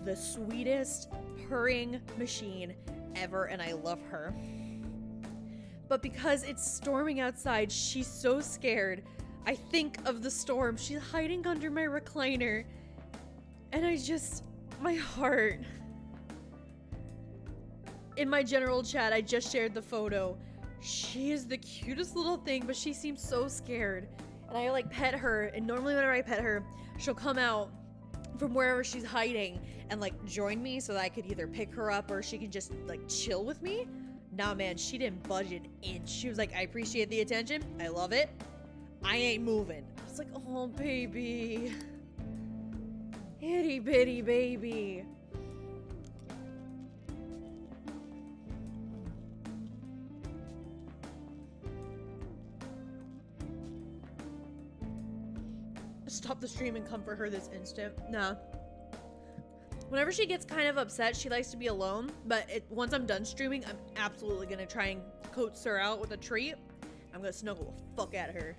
the sweetest purring machine ever, and I love her. But because it's storming outside, she's so scared. I think of the storm. She's hiding under my recliner, and my heart. In my general chat, I just shared the photo. She is the cutest little thing, but she seems so scared. And I like pet her, and normally whenever I pet her, she'll come out from wherever she's hiding and like join me so that I could either pick her up or she could just like chill with me. Nah, man, she didn't budge an inch. She was like, I appreciate the attention. I love it. I ain't moving. I was like, oh, baby. Itty bitty baby. Stop the stream and comfort her this instant. Nah. Whenever she gets kind of upset, she likes to be alone, but once I'm done streaming, I'm absolutely gonna try and coax her out with a treat. I'm gonna snuggle the fuck out of her.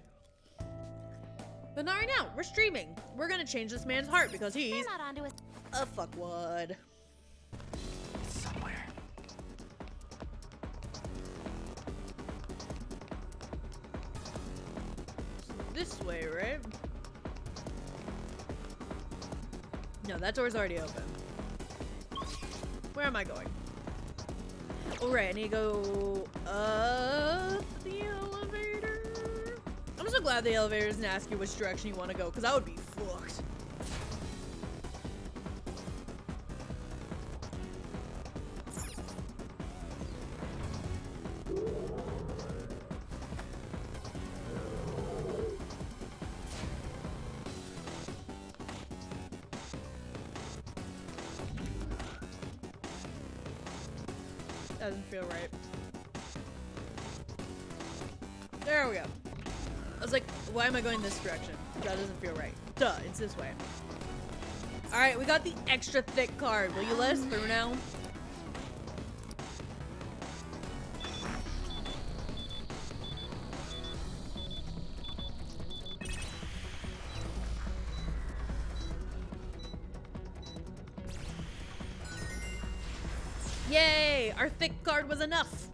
But not right now. We're streaming. We're gonna change this man's heart because he's not onto it. A fuckwad. Somewhere. This way, right? No, that door's already open. Where am I going? All right, I need to go up the elevator. I'm so glad the elevator doesn't ask you which direction you want to go, because I would be fucked. Doesn't feel right. There we go. I was like, why am I going this direction? That doesn't feel right. Duh, it's this way. Alright, we got the extra thick card. Will you let us through now? Yay! Our thick card was enough.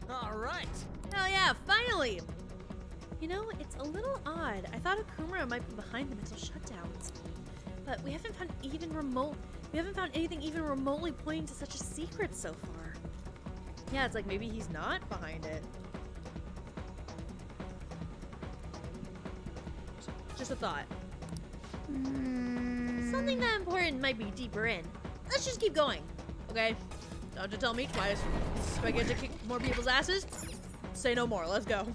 All right. Hell yeah, finally! You know, it's a little odd. I thought Akumura might be behind the mental shutdowns. But we haven't found anything even remotely pointing to such a secret so far. Yeah, it's like maybe he's not behind it. Just a thought. Something that important might be deeper in. Let's just keep going. Okay? Don't have to tell me twice. Do I get to kick more people's asses? Say no more. Let's go.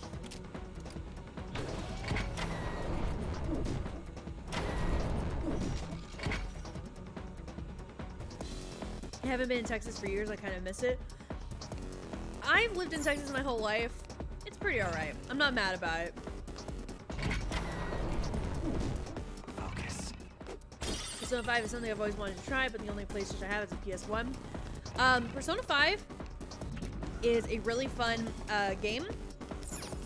I haven't been in Texas for years. I kind of miss it. I've lived in Texas my whole life. It's pretty alright. I'm not mad about it. Focus. Persona 5 is something I've always wanted to try, but the only PlayStation I have is a PS1. Persona 5 is a really fun game.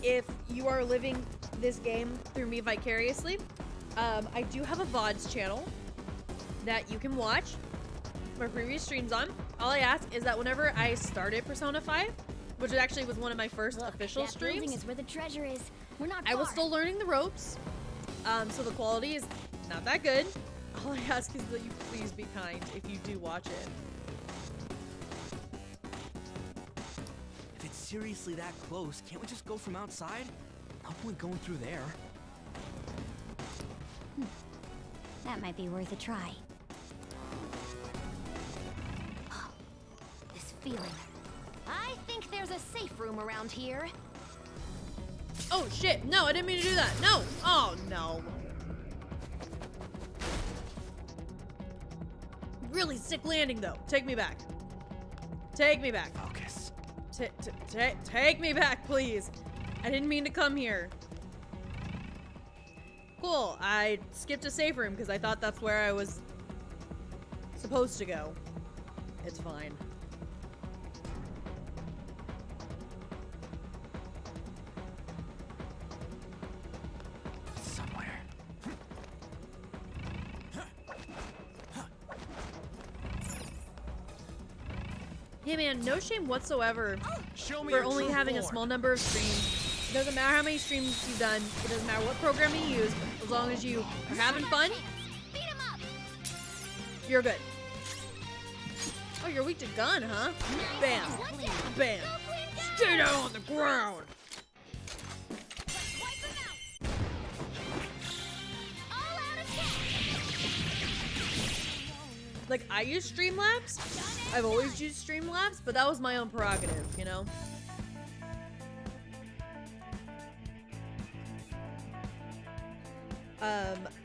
If you are living this game through me vicariously, I do have a VODs channel that you can watch my previous streams on. All I ask is that whenever I started Persona 5, which actually was one of my first official that building streams, is where the treasure is. We're not I was far. still learning the ropes, so the quality is not that good. All I ask is that you please be kind if you do watch it. If it's seriously that close, can't we just go from outside? No point going through there. That might be worth a try. This feeling. I think there's a safe room around here. Oh shit, no, I didn't mean to do that. No, oh no. Really sick landing though. Take me back. Take me back. Focus. Take me back, please. I didn't mean to come here. Cool, I skipped a safe room because I thought that's where I was supposed to go. It's fine. Somewhere. Hey man, no shame whatsoever Show me for your only true having a form. small number of streams. It doesn't matter how many streams you've done. It doesn't matter what programming you use. As long as you are having fun, you're good. Oh, you're weak to gun, huh? Bam. Bam. Stay down on the ground. Like, I use Streamlabs. I've always used Streamlabs, but that was my own prerogative, you know?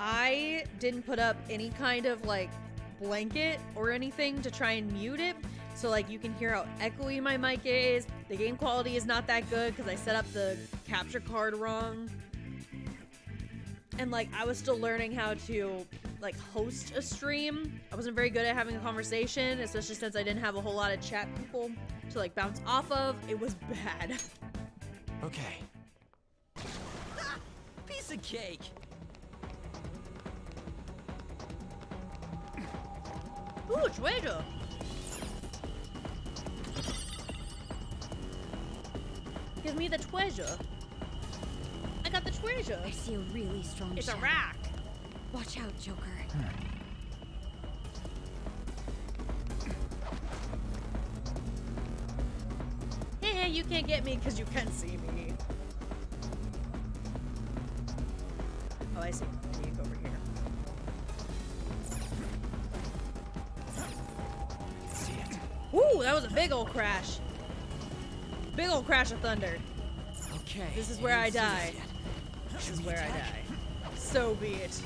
I didn't put up any kind of, like, blanket or anything to try and mute it. So, like, you can hear how echoey my mic is. The game quality is not that good because I set up the capture card wrong. And, like, I was still learning how to, like, host a stream. I wasn't very good at having a conversation, especially since I didn't have a whole lot of chat people to, like, bounce off of. It was bad. Okay. Piece of cake. Ooh, treasure. Give me the treasure. I got the treasure. I see a really strong It's a shadow. rock. Watch out, Joker. Hey, you can't get me because you can see me. Oh, I see. I need to go over here. See it. Ooh, that was a big old crash. Big old crash of thunder. Okay. This is where I didn't see die. this yet. This Should is we where I attack? die. So be it.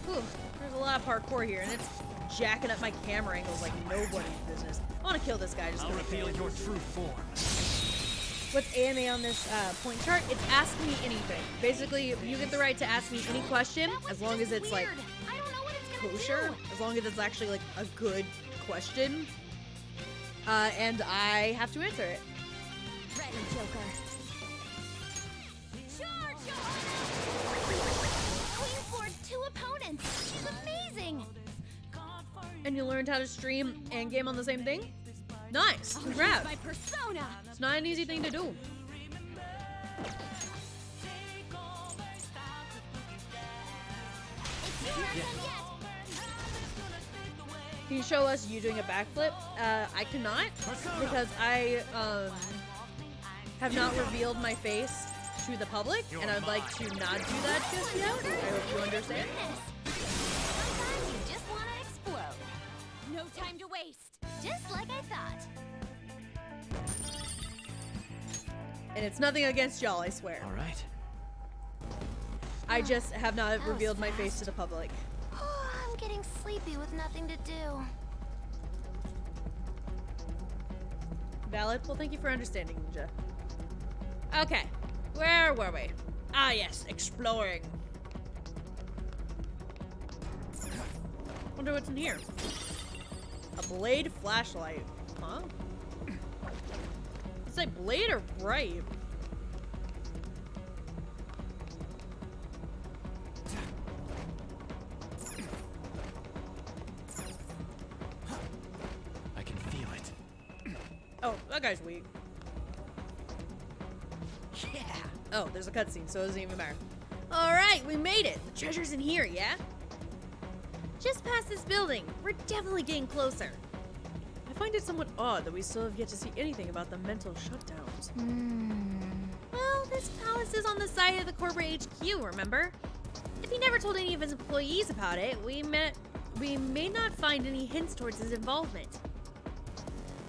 Whew, there's a lot of parkour here, and it's jacking up my camera angles like nobody's business. I want to kill this guy just I'll to kill reveal him. your true form. What's AMA on this point chart? It's ask me anything. Basically, you get the right to ask me any question as long as it's like I don't know what it's gonna kosher, do. as long as it's actually like a good question. And I have to answer it. Ready, Joker. Charge, Your Honor! Queen for 2 opponents. She's amazing. And you learned how to stream and game on the same thing? Nice, congrats. My persona. It's not an easy thing to do. It's yours yet. Can you show us you doing a backflip? I cannot because I have not revealed my face to the public, and I'd like to not do that just yet. I hope you understand. Sometimes you just want to explode. No time to waste. Just like I thought. And it's nothing against y'all, I swear. All right. I just have not revealed my face to the public. I'm getting sleepy with nothing to do. Valid? Well, thank you for understanding, Ninja. Okay, where were we? Ah, yes, exploring. Wonder what's in here. A blade flashlight. Huh? It's like blade or bright? I can feel it. Oh, that guy's weak. Yeah. Oh, there's a cutscene, so it doesn't even matter. Alright, we made it! The treasure's in here, yeah? Just past this building. We're definitely getting closer. I find it somewhat odd that we still have yet to see anything about the mental shutdowns. Well, this palace is on the side of the corporate HQ, remember? If he never told any of his employees about it, we may not find any hints towards his involvement.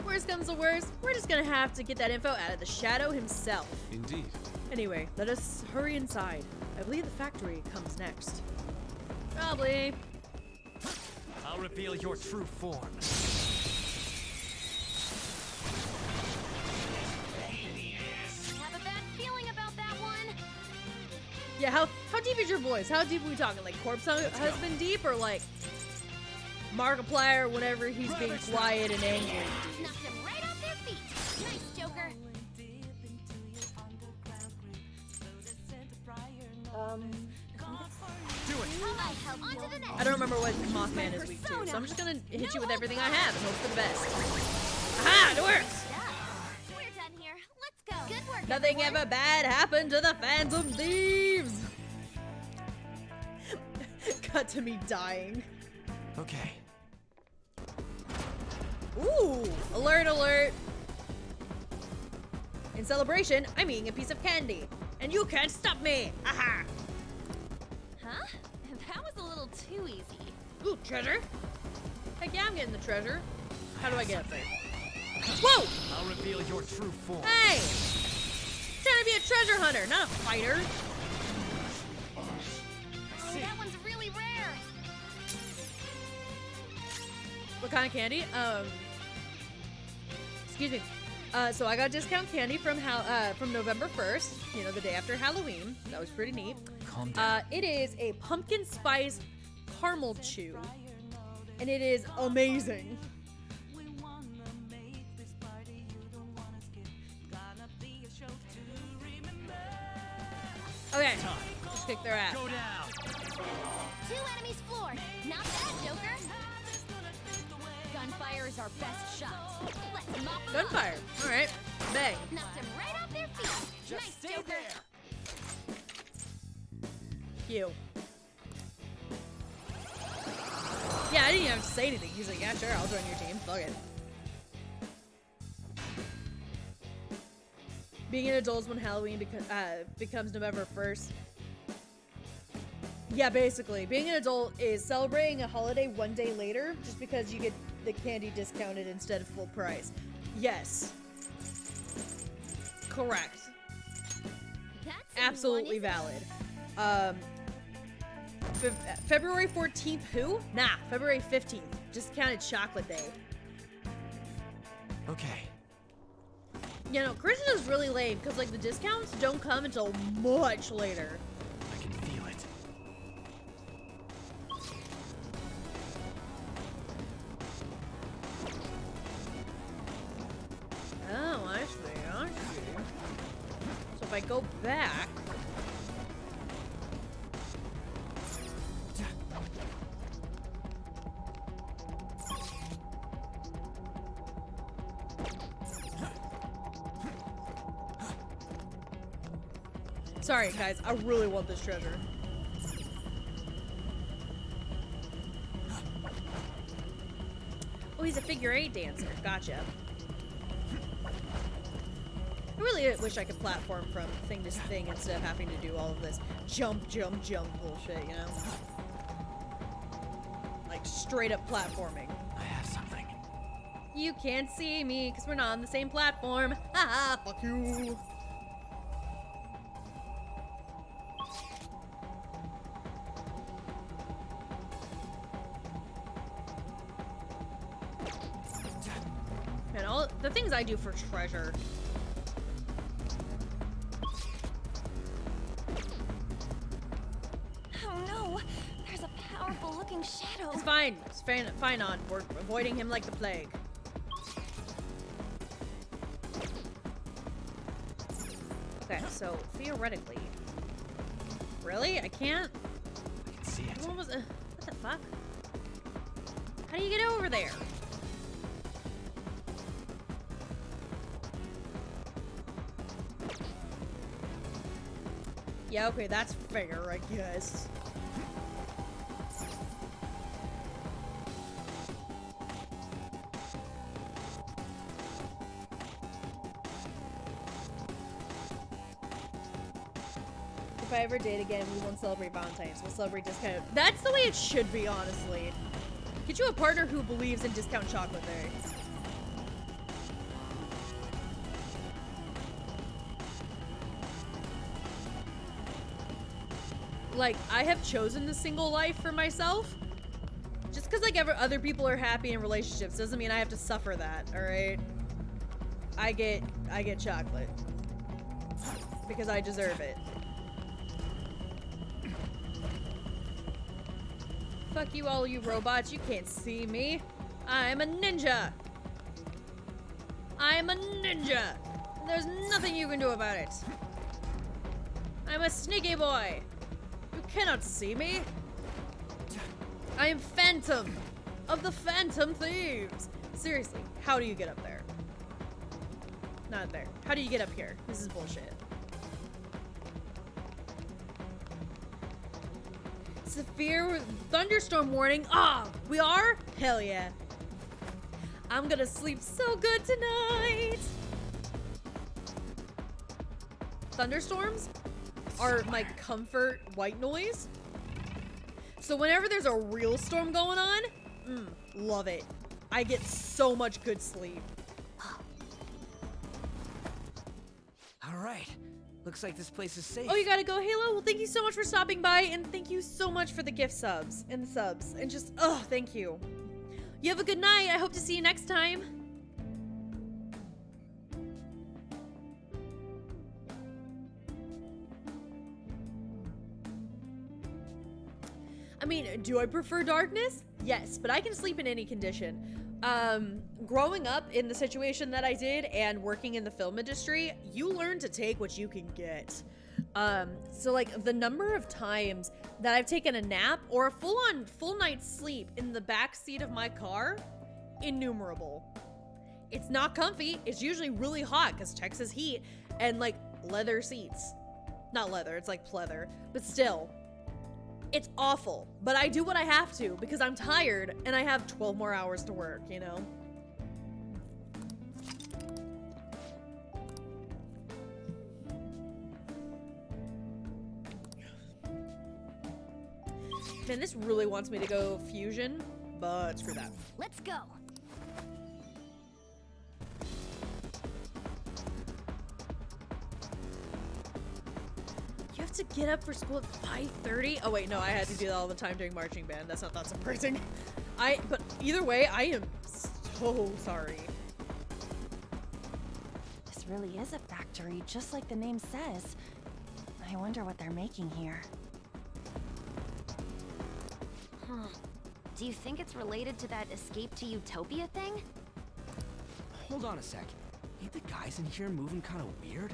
Worst comes to worst, we're just gonna have to get that info out of the Shadow himself. Indeed. Anyway, let us hurry inside. I believe the factory comes next. Probably. I'll reveal your true form. Have a bad feeling about that one. Yeah, how deep is your voice? How deep are we talking? Like corpse husband deep, or like Markiplier whenever he's being quiet and angry? Knocked him right off their feet. Nice, Joker. Do it. On to the next. I don't remember what Mothman is weak to, so I'm just gonna hit you with everything I have and hope for the best. Aha! It works! We're done here. Let's go. Good work. Nothing everyone. ever bad happened to the Phantom Thieves! Cut to me dying. Okay. Ooh! Alert, alert! In celebration, I'm eating a piece of candy. And you can't stop me! Aha! Huh? That was a little too easy. Ooh, treasure? Heck yeah, I'm getting the treasure. How do I get up there? Whoa! I'll reveal your true form. Hey! Trying to be a treasure hunter, not a fighter. Oh, that one's really rare. What kind of candy? Excuse me. So I got discount candy from November 1st, you know, the day after Halloween. That was pretty neat. Calm down. It is a pumpkin spice caramel chew, and it is amazing. Okay, just kick their ass. Go down. 2 enemies floored. Not bad, Joker. Gunfire is our best shot. Let's mop 'em up. Gunfire. All right, bang. Knocked him right off their feet. Just Nice, stay Joker. there. You. Yeah, I didn't even have to say anything. He's like, yeah, sure, I'll join your team. Fuck it. Being an adult is when Halloween becomes November 1st. Yeah, basically. Being an adult is celebrating a holiday one day later just because you get the candy discounted instead of full price. Yes. Correct. That's Absolutely valid. February 14th, who? Nah, February 15th. Discounted chocolate day. Okay. You know, Christmas is really lame because, like, the discounts don't come until much later. I can feel it. Oh, I see, I see. So if I go back... Sorry, guys, I really want this treasure. Oh, he's a figure 8 dancer. Gotcha. I really wish I could platform from thing to thing instead of having to do all of this jump, jump, jump bullshit, you know? Like, straight up platforming. I have something. You can't see me because we're not on the same platform. Haha, fuck you. And all the things I do for treasure. Oh no! There's a powerful looking shadow. It's fine. It's fine on. We're avoiding him like the plague. Okay, so theoretically. Really? I can't? I can see it. What the fuck? How do you get over there? Yeah, okay, that's fair, I guess. If I ever date again, we won't celebrate Valentine's. We'll celebrate discount. That's the way it should be, honestly. Get you a partner who believes in discount chocolate there. Like, I have chosen the single life for myself. Just because, like, other people are happy in relationships doesn't mean I have to suffer that, alright? I get chocolate. Because I deserve it. Fuck you all you robots, you can't see me. I'm a ninja. I'm a ninja. And there's nothing you can do about it. I'm a sneaky boy. You cannot see me. I am Phantom of the Phantom Thieves. Seriously, how do you get up there? Not there. How do you get up here? This is bullshit. Severe thunderstorm warning. Ah, we are? Hell yeah. I'm gonna sleep so good tonight. Thunderstorms are my comfort white noise. So whenever there's a real storm going on, love it. I get so much good sleep. All right. Looks like this place is safe. Oh, you gotta go, Halo? Well, thank you so much for stopping by, and thank you so much for the gift subs and the subs, and just, thank you. You have a good night. I hope to see you next time. I mean, do I prefer darkness? Yes, but I can sleep in any condition. Growing up in the situation that I did and working in the film industry, you learn to take what you can get. So like the number of times that I've taken a nap or a full night's sleep in the back seat of my car, innumerable. It's not comfy. It's usually really hot because Texas heat and like leather seats. Not leather, it's like pleather, but still. It's awful, but I do what I have to because I'm tired and I have 12 more hours to work, you know? Man, this really wants me to go fusion, but screw that. Let's go. You have to get up for school at 5:30? Oh wait, no, I had to do that all the time during marching band. That's not that surprising. But either way, I am so sorry. This really is a factory, just like the name says. I wonder what they're making here. Huh. Do you think it's related to that escape to utopia thing? Hold on a sec. Ain't the guys in here moving kind of weird?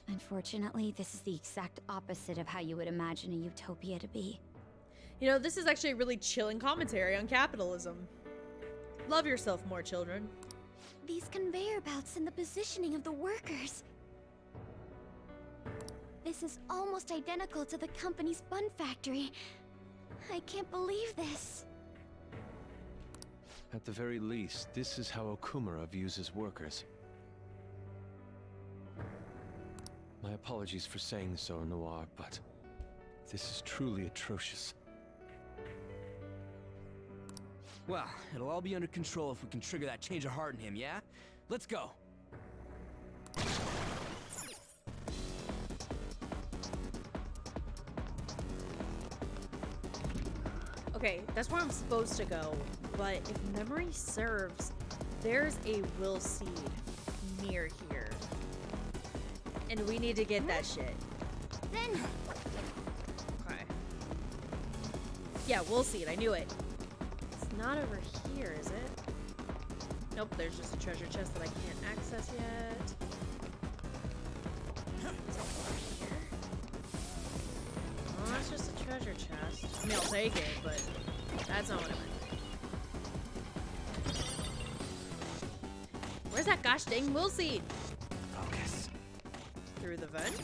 Unfortunately, this is the exact opposite of how you would imagine a utopia to be. You know, this is actually a really chilling commentary on capitalism. Love yourself more, children. These conveyor belts and the positioning of the workers. This is almost identical to the company's bun factory. I can't believe this. At the very least, this is how Okumura views his workers. My apologies for saying so, Noir, but this is truly atrocious. Well, it'll all be under control if we can trigger that change of heart in him, yeah? Let's go. Okay, that's where I'm supposed to go, but if memory serves, there's a will seed near here. And we need to get that shit. Then... Okay. Yeah, will seed, I knew it. It's not over here, is it? Nope, there's just a treasure chest that I can't access yet. Is it over here? Oh, that's just a treasure chest. I mean, I'll take it, but that's not what I meant. Where's that gosh dang will seed? Focus. Through the vent?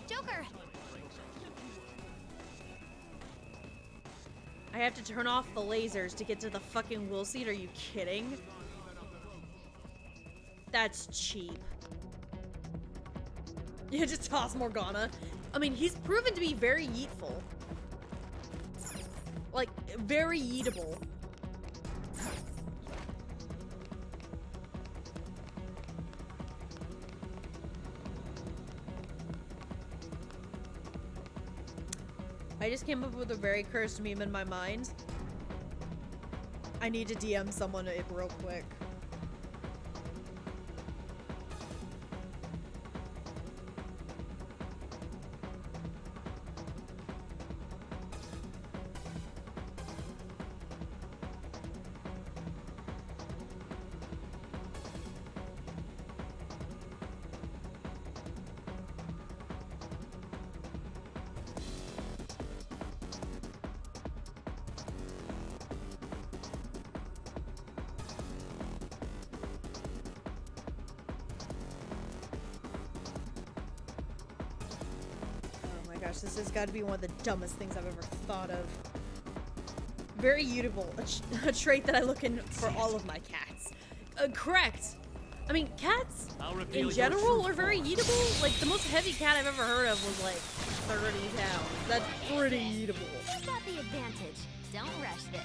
Joker! I have to turn off the lasers to get to the fucking will seed. Are you kidding? That's cheap. Yeah, just toss Morgana. I mean, he's proven to be very yeetful. Like, very yeetable. I just came up with a very cursed meme in my mind. I need to DM someone it real quick. This has got to be one of the dumbest things I've ever thought of. Very mutable, a trait that I look in for all of my cats. Correct. I mean, cats in general are very eatable. Like, the most heavy cat I've ever heard of was like 30 pounds. That's pretty eatable. You've got the advantage. Don't rush this.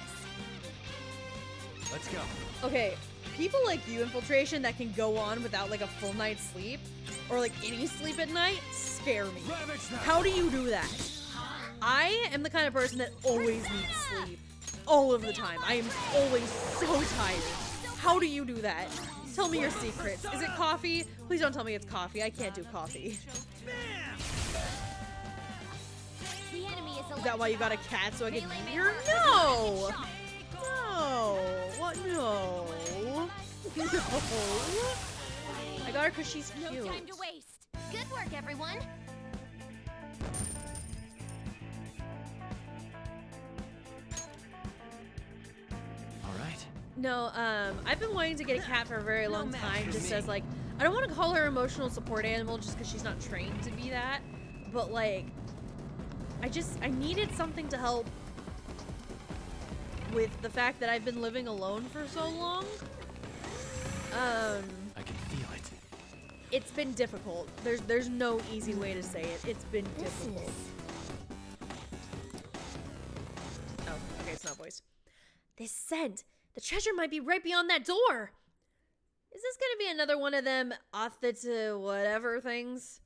Let's go. Okay, people like you, Infiltration, that can go on without like a full night's sleep or like any sleep at night scare me. How do you do that? I am the kind of person that always needs sleep. All of the time. I am always so tired. How do you do that? Tell me your secrets. Is it coffee? Please don't tell me it's coffee. I can't do coffee. The enemy Is that why you got a cat so I can eat her? No! No! What? No. No. I got her because she's cute. No time to waste. Good work, everyone. All right. No, I've been wanting to get a cat for a very long time, just as like, I don't want to call her emotional support animal just because she's not trained to be that, but like, I needed something to help with the fact that I've been living alone for so long. I can feel it. It's been difficult. There's no easy way to say it. It's been difficult. Oh, okay, it's not voice. This scent. The treasure might be right beyond that door. Is this gonna be another one of them authentic whatever things?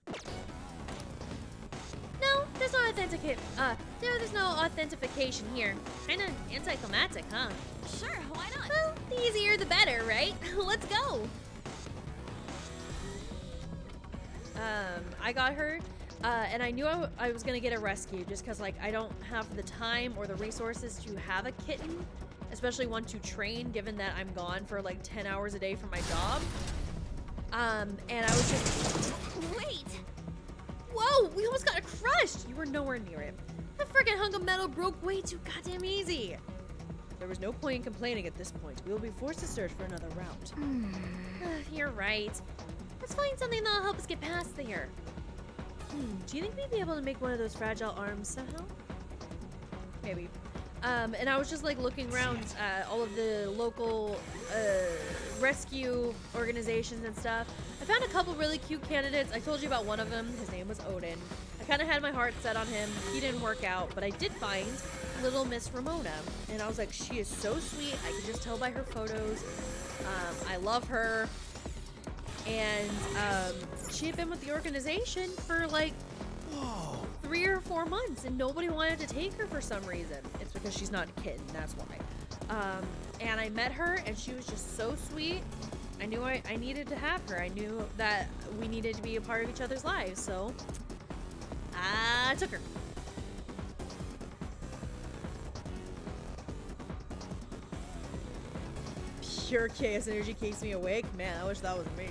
No, there's no authenticate. There's no authentication here. Kinda anticlimactic, huh? Sure, why not? Well, the easier the better, right? Let's go. I got her, and I knew I was gonna get a rescue just because, like, I don't have the time or the resources to have a kitten, especially one to train, given that I'm gone for like 10 hours a day for my job. And I was just, wait. Whoa, we almost got crushed. You were nowhere near it. That freaking hunk of metal broke way too goddamn easy. There was no point in complaining at this point. We will be forced to search for another route. You're right. Let's find something that'll help us get past there. Do you think we'd be able to make one of those fragile arms somehow? Maybe. And I was just like looking around all of the local rescue organizations and stuff. I found a couple really cute candidates. I told you about one of them. His name was Odin. I kind of had my heart set on him. He didn't work out, but I did find little Miss Ramona. And I was like, she is so sweet. I can just tell by her photos. I love her. And she had been with the organization for like 3 or 4 months, and nobody wanted to take her for some reason. It's because she's not a kitten, that's why. And I met her, and she was just so sweet. I knew I needed to have her. I knew that we needed to be a part of each other's lives, so I took her. Pure chaos energy keeps me awake. Man, I wish that was me.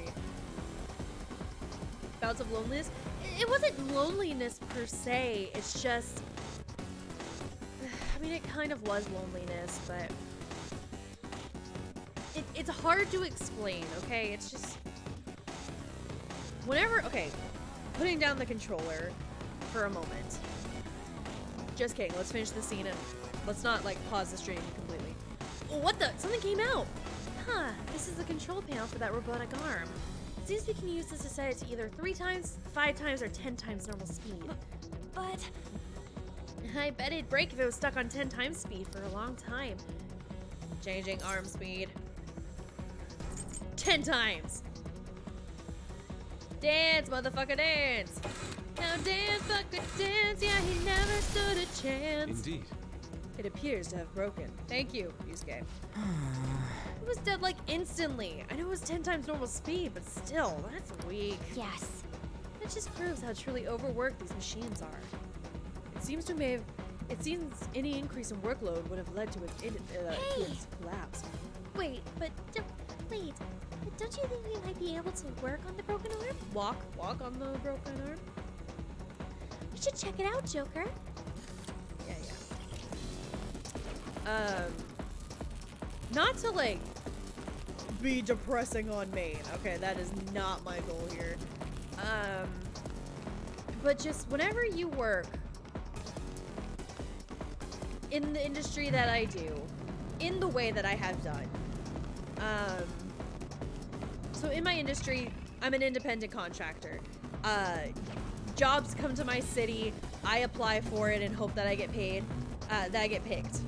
Bouts of loneliness. It wasn't loneliness per se. It's just, I mean, it kind of was loneliness, but it's hard to explain. Okay, it's just whenever. Okay, putting down the controller for a moment. Just kidding. Let's finish the scene and let's not like pause the stream completely. Oh, what the? Something came out. Huh, this is the control panel for that robotic arm. It seems we can use this to set it to either 3 times, 5 times, or 10 times normal speed. But I bet it'd break if it was stuck on 10 times speed for a long time. Changing arm speed. 10 times! Dance, motherfucker, dance! Now dance, fucker, dance! Yeah, he never stood a chance. Indeed. It appears to have broken. Thank you, Yusuke. It was dead like instantly. I know it was 10 times normal speed, but still, that's weak. Yes. That just proves how truly overworked these machines are. It seems any increase in workload would have led to its collapse. Wait, but don't you think we might be able to work on the broken arm? Walk on the broken arm? We should check it out, Joker. Yeah. Not to like be depressing on Maine. Okay, that is not my goal here. But just whenever you work in the industry that I do, in the way that I have done. So in my industry, I'm an independent contractor. Jobs come to my city, I apply for it and hope that I get paid, that I get picked.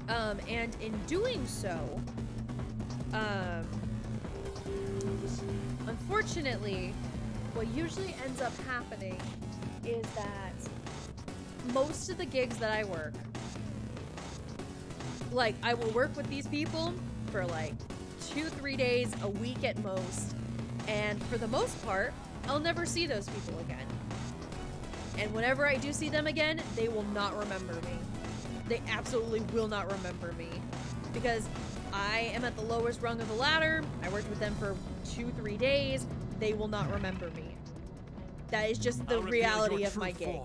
And in doing so, unfortunately, what usually ends up happening is that most of the gigs that I work, like, I will work with these people for like 2-3 days, a week at most, and for the most part, I'll never see those people again. And whenever I do see them again, they will not remember me. They absolutely will not remember me because I am at the lowest rung of the ladder. I worked with them for 2-3 days. They will not remember me. That is just the reality of my gig.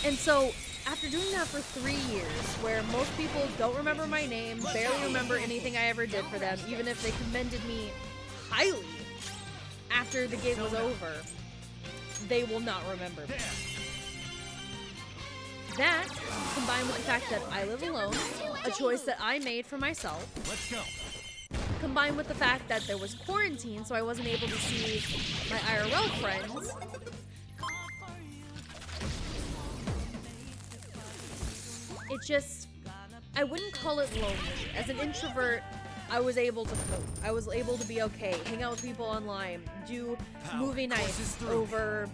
And so after doing that for 3 years, where most people don't remember my name, barely remember anything I ever did for them, even if they commended me highly after the gig was over, they will not remember me. That, combined with the fact that I live alone, a choice that I made for myself. Let's go. Combined with the fact that there was quarantine, so I wasn't able to see my IRL friends. It just, I wouldn't call it lonely. As an introvert, I was able to cope. I was able to be okay, hang out with people online, do movie nights over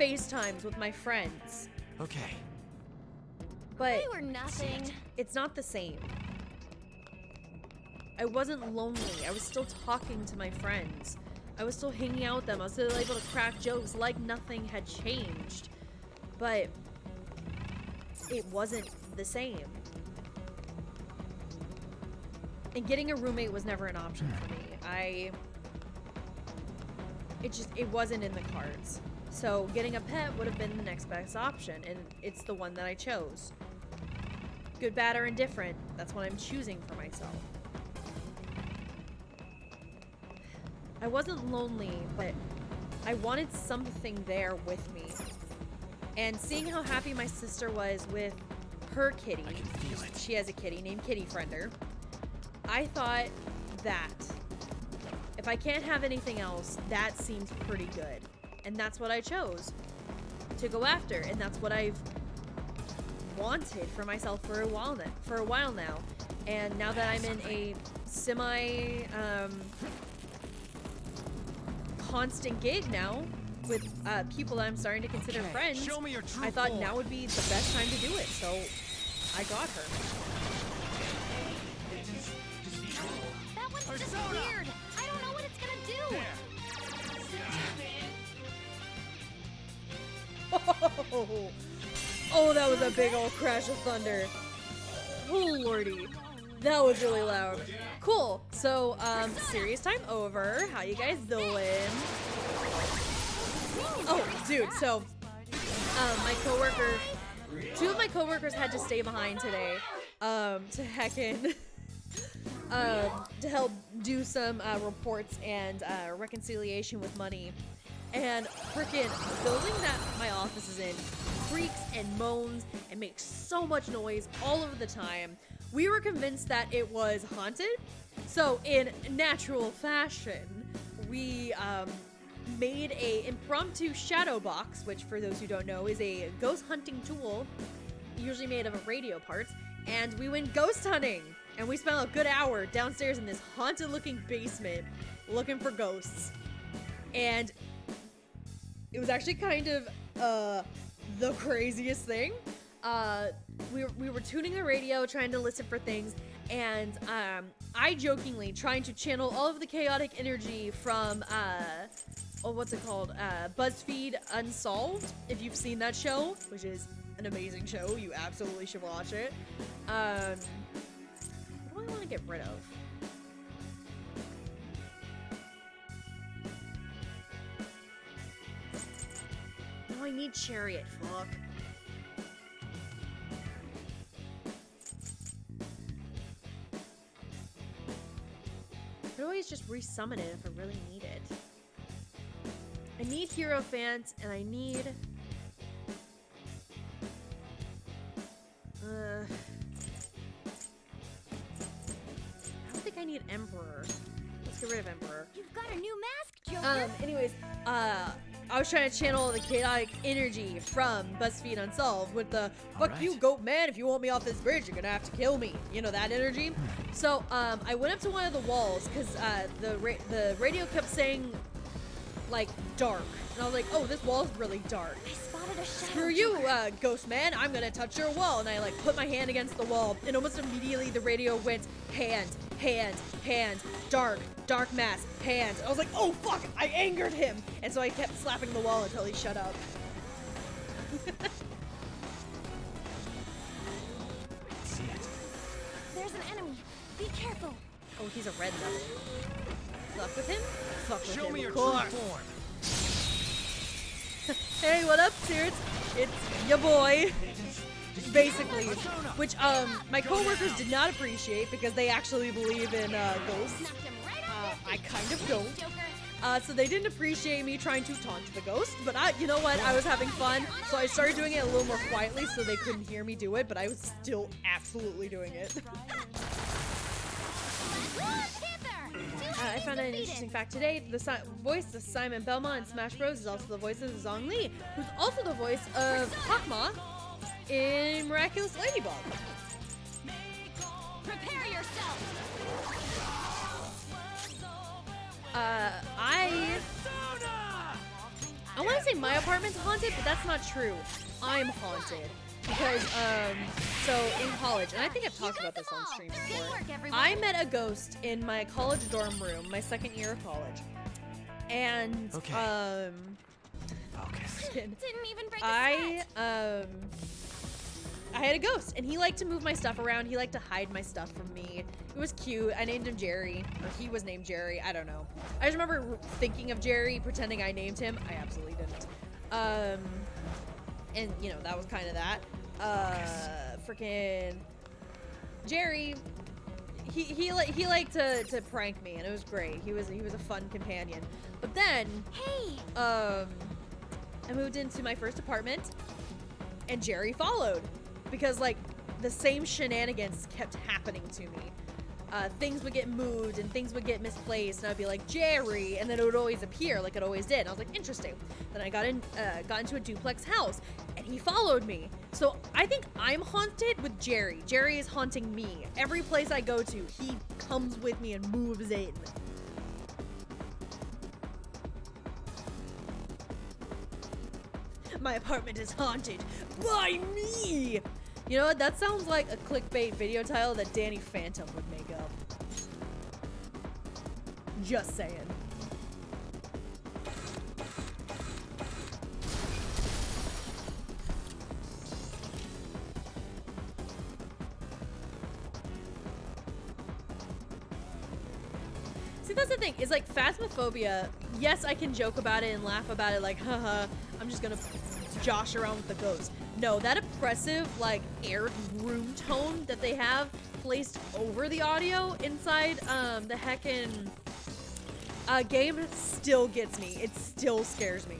FaceTimes with my friends. Okay. But they were nothing. It's not the same. I wasn't lonely. I was still talking to my friends. I was still hanging out with them. I was still able to crack jokes like nothing had changed. But it wasn't the same. And getting a roommate was never an option for me. it wasn't in the cards. So getting a pet would have been the next best option, and it's the one that I chose. Good, bad, or indifferent, that's what I'm choosing for myself. I wasn't lonely, but I wanted something there with me. And seeing how happy my sister was with her kitty, I can feel it. She has a kitty named Kitty Friender, I thought that if I can't have anything else, that seems pretty good. And that's what I chose to go after, and that's what I've wanted for myself for a while now. And now that I'm in a semi constant gig now with people that I'm starting to consider friends, show me your true I thought form. now would be the best time to do it, so I got her. That one's just weird. I don't know what it's gonna do. Oh, that was a big old crash of thunder. Oh lordy, that was really loud. Cool. So, serious time over. How you guys doing? Oh, dude. So, my coworker, 2 of my coworkers had to stay behind today, to heckin', to help do some reports and reconciliation with money. And frickin' building that my office is in creaks and moans and makes so much noise all over the time. We were convinced that it was haunted, so in natural fashion, we made a impromptu shadow box, which for those who don't know is a ghost hunting tool, usually made of radio parts, and we went ghost hunting. And we spent a good hour downstairs in this haunted looking basement looking for ghosts. And it was actually kind of the craziest thing. We were tuning the radio, trying to listen for things, and I jokingly trying to channel all of the chaotic energy from what's it called? BuzzFeed Unsolved. If you've seen that show, which is an amazing show, you absolutely should watch it. What do I want to get rid of? No, I need Chariot. Fuck. I could always just resummon it if I really need it. I need Hierophant, and I need... I don't think I need Emperor. Let's get rid of Emperor. You've got a new mask, Joker. Anyways, I was trying to channel the chaotic energy from BuzzFeed Unsolved with the "fuck you, goat man, if you want me off this bridge, you're gonna have to kill me." You know, that energy. So, I went up to one of the walls because the radio kept saying, like, dark. And I was like, oh, this wall's really dark. I spotted a shadow. Screw you, ghost man, I'm gonna touch your wall. And I, like, put my hand against the wall, and almost immediately the radio went, hand, hand, hand, dark, dark mass, hand. I was like, oh, fuck, I angered him. And so I kept slapping the wall until he shut up. See it. There's an enemy. Be careful. Oh, he's a red devil. Fuck with him? Fuck with him, Show me your of true course. form. Hey, what up, Spirits? It's your boy. Basically, which my coworkers did not appreciate because they actually believe in ghosts. I kind of don't. So they didn't appreciate me trying to taunt the ghost, but you know what? I was having fun, so I started doing it a little more quietly so they couldn't hear me do it, but I was still absolutely doing it. I found out an interesting fact today. The voice of Simon Belmont in Smash Bros. Is also the voice of Zhong Li, who's also the voice of Hawkmoth in Miraculous Ladybug. Prepare yourself. I want to say my apartment's haunted, but that's not true. I'm haunted. Because, so in college, and I think I've talked about this on stream before, I met a ghost in my college dorm room, my second year of college. And, Didn't even break a I I had a ghost, and he liked to move my stuff around. He liked to hide my stuff from me. It was cute. I named him Jerry, or he was named Jerry. I don't know. I just remember thinking of Jerry, pretending I named him. I absolutely didn't. And you know, that was kind of that. Freaking Jerry. He liked to prank me, and it was great. He was a fun companion. But then, hey, I moved into my first apartment, and Jerry followed because like the same shenanigans kept happening to me. Things would get moved and things would get misplaced, and I'd be like, Jerry, and then it would always appear like it always did. And I was like, interesting. Then I got into a duplex house, and he followed me. So I think I'm haunted with Jerry. Jerry is haunting me. Every place I go to, he comes with me and moves in. My apartment is haunted by me. You know what? That sounds like a clickbait video title that Danny Phantom would make up. Just saying. See, that's the thing, is like Phasmophobia, yes, I can joke about it and laugh about it like, haha, I'm just gonna josh around with the ghost. No, that oppressive, like, aired room tone that they have placed over the audio inside the heckin' game still gets me. It still scares me.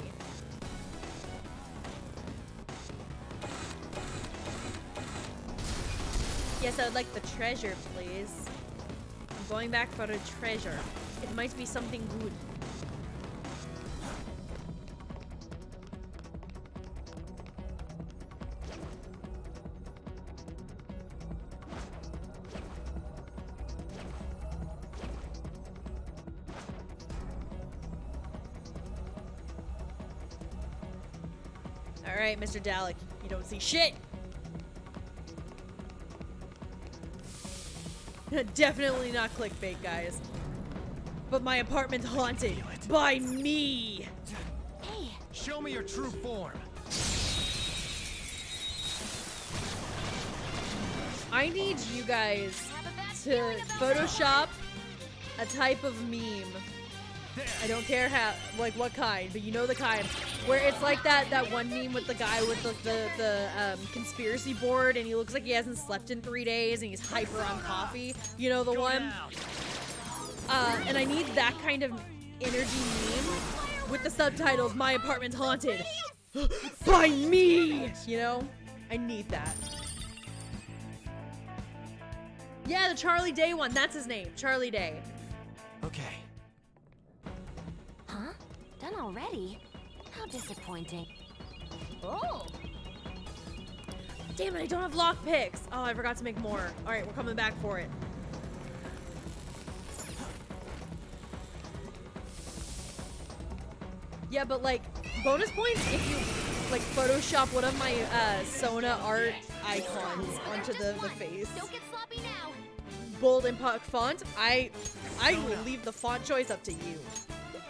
Yes, I would like the treasure, please. I'm going back for the treasure. It might be something good. Alright, Mr. Dalek, you don't see shit! Definitely not clickbait, guys. But my apartment's haunted by me! hey, Show me your true form. I need you guys to Photoshop a type of meme. I don't care how, like what kind, but you know the kind. Where it's like that one meme with the guy with the conspiracy board, and he looks like he hasn't slept in 3 days, and he's hyper on coffee. You know the one? And I need that kind of energy meme with the subtitles, "My apartment's haunted by me!" You know? I need that. Yeah, the Charlie Day one. That's his name. Charlie Day. Okay. huh? Done already? How disappointing. Oh. Damn it, I don't have lockpicks. Oh, I forgot to make more. All right, we're coming back for it. Yeah, but like, bonus points if you like Photoshop one of my Sona art icons onto the face. Don't get sloppy now. Bold and puck font. I will leave the font choice up to you.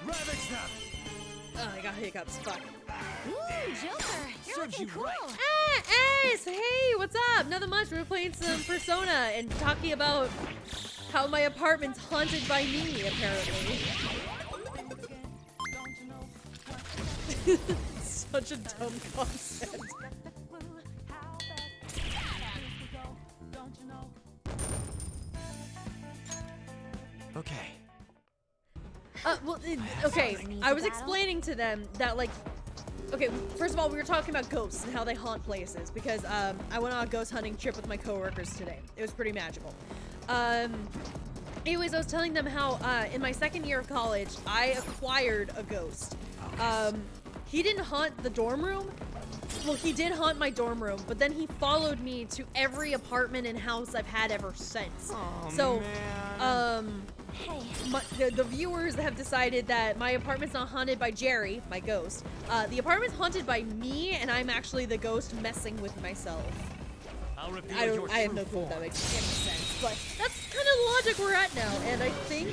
Ravage them. Oh, I got hiccups. Fuck. Ooh, Joker, you're looking cool. Ace! Hey, what's up? Nothing much. We're playing some Persona and talking about how my apartment's haunted by me, apparently. Such a dumb concept. Okay. Well, okay, I was explaining to them that, like, okay, first of all, we were talking about ghosts and how they haunt places, because, I went on a ghost hunting trip with my coworkers today. It was pretty magical. Anyways, I was telling them how, in my second year of college, I acquired a ghost. He didn't haunt the dorm room. Well, he did haunt my dorm room, but then he followed me to every apartment and house I've had ever since. Oh, so, man. hey, the viewers have decided that my apartment's not haunted by Jerry, my ghost. The apartment's haunted by me, and I'm actually the ghost messing with myself. I have no clue if that makes any sense, but that's kind of the logic we're at now, and I think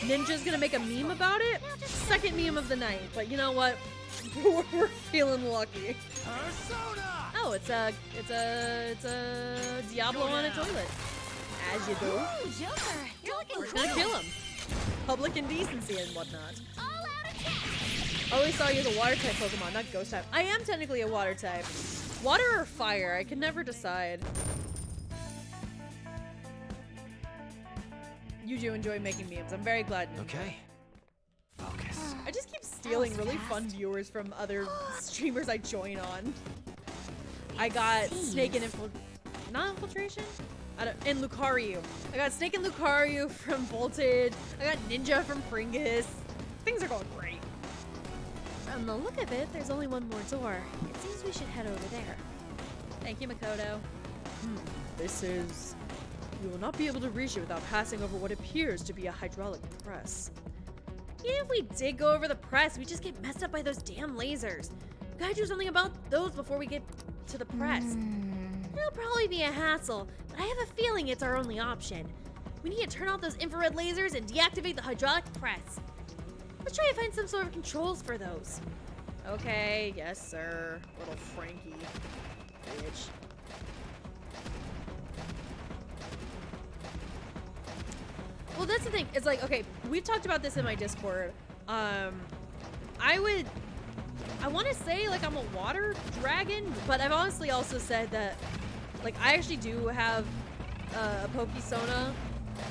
Ninja's gonna make a meme about it. Second meme of the night, but you know what? We're feeling lucky. Persona! Oh, it's a Diablo on a toilet. As you do. Ooh, Joker, you're looking We're cool. gonna kill him. Public indecency and whatnot. All out attack. Always saw you as a water type Pokemon, not ghost type. I am technically a water type. Water or fire, I can never decide. You do enjoy making memes. I'm very glad you enjoy. Okay. Focus. I just keep stealing really fun viewers from other streamers I join on. I got Snake and not Infiltration? And Lucario. I got Snake and Lucario from Voltage. I got Ninja from Pringus. Things are going great. From the look of it, there's only one more door. It seems we should head over there. Thank you, Makoto. This is... You will not be able to reach it without passing over what appears to be a hydraulic press. Even if we did go over the press, we just get messed up by those damn lasers. We gotta do something about those before we get to the press. It'll probably be a hassle, but I have a feeling it's our only option. We need to turn off those infrared lasers and deactivate the hydraulic press. Let's try to find some sort of controls for those. Okay, yes, sir. Little Frankie. Bitch. Well, that's the thing. It's like, okay, we've talked about this in my Discord. I want to say, like, I'm a water dragon, but I've honestly also said that, like, I actually do have a Pokesona.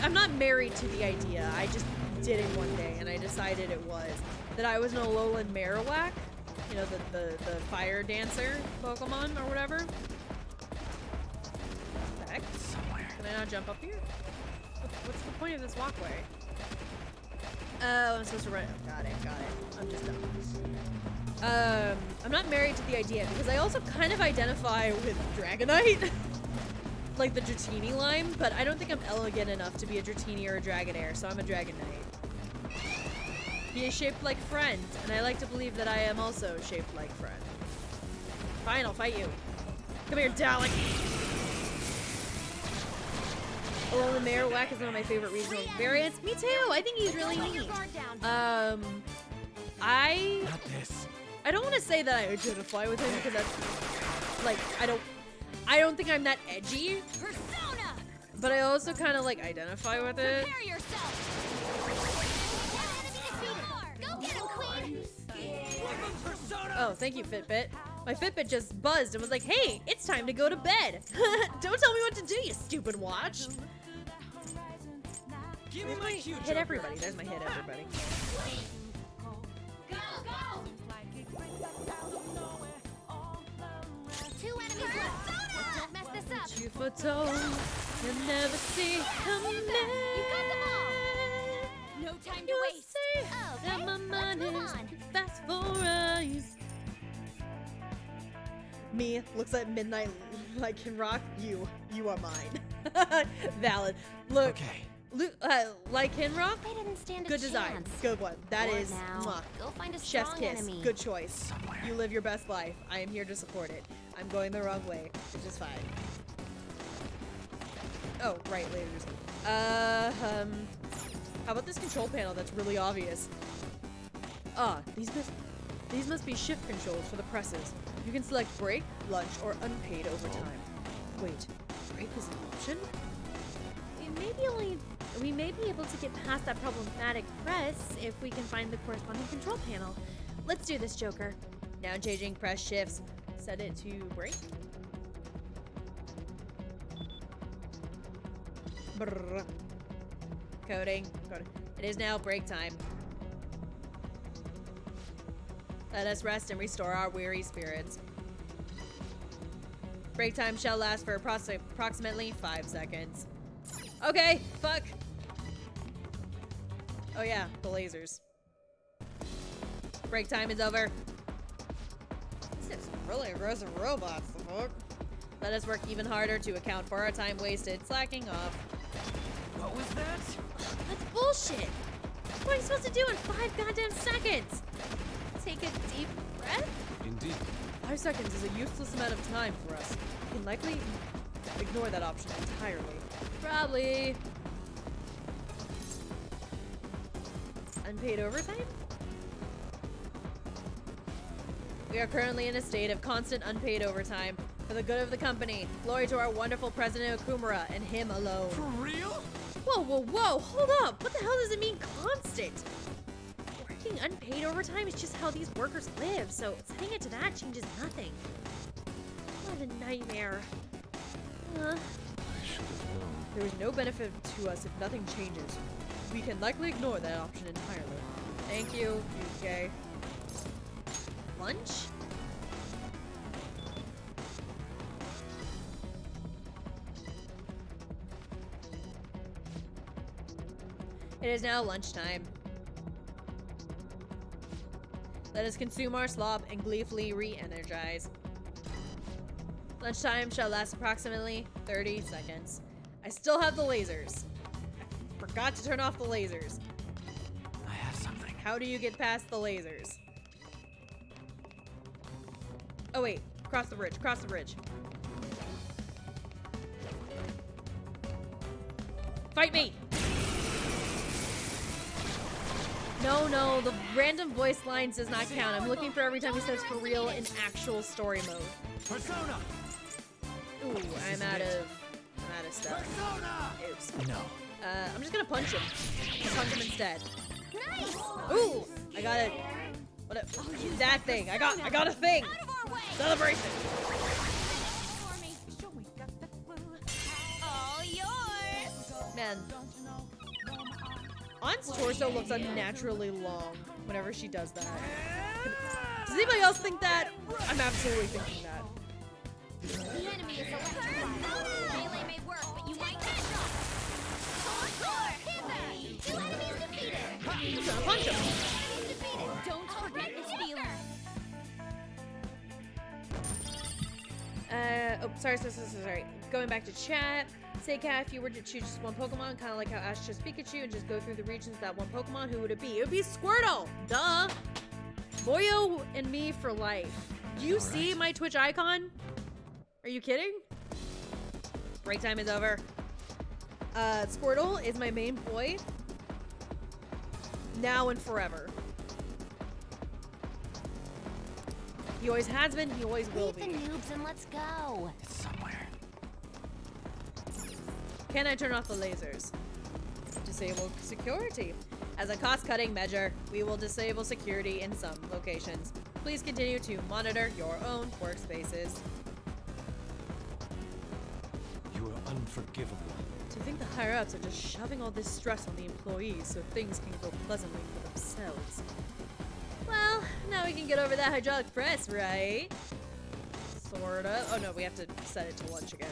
I'm not married to the idea. I just did it one day, and I decided it was. That I was an Alolan Marowak. You know, the fire dancer Pokemon or whatever. What the heck? Somewhere. Can I not jump up here? What's the point of this walkway? Oh, I'm supposed to run. Oh, got it. I'm just dumb. I'm not married to the idea because I also kind of identify with Dragonite. Like the Dratini line, but I don't think I'm elegant enough to be a Dratini or a Dragonair, so I'm a Dragonite. He is shaped like friend, and I like to believe that I am also shaped like friend. Fine, I'll fight you. Come here, Dalek. Alolan Marowak is one of my favorite regional variants. Me too. I think he's really neat. I don't want to say that I identify with him because that's like I don't think I'm that edgy. Persona. But I also kind of like identify with it. Prepare yourself. Go get him, Queen. Oh, thank you, Fitbit. My Fitbit just buzzed and was like, "Hey, it's time to go to bed." Don't tell me what to do, you stupid watch. Give me my cue, Hit Joker. everybody. There's my hit everybody. Go, go. 2 enemies left. But don't mess this up. You foretold, you'll never see coming. You got them all. No time to waste. See Okay, that my mind let's move is on. fast for eyes. Me looks like Midnight like can rock. You are mine. Valid. Look. Okay. Like Kinrock, They didn't stand a good design, chance. good one. That Or is, now. mwah. Go find a Chef's strong kiss, enemy. good choice. You live your best life. I am here to support it. I'm going the wrong way, which is fine. Oh, right, lasers. How about this control panel that's really obvious? These must be shift controls for the presses. You can select break, lunch, or unpaid overtime. Wait, break is an option? We may be able to get past that problematic press if we can find the corresponding control panel. Let's do this, Joker. Now changing press shifts. Set it to break. Brrr. Coding. It is now break time. Let us rest and restore our weary spirits. Break time shall last for approximately 5 seconds. Okay, fuck. Oh yeah, the lasers. Break time is over. This is really aggressive robots, the fuck. Let us work even harder to account for our time wasted slacking off. What was that? That's bullshit. What are you supposed to do in 5 goddamn seconds? Take a deep breath? Indeed. 5 seconds is a useless amount of time for us. We can likely ignore that option entirely. Probably. Unpaid overtime? We are currently in a state of constant unpaid overtime for the good of the company. Glory to our wonderful President Okumura and him alone. For real? Whoa, whoa, whoa, hold up. What the hell does it mean constant? Working unpaid overtime is just how these workers live, so setting it to that changes nothing. What a nightmare. I should have known. There is no benefit to us if nothing changes. We can likely ignore that option entirely. Thank you, UK. Lunch? It is now lunchtime. Let us consume our slop and gleefully re-energize. Lunchtime shall last approximately 30 seconds. I still have the lasers. I forgot to turn off the lasers. I have something. How do you get past the lasers? Oh wait, cross the bridge, cross the bridge. Fight me! No, the random voice lines does not count. I'm looking for every time he says for real in actual story mode. Persona! Ooh, I'm out of stuff. Persona! Oops. No. I'm just gonna punch him. Punch him instead. Nice! Ooh! I got it. What a, that thing. I got a thing! Celebration! All yours! Man. An's torso looks unnaturally long whenever she does that. Does anybody else think that? I'm absolutely thinking that. The enemy is electrified. Melee may work, but you might get shot. Hit that! Two enemies defeated! I'm gonna punch him! Defeated! Don't forget this feeling! Oh, sorry. Going back to chat. Say, Kat, if you were to choose just one Pokemon, kind of like how Ash chose Pikachu, and just go through the regions of that one Pokemon, who would it be? It would be Squirtle! Duh! Boyo and me for life. Do you see my Twitch icon? Are you kidding? Break time is over. Squirtle is my main boy. Now and forever. He always has been, he always will Leave the be. noobs and let's go. It's somewhere. Can I turn off the lasers? Disable security. As a cost-cutting measure, we will disable security in some locations. Please continue to monitor your own workspaces. You are unforgivable. Do you think the higher-ups are just shoving all this stress on the employees so things can go pleasantly for themselves? Well, now we can get over that hydraulic press, right? Sorta. Oh no, we have to set it to lunch again.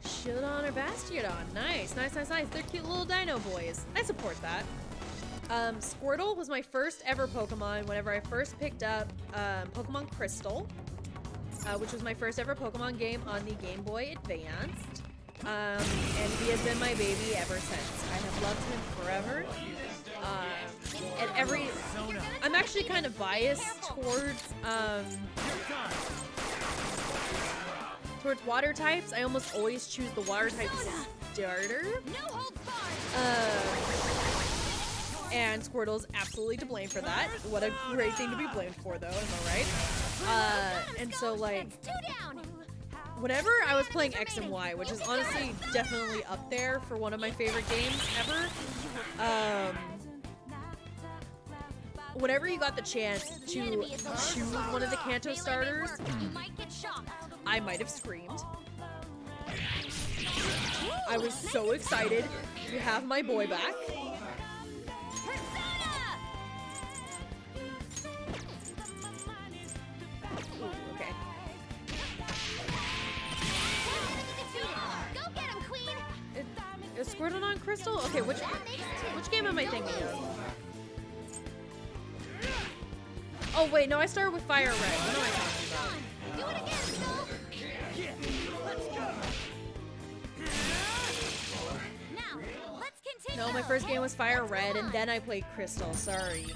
Shieldon or Bastiodon. Nice. They're cute little dino boys. I support that. Squirtle was my first ever Pokemon whenever I first picked up Pokemon Crystal, which was my first ever Pokemon game on the Game Boy Advanced. And he has been my baby ever since. I have loved him forever. And I'm actually kind of biased towards water types. I almost always choose the water type starter. And Squirtle's absolutely to blame for that. What a great thing to be blamed for, though, am I right? And so, like, whenever I was playing X and Y, which is honestly definitely up there for one of my favorite games ever, whenever you got the chance to choose one of the Kanto starters, I might have screamed. I was so excited to have my boy back. Ooh, okay. Go get him, Queen! Is Squirtle on Crystal? Okay, which game am I thinking of? Oh wait, no, I started with Fire Red. What am I talking about? Do it again, Skull! Now, let's continue. No, my first game was Fire Red, and then I played Crystal. Sorry.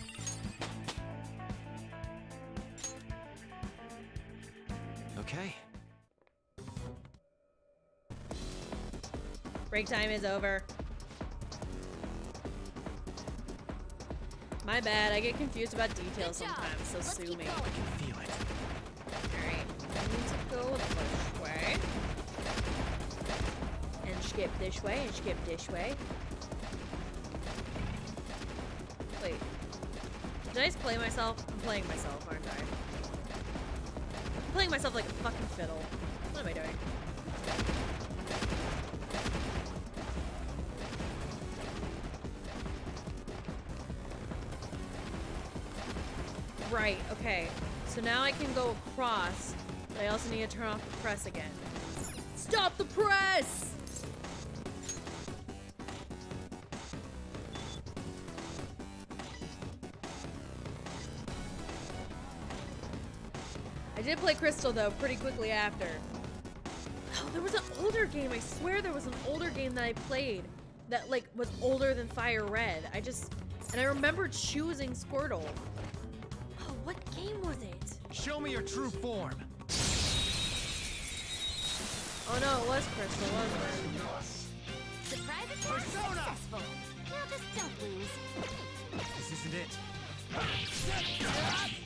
Okay. Break time is over. My bad, I get confused about details sometimes, so sue me. I can feel it. Alright, I need to go this way. And skip this way, and skip this way. Wait. Did I just play myself? I'm playing myself, aren't I? I'm playing myself like a fucking fiddle. What am I doing? Right, okay. So now I can go across, but I also need to turn off the press again. Stop the press! I did play Crystal though, pretty quickly after. Oh, there was an older game. I swear there was an older game that I played that like was older than Fire Red. And I remember choosing Squirtle. Oh, what game was it? Show me your true form. Oh no, it was Crystal, wasn't it? Surprise attack successful. Now just don't lose. This isn't it.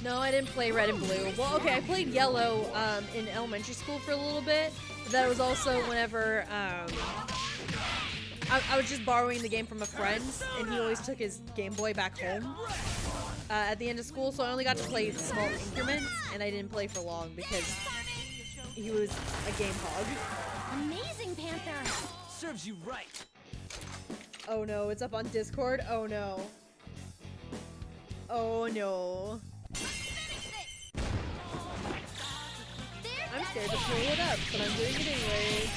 No, I didn't play Red and Blue. Well, okay, I played Yellow in elementary school for a little bit. But that was also whenever I was just borrowing the game from a friend, and he always took his Game Boy back home at the end of school, so I only got to play small increments, and I didn't play for long because he was a game hog. Amazing, Panther. Serves you right. Oh no, it's up on Discord? Oh no. Oh no. I'm scared to pull it up, but I'm doing it anyway.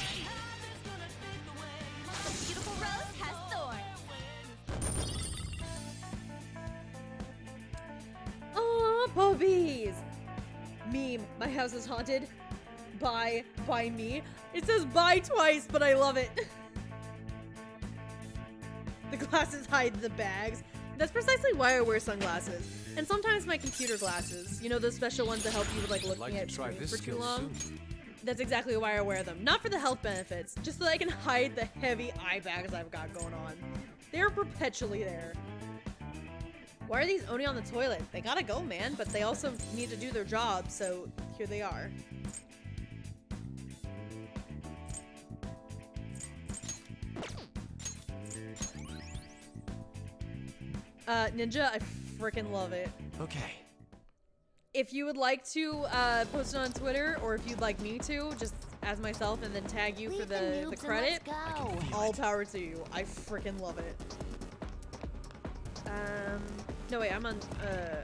The beautiful rose has thorns. Aw, puppies! Meme, my house is haunted. By me. It says bye twice, but I love it. The glasses hide the bags. That's precisely why I wear sunglasses. And sometimes my computer glasses. You know, those special ones that help you with like looking at screens for too long? That's exactly why I wear them. Not for the health benefits, just so that I can hide the heavy eye bags I've got going on. They're perpetually there. Why are these only on the toilet? They gotta go, man, but they also need to do their job, so here they are. Ninja, I freaking love it. Okay. If you would like to post it on Twitter, or if you'd like me to, just as myself and then tag you for the credit, all power to you. I freaking love it. No wait, I'm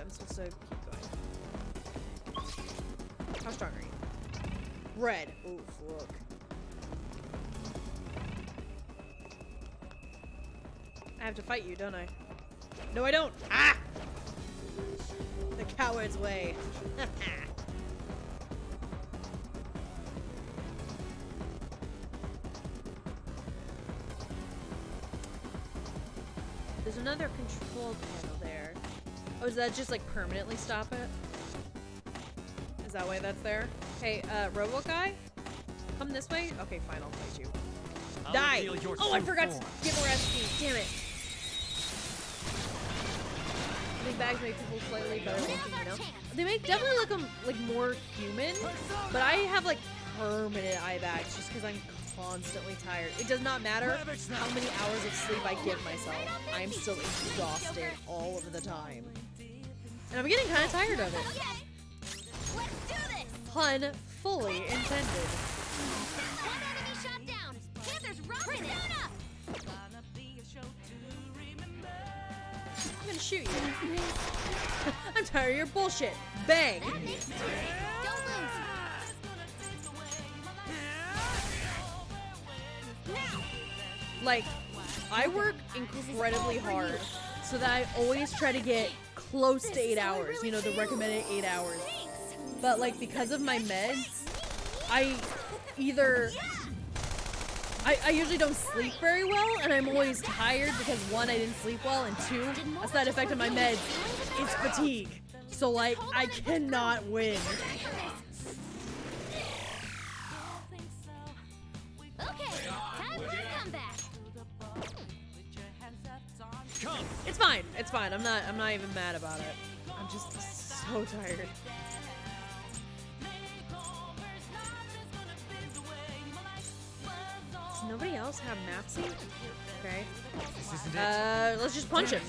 supposed to keep going. How strong are you? Red. Oof, look. I have to fight you, don't I? No, I don't. Ah! The coward's way. There's another control panel there. Oh, does that just like permanently stop it? Is that why that's there? Hey, Robo Guy? Come this way? Okay, fine, I'll fight you. Die! Oh, I forgot to get more SP. Damn it. I think bags make people slightly better looking, you know? They make definitely look like more human, but I have like permanent eye bags just because I'm constantly tired. It does not matter how many hours of sleep I give myself. I am still exhausted all of the time. And I'm getting kind of tired of it. Pun fully intended. One enemy shot down. Panther's rocking it. I'm gonna shoot you. I'm tired of your bullshit. Bang. Don't lose. Like, I work incredibly hard so that I always try to get close to 8 hours. You know, the recommended 8 hours. But like, because of my meds, I usually don't sleep very well, and I'm always tired because one, I didn't sleep well, and two, a side effect of my meds is fatigue. So like, I cannot win. Okay, time for a comeback. It's fine. It's fine. I'm not even mad about it. I'm just so tired. Does nobody else have Mapsy? Okay. This isn't it. Let's just punch him.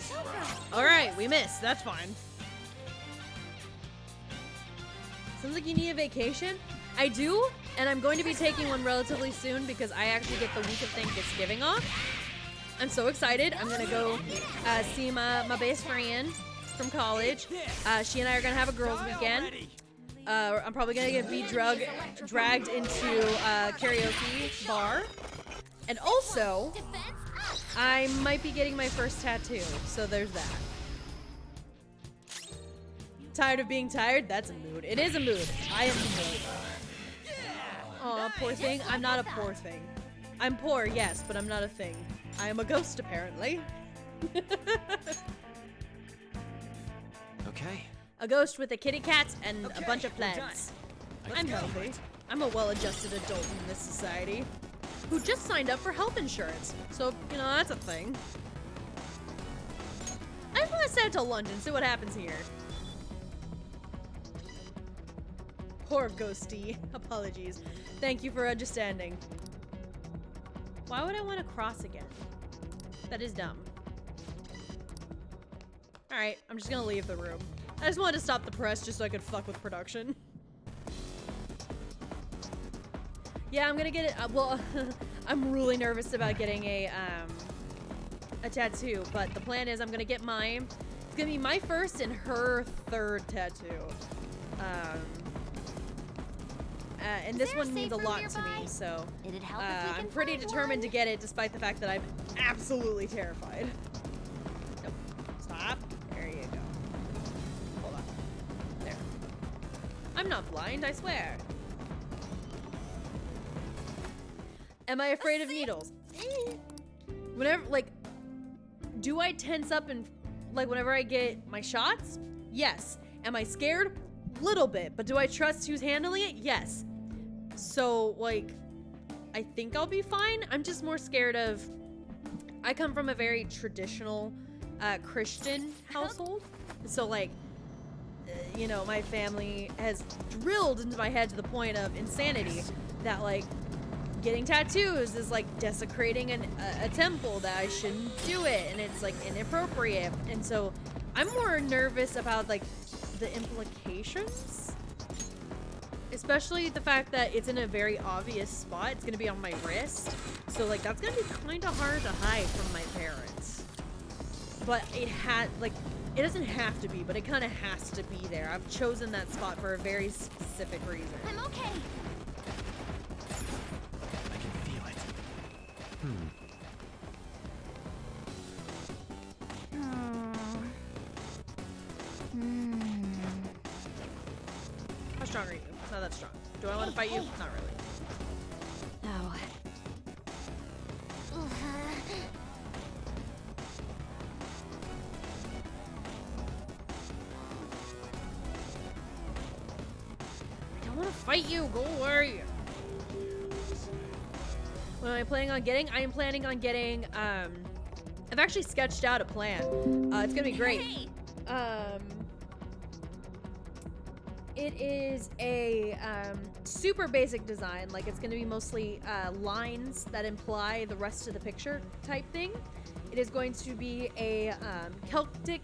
All right, we missed. That's fine. Sounds like you need a vacation. I do, and I'm going to be taking one relatively soon because I actually get the week of Thanksgiving off. I'm so excited. I'm gonna go see my best friend from college. She and I are gonna have a girls' weekend. I'm probably gonna be dragged into a karaoke bar, and also I might be getting my first tattoo. So there's that. Tired of being tired? That's a mood. It is a mood. I am the mood. Aw, poor thing. I'm not a poor thing. I'm poor, yes, but I'm not a thing. I am a ghost, apparently. Okay. A ghost with a kitty cat and a bunch of plants. I'm healthy. I'm a well-adjusted adult in this society who just signed up for health insurance. So, you know, that's a thing. I just want to send it to London, see what happens here. Poor ghosty. Apologies. Thank you for understanding. Why would I want to cross again? That is dumb. Alright, I'm just gonna leave the room. I just wanted to stop the press just so I could fuck with production. Yeah, I'm gonna get it. Well, I'm really nervous about getting a tattoo, but the plan is I'm gonna get mine. It's gonna be my first and her third tattoo. And this one means a lot to me, so I'm pretty determined to get it despite the fact that I'm absolutely terrified. Nope. Stop. There you go. Hold on. There. I'm not blind, I swear. Am I afraid of needles? Whenever, like, do I tense up and, like, whenever I get my shots? Yes. Am I scared? Little bit. But do I trust who's handling it? Yes. So, like, I think I'll be fine. I'm just more scared of... I come from a very traditional Christian household. So, like, you know, my family has drilled into my head to the point of insanity that, like, getting tattoos is, like, desecrating a temple, that I shouldn't do it, and it's, like, inappropriate. And so I'm more nervous about, like, the implications. Especially the fact that it's in a very obvious spot. It's gonna be on my wrist. So, like, that's gonna be kind of hard to hide from my parents. But it it doesn't have to be, but it kind of has to be there. I've chosen that spot for a very specific reason. I'm okay. I can feel it. How strong are you? Not that strong. Do I want to fight you? Not really. No. I don't want to fight you. Go away. What am I planning on getting? I am planning on getting, I've actually sketched out a plan. It's gonna be great. It is a super basic design. Like, it's gonna be mostly lines that imply the rest of the picture type thing. It is going to be a Celtic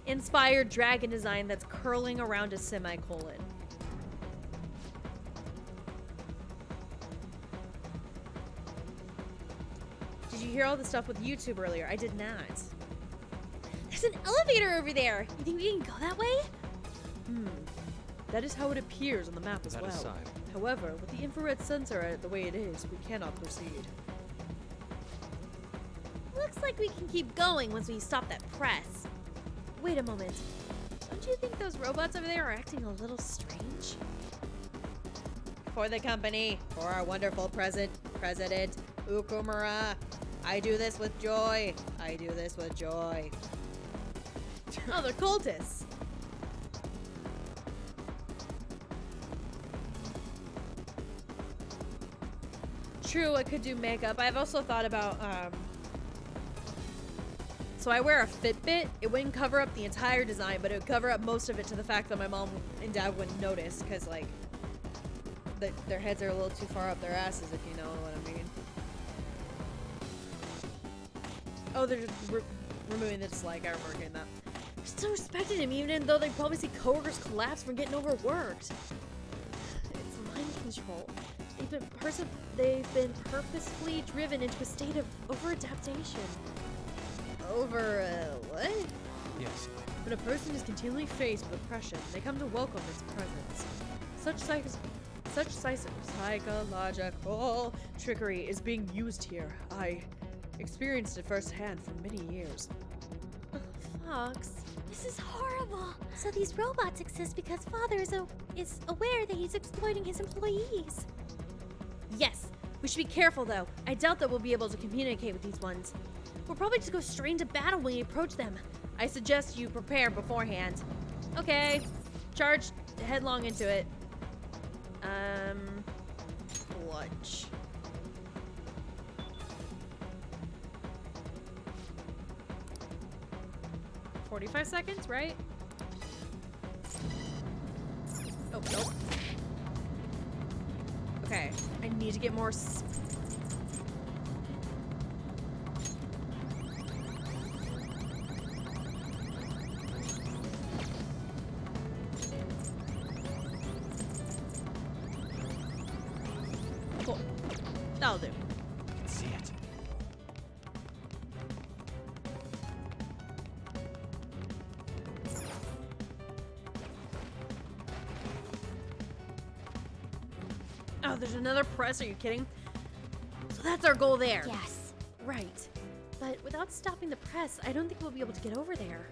inspired dragon design that's curling around a semicolon. Did you hear all the stuff with YouTube earlier? I did not. There's an elevator over there. You think we can go that way? That is how it appears on the map as That well. aside. However, with the infrared sensor the way it is, we cannot proceed. Looks like we can keep going once we stop that press. Wait a moment. Don't you think those robots over there are acting a little strange? For the company, for our wonderful President Ukumura, I do this with joy. I do this with joy. Oh, they're cultists. True, I could do makeup. I've also thought about So I wear a Fitbit. It wouldn't cover up the entire design, but it would cover up most of it to the fact that my mom and dad wouldn't notice, because, like, their heads are a little too far up their asses, if you know what I mean. Oh, they're just removing the dislike. I remember hearing that. I still respected him, even though they probably see coworkers collapse from getting overworked. It's mind control. They've been purposefully driven into a state of over-adaptation. What? Yes. When a person is continually faced with oppression, they come to welcome its presence. Such psychological trickery is being used here. I experienced it firsthand for many years. Fox, this is horrible. So these robots exist because Father is aware that he's exploiting his employees. Yes. We should be careful, though. I doubt that we'll be able to communicate with these ones. We'll probably just go straight into battle when we approach them. I suggest you prepare beforehand. Okay. Charge headlong into it. Clutch. $45 seconds, right? Oh, nope. Okay, I need to get more cool. That'll do. I can see it. Oh, there's another press. Are you kidding? So that's our goal there. Yes. Right. But without stopping the press, I don't think we'll be able to get over there.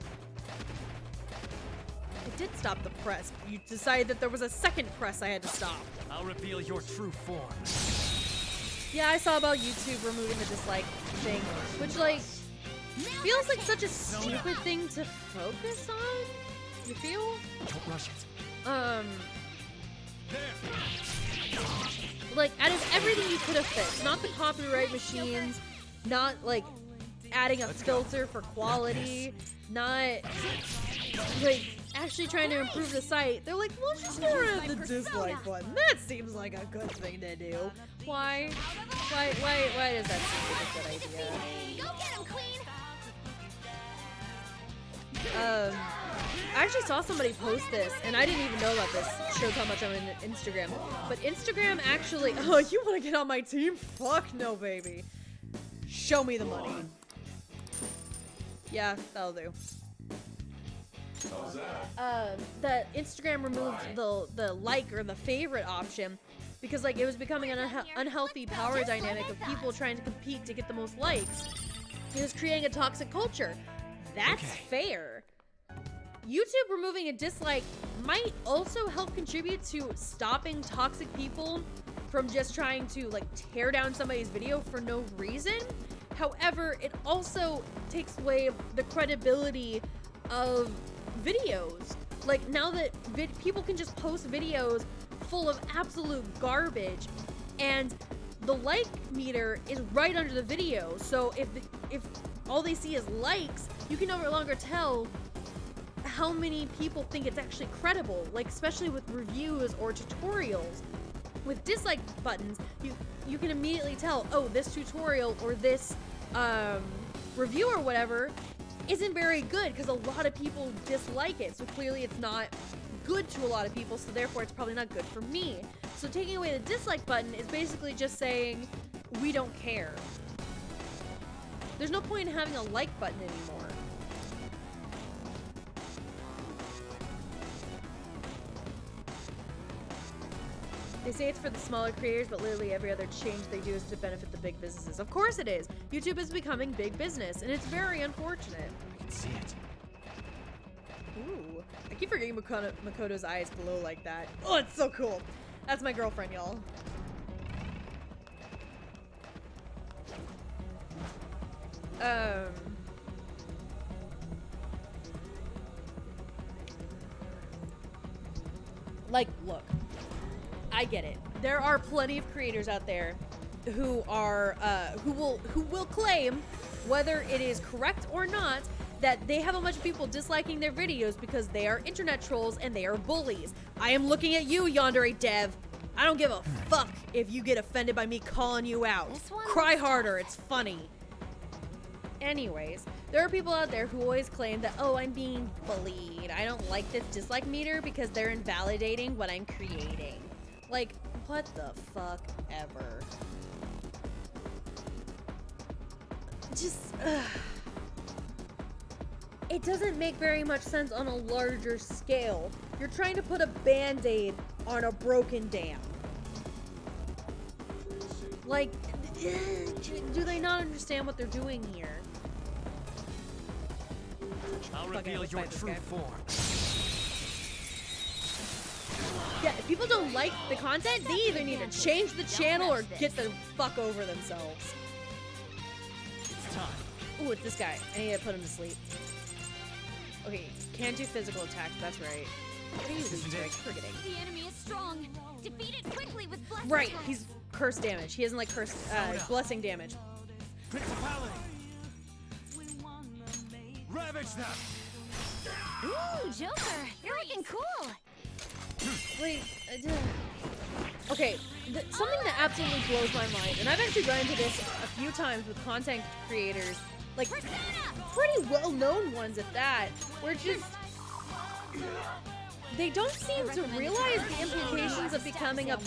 I did stop the press. You decided that there was a second press I had to stop. I'll reveal your true form. Yeah, I saw about YouTube removing the dislike thing, which, like, feels like such a stupid thing to focus on. You feel? Don't rush it. Like, out of everything you could have fixed, not the copyright machines, not, like, adding a filter for quality, not, like, actually trying to improve the site, they're like, well, just get rid of the dislike button. That seems like a good thing to do. Why? Why does that seem like a good idea? Go get him, Queen! I actually saw somebody post this, and I didn't even know about this. Shows how much I'm in Instagram. But Instagram actually... Oh, you want to get on my team? Fuck no, baby. Show me the money. Yeah, that'll do. That Instagram removed the like or the favorite option because, like, it was becoming an unhealthy power dynamic of people trying to compete to get the most likes. It was creating a toxic culture. That's fair. YouTube removing a dislike might also help contribute to stopping toxic people from just trying to, like, tear down somebody's video for no reason. However, it also takes away the credibility of videos. Like, now that people can just post videos full of absolute garbage, and the like meter is right under the video, so if all they see is likes, you can no longer tell how many people think it's actually credible, like, especially with reviews or tutorials. With dislike buttons, you can immediately tell, oh, this tutorial or this review or whatever isn't very good because a lot of people dislike it, so clearly it's not good to a lot of people, so therefore it's probably not good for me. So taking away the dislike button is basically just saying, we don't care. There's no point in having a like button anymore. They say it's for the smaller creators, but literally every other change they do is to benefit the big businesses. Of course it is. YouTube is becoming big business, and it's very unfortunate. I can see it. Ooh. I keep forgetting Makoto's eyes glow like that. Oh, it's so cool. That's my girlfriend, y'all. Like, look. I get it. There are plenty of creators out there who are who will claim, whether it is correct or not, that they have a bunch of people disliking their videos because they are internet trolls and they are bullies. I am looking at you, Yandere Dev. I don't give a fuck if you get offended by me calling you out. Cry harder, it's funny. Anyways, there are people out there who always claim that, oh, I'm being bullied. I don't like this dislike meter because they're invalidating what I'm creating. Like, what the fuck ever. Just, it doesn't make very much sense on a larger scale. You're trying to put a band-aid on a broken dam. Like, do they not understand what they're doing here? I'll reveal your true form. Yeah, if people don't like the content, they either need to change the channel or get the fuck over themselves. It's time. Ooh, it's this guy. I need to put him to sleep. Okay, can't do physical attacks, that's right. What are you doing, Greg? Forgetting. The enemy is strong. Defeat it quickly with blessing. Right, he's curse damage. He isn't like curse, blessing damage. Principality. Ravage them. Ooh, Joker, you're looking cool. Wait, okay, something that absolutely blows my mind, and I've actually run into this a few times with content creators, like pretty well-known ones at that, where just they don't seem to realize the implications of becoming a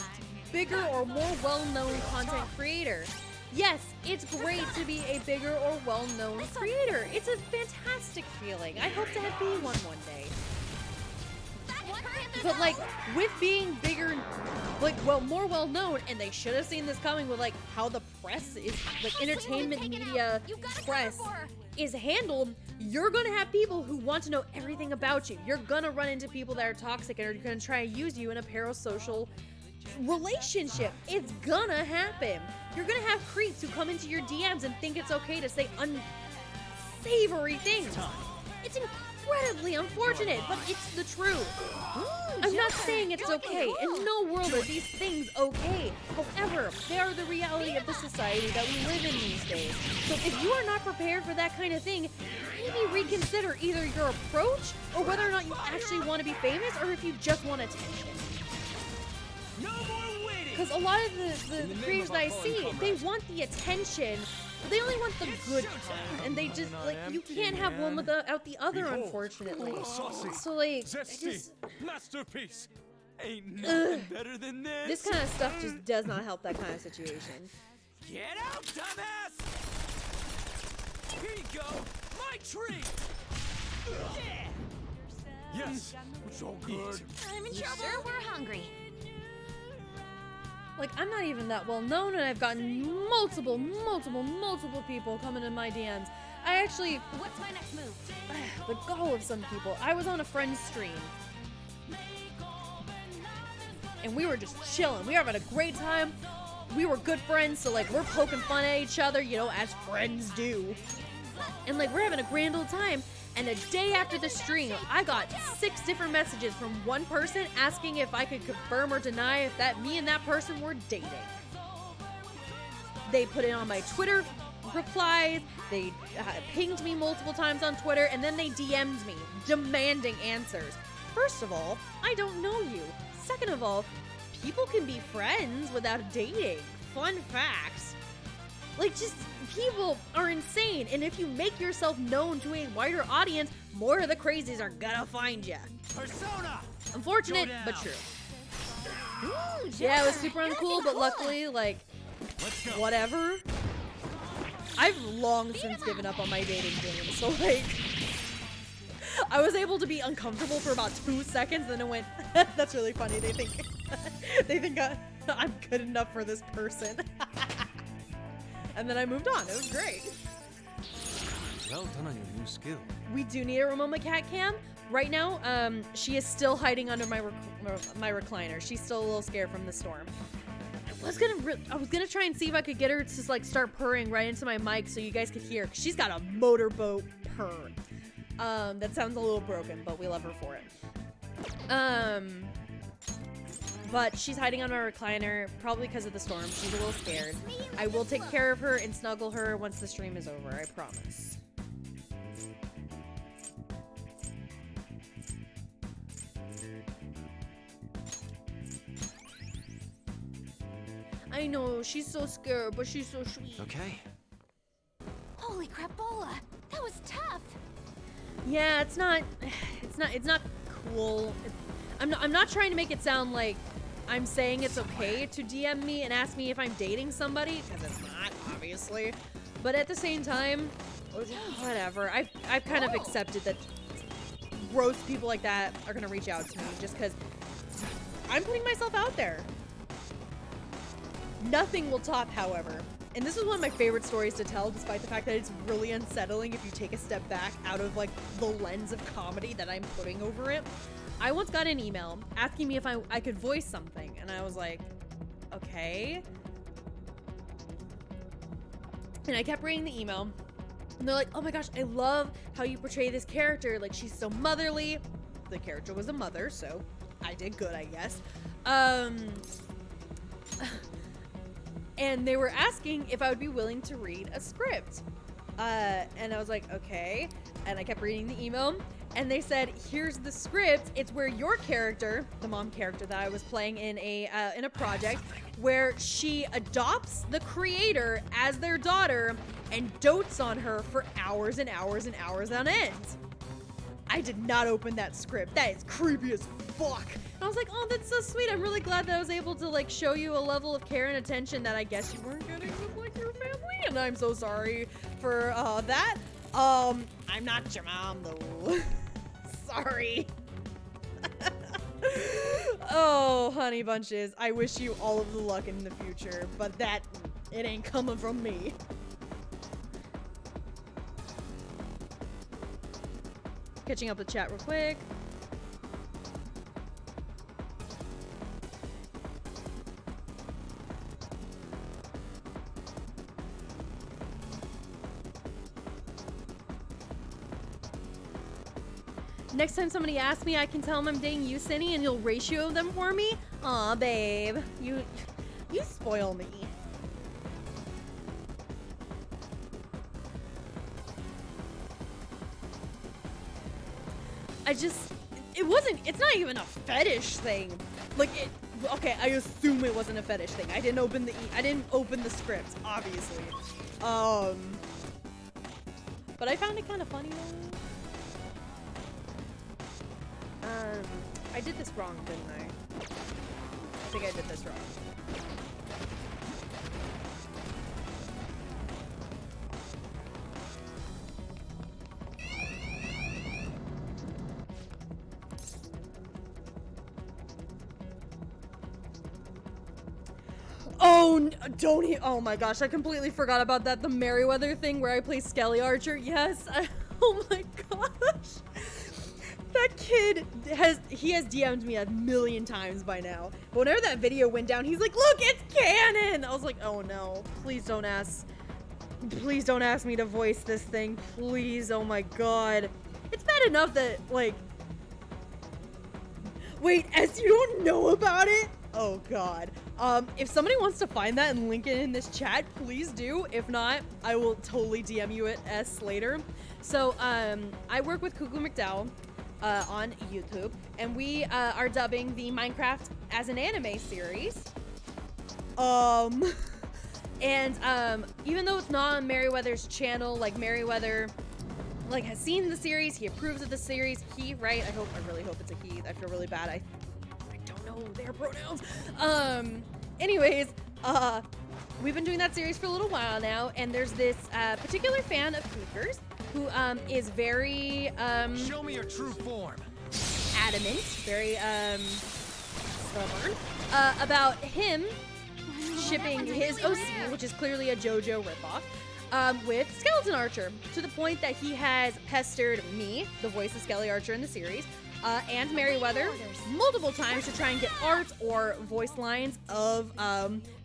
bigger or more well-known content creator. Yes, it's great to be a bigger or well-known creator. It's a fantastic feeling. I hope to be one day. But like, with being bigger, like, well, more well-known, and they should have seen this coming with like how the press is, like entertainment media press is handled, you're gonna have people who want to know everything about you. You're gonna run into people that are toxic and are gonna try and use you in a parasocial relationship. It's gonna happen. You're gonna have creeps who come into your DMs and think it's okay to say unsavory things. It's incredibly unfortunate, but it's the truth. I'm not saying it's okay. In no world are these things okay. However, they are the reality of the society that we live in these days. So if you are not prepared for that kind of thing, maybe reconsider either your approach or whether or not you actually want to be famous or if you just want attention. Because a lot of the creators that I see, they want the attention, but they only want the good part, and they just, like, you can't have one without the other, unfortunately. So, like, I just... Masterpiece. Ain't nothing better than this. This kind of stuff just does not help that kind of situation. Get out, dumbass! Here you go, my treat! Yeah! Yes, so good. I'm in trouble. Sure, we're hungry. Like, I'm not even that well known, and I've gotten multiple people coming in my DMs. I actually... What's my next move? The gall of some people. I was on a friend's stream. And we were just chilling. We were having a great time. We were good friends, so, like, we're poking fun at each other, you know, as friends do. And, like, we're having a grand old time. And a day after the stream, I got 6 different messages from one person asking if I could confirm or deny if that me and that person were dating. They put it on my Twitter replies, they pinged me multiple times on Twitter, and then they DM'd me, demanding answers. First of all, I don't know you. Second of all, people can be friends without dating. Fun facts. Like, just, people are insane, and if you make yourself known to a wider audience, more of the crazies are gonna find you. Persona! Unfortunate, but true. Ooh, yeah, it was super uncool, but luckily, like, whatever. I've long since given up on my dating game, so, like, I was able to be uncomfortable for about 2 seconds, then it went, that's really funny, they think I'm good enough for this person. And then I moved on. It was great. Well done on your new skill. We do need a Ramoma cat cam. Right now, she is still hiding under my recliner. She's still a little scared from the storm. I was gonna try and see if I could get her to like start purring right into my mic so you guys could hear. She's got a motorboat purr. That sounds a little broken, but we love her for it. but she's hiding on my recliner, probably because of the storm. She's a little scared. I will take care of her and snuggle her once the stream is over, I promise. I know, she's so scared, but she's so sweet. Okay. Holy crapola! That was tough! Yeah, it's not cool. I'm not trying to make it sound like I'm saying it's okay to DM me and ask me if I'm dating somebody, because it's not, obviously. But at the same time, whatever. I've kind of accepted that gross people like that are gonna reach out to me just because I'm putting myself out there. Nothing will top, however. And this is one of my favorite stories to tell, despite the fact that it's really unsettling if you take a step back out of like the lens of comedy that I'm putting over it. I once got an email asking me if I could voice something, and I was like, okay. And I kept reading the email, and they're like, oh my gosh, I love how you portray this character. Like, she's so motherly. The character was a mother, so I did good, I guess. And they were asking if I would be willing to read a script. And I was like, okay. And I kept reading the email, and they said, here's the script. It's where your character, the mom character that I was playing in a project, where she adopts the creator as their daughter and dotes on her for hours and hours and hours on end. I did not open that script. That is creepy as fuck. And I was like, oh, that's so sweet. I'm really glad that I was able to like show you a level of care and attention that I guess you weren't getting with like your family. And I'm so sorry for that. I'm not your mom though. Sorry. Oh, honey bunches. I wish you all of the luck in the future, but it ain't coming from me. Catching up with chat real quick. Next time somebody asks me, I can tell them I'm dating you, Cindy, and you'll ratio them for me? Aw, babe. You spoil me. It's not even a fetish thing. Like, okay, I assume it wasn't a fetish thing. I didn't open the script, obviously. But I found it kind of funny though. I did this wrong, didn't I? I think I did this wrong. Oh my gosh, I completely forgot about that. The Merryweather thing where I play Skelly Archer. Yes. Oh my gosh. That kid has DM'd me a million times by now. But whenever that video went down, he's like, look, it's canon. I was like, oh no, please don't ask me to voice this thing. Please, oh my god. It's bad enough that, like, wait, S, you don't know about it? Oh god. If somebody wants to find that and link it in this chat, please do. If not, I will totally DM you it S later. So, I work with Cuckoo McDowell on YouTube, and we are dubbing the Minecraft as an anime series. And even though it's not on Merryweather's channel, like Merryweather like has seen the series, he approves of the series. He, right? I really hope it's a he. I feel really bad. I don't know their pronouns. Anyways, we've been doing that series for a little while now, and there's this particular fan of Cookers who is very show me your true form. Adamant, very stubborn about him shipping his OC, which is clearly a JoJo ripoff, with Skeleton Archer, to the point that he has pestered me, the voice of Skelly Archer in the series, and Merryweather multiple times to try and get art or voice lines of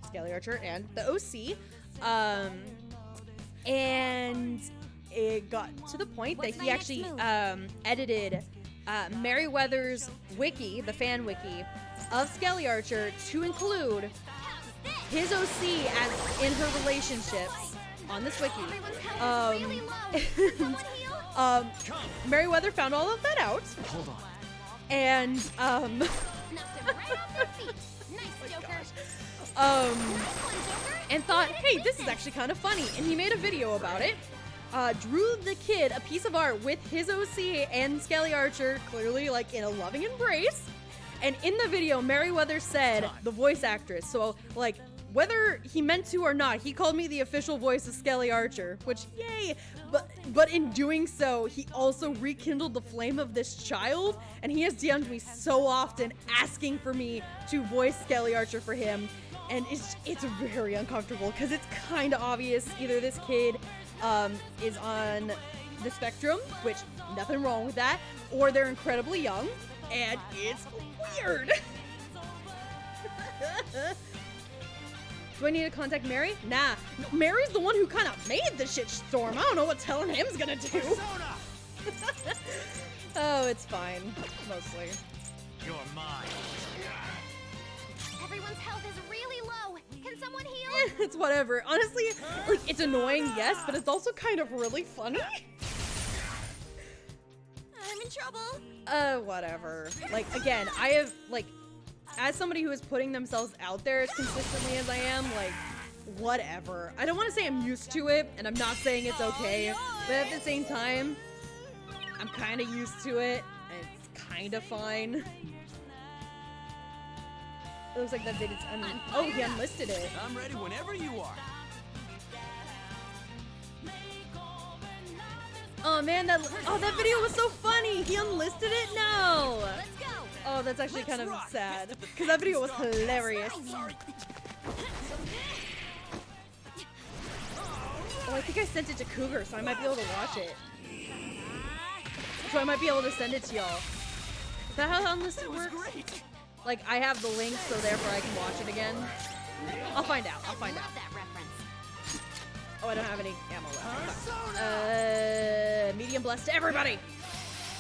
Skelly Archer and the OC. And it got to the point that he actually edited Merryweather's wiki, the fan wiki, of Skelly Archer to include his OC as in her relationships on this wiki. Merryweather found all of that out. Hold on. And and thought, hey, this is actually kind of funny, and he made a video about it. Drew the kid a piece of art with his OC and Skelly Archer, clearly like in a loving embrace. And in the video, Merryweather said, the voice actress, so like whether he meant to or not, he called me the official voice of Skelly Archer, which yay! But in doing so, he also rekindled the flame of this child, and he has DM'd me so often asking for me to voice Skelly Archer for him, and it's very uncomfortable because it's kind of obvious either this kid is on the spectrum, which nothing wrong with that, or they're incredibly young, and it's weird. Do I need to contact Mary? Nah. Mary's the one who kind of made the shitstorm. I don't know what telling him's gonna do. Oh, it's fine. Mostly. You're mine. Everyone's health is really low. Can someone heal? It's whatever. Honestly, like, it's annoying, yes, but it's also kind of really funny. I'm in trouble. Whatever. Like, again, I have, like, as somebody who is putting themselves out there as consistently as I am, like, whatever. I don't want to say I'm used to it, and I'm not saying it's okay, but at the same time, I'm kind of used to it, and it's kind of fine. It looks like that did its oh, he unlisted it. I'm ready whenever you are. Oh man, that video was so funny. He unlisted it? No. Let's go. Oh, that's actually kind of sad because that video was hilarious. Oh, I think I sent it to Cougar, so I might be able to watch it. So I might be able to send it to y'all. Is that how unlisted works? Like, I have the link, so therefore I can watch it again. I'll find out. I'll find out. Oh, I don't have any ammo left. Medium blessed to everybody.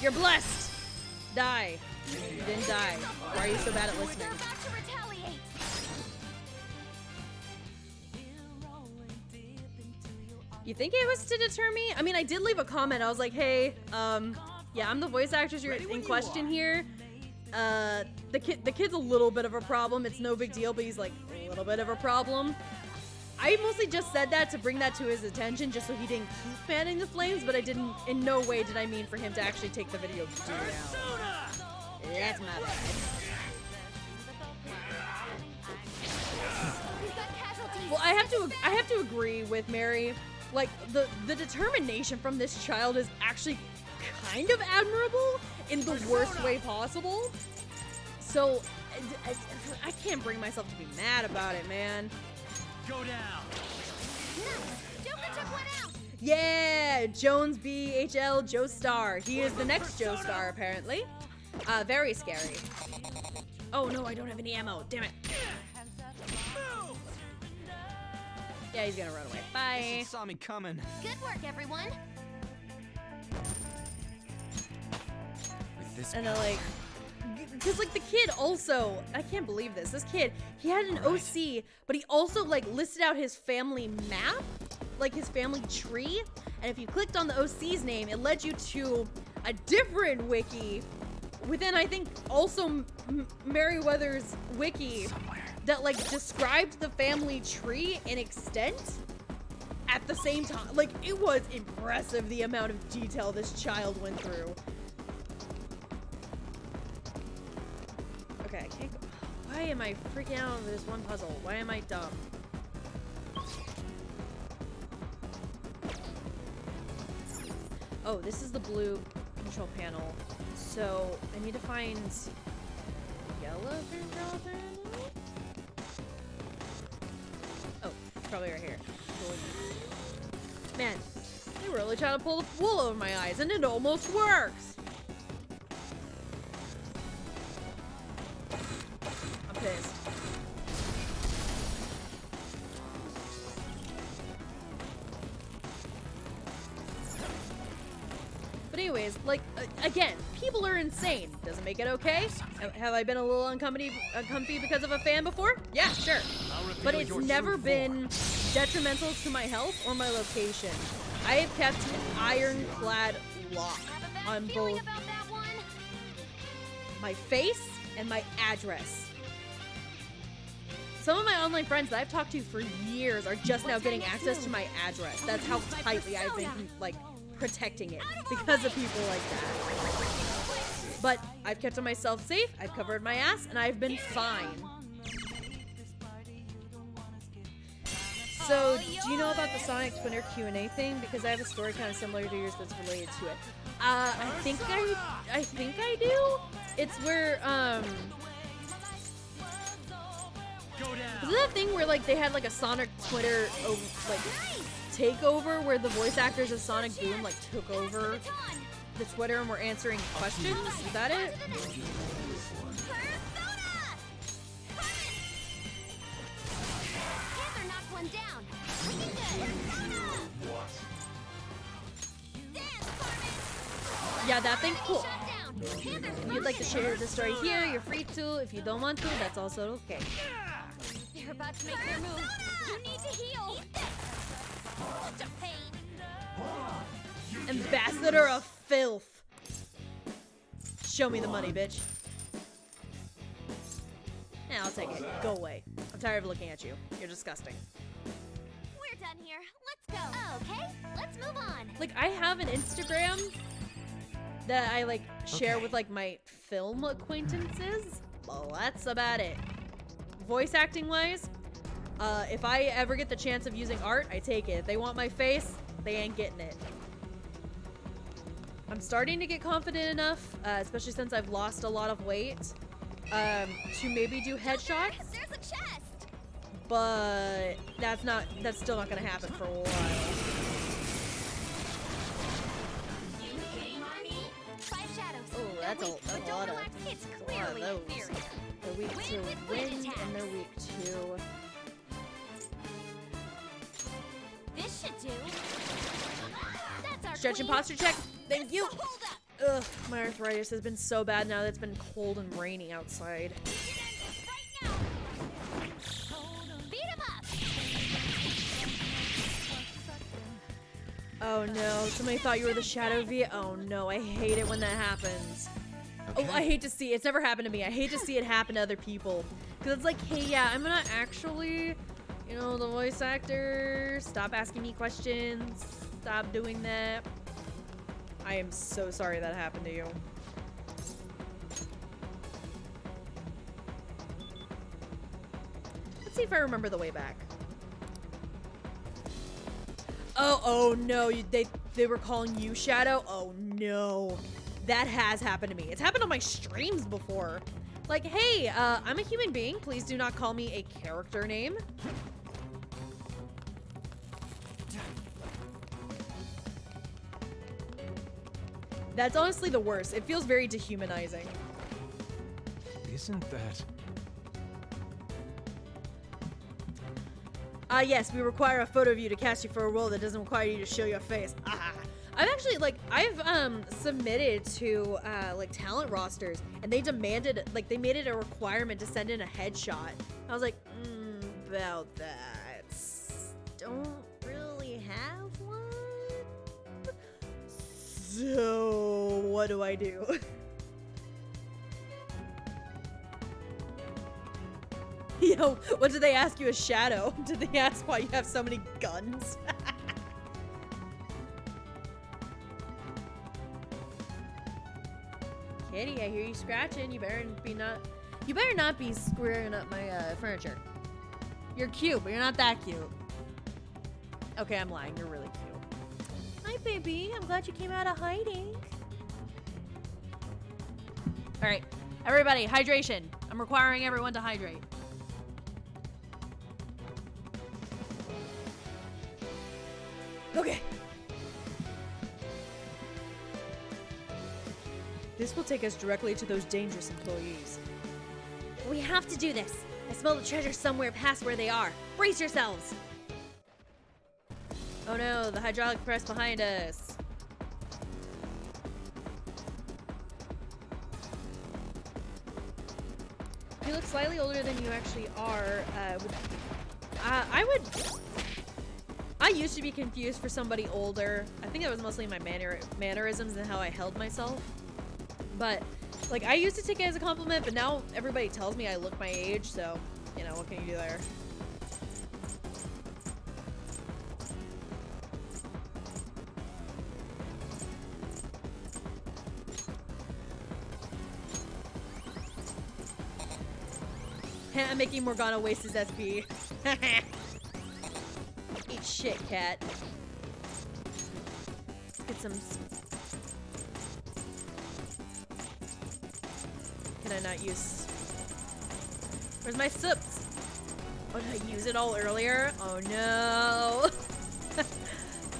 You're blessed. Die. You didn't die. Why are you so bad at listening? You think it was to deter me? I mean, I did leave a comment. I was like, hey, yeah, I'm the voice actress you're in question here. The kid's a little bit of a problem. It's no big deal, but he's like a little bit of a problem. I mostly just said that to bring that to his attention, just so he didn't keep fanning the flames, but I didn't, in no way did I mean for him to actually take the video to do now. That's my bad. Well, I have to agree with Mary. Like, the determination from this child is actually kind of admirable in the worst way possible. So, I can't bring myself to be mad about it, man. Go down. Joker took one out. Yeah, Jones BHL Joe Star. He is the next Joe Star, apparently. Very scary. Oh no, I don't have any ammo. Damn it. Yeah, he's gonna run away. Bye. Saw me coming. Good work, everyone. With this and they're like, because like the kid also, I can't believe this. This kid, he had an OC, but he also like listed out his family map, like his family tree. And if you clicked on the OC's name, it led you to a different wiki within, I think, also Merryweather's wiki that like described the family tree in extent at the same time. Like, it was impressive the amount of detail this child went through. Okay, I can't go. Why am I freaking out over this one puzzle? Why am I dumb? Oh, this is the blue control panel. So I need to find yellow control panel. Oh, it's probably right here. Man, they were really trying to pull the wool over my eyes, and it almost works. I'm pissed. But anyways, like, again, people are insane. Doesn't make it okay. Have I been a little uncomfy because of a fan before? Yeah, sure. But it's never been detrimental to my health or my location. I have kept an ironclad lock on both my face and my address. Some of my online friends that I've talked to for years are just now getting access to my address. That's how tightly I've been, like, protecting it because of people like that. But I've kept myself safe, I've covered my ass, and I've been fine. So, do you know about the Sonic Twitter Q&A thing? Because I have a story kind of similar to yours that's related to it. I think I do. It's where, is it that thing where, like, they had, like, a Sonic Twitter, like, takeover where the voice actors of Sonic Boom, like, took over the Twitter and were answering questions? Is that it? Yeah, that thing, cool. If you'd like to share the story here, you're free to. If you don't want to, that's also okay. They're about to make their move. You need to heal. Ambassador of filth. Show me the money, bitch. Yeah, I'll take it. Go away. I'm tired of looking at you. You're disgusting. We're done here. Let's go. Okay, let's move on. Like, I have an Instagram that I, like, share with, like, my film acquaintances. Well, that's about it. Voice acting wise, if I ever get the chance of using art, I take it. If they want my face, they ain't getting it. I'm starting to get confident enough, especially since I've lost a lot of weight, to maybe do headshots. There's a chest. But that's still not gonna happen for a while. Oh, that's a lot of those. They're weak to wind and they're weak to... This should do. That's our Stretch and posture check. Thank you. Ugh, my arthritis has been so bad now that it's been cold and rainy outside. Oh no, somebody thought you were the Shadow V. Oh no, I hate it when that happens. Okay. Oh, I hate to see it. It's never happened to me. I hate to see it happen to other people. Because it's like, hey, yeah, I'm not actually, you know, the voice actor. Stop asking me questions. Stop doing that. I am so sorry that happened to you. Let's see if I remember the way back. Oh no, they were calling you Shadow? Oh no. That has happened to me. It's happened on my streams before. Like, hey, I'm a human being. Please do not call me a character name. That's honestly the worst. It feels very dehumanizing. Isn't that... Yes, we require a photo of you to cast you for a role that doesn't require you to show your face. I've actually, like, I've submitted to, like, talent rosters, and they demanded, like, they made it a requirement to send in a headshot. I was like, about that. Don't really have one? So, what do I do? Yo, what did they ask you, a Shadow? Did they ask why you have so many guns? Kitty, I hear you scratching. You better not be squaring up my furniture. You're cute, but you're not that cute. Okay, I'm lying. You're really cute. Hi, baby. I'm glad you came out of hiding. All right, everybody, hydration. I'm requiring everyone to hydrate. Okay. This will take us directly to those dangerous employees. We have to do this. I smell the treasure somewhere past where they are. Brace yourselves. Oh no, the hydraulic press behind us. slightly older than you actually are, I used to be confused for somebody older. I think it was mostly my mannerisms and how I held myself. But, like, I used to take it as a compliment, but now everybody tells me I look my age, so, you know, what can you do there? I'm making Morgana waste his SP. Eat shit, cat. Get some... Can I not use... Where's my sips? Oh, did I use it all earlier? Oh no!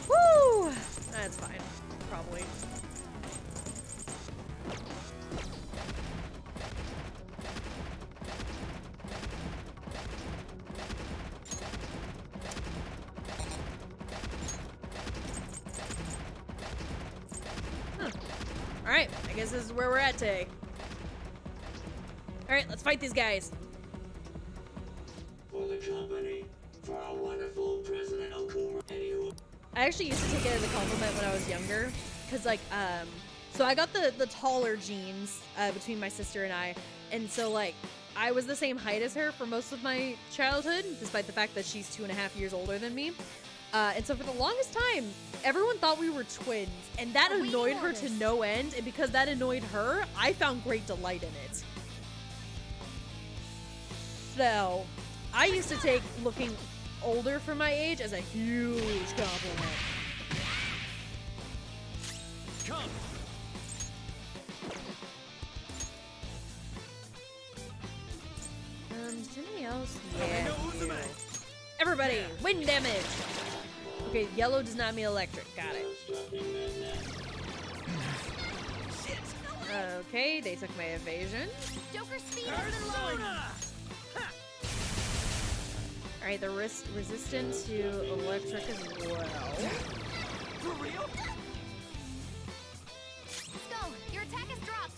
Woo! That's fine. Probably. Alright, I guess this is where we're at today. Alright, let's fight these guys. For the company, for our wonderful President Okuma. Anywho. I actually used to take it as a compliment when I was younger. Cause like, so I got the taller genes between my sister and I. And so like, I was the same height as her for most of my childhood, despite the fact that she's 2.5 years older than me. And so for the longest time, everyone thought we were twins, and that annoyed her to no end, and because that annoyed her, I found great delight in it. So, I used to take looking older for my age as a huge compliment. Come. Does anybody else? Yeah. Everybody, wind damage! Okay, yellow does not mean electric. Got it. Okay, they took my evasion. Joker speed has been lowered. Alright, the resistant to electric as well. For real? Let's go. Your attack is dropped.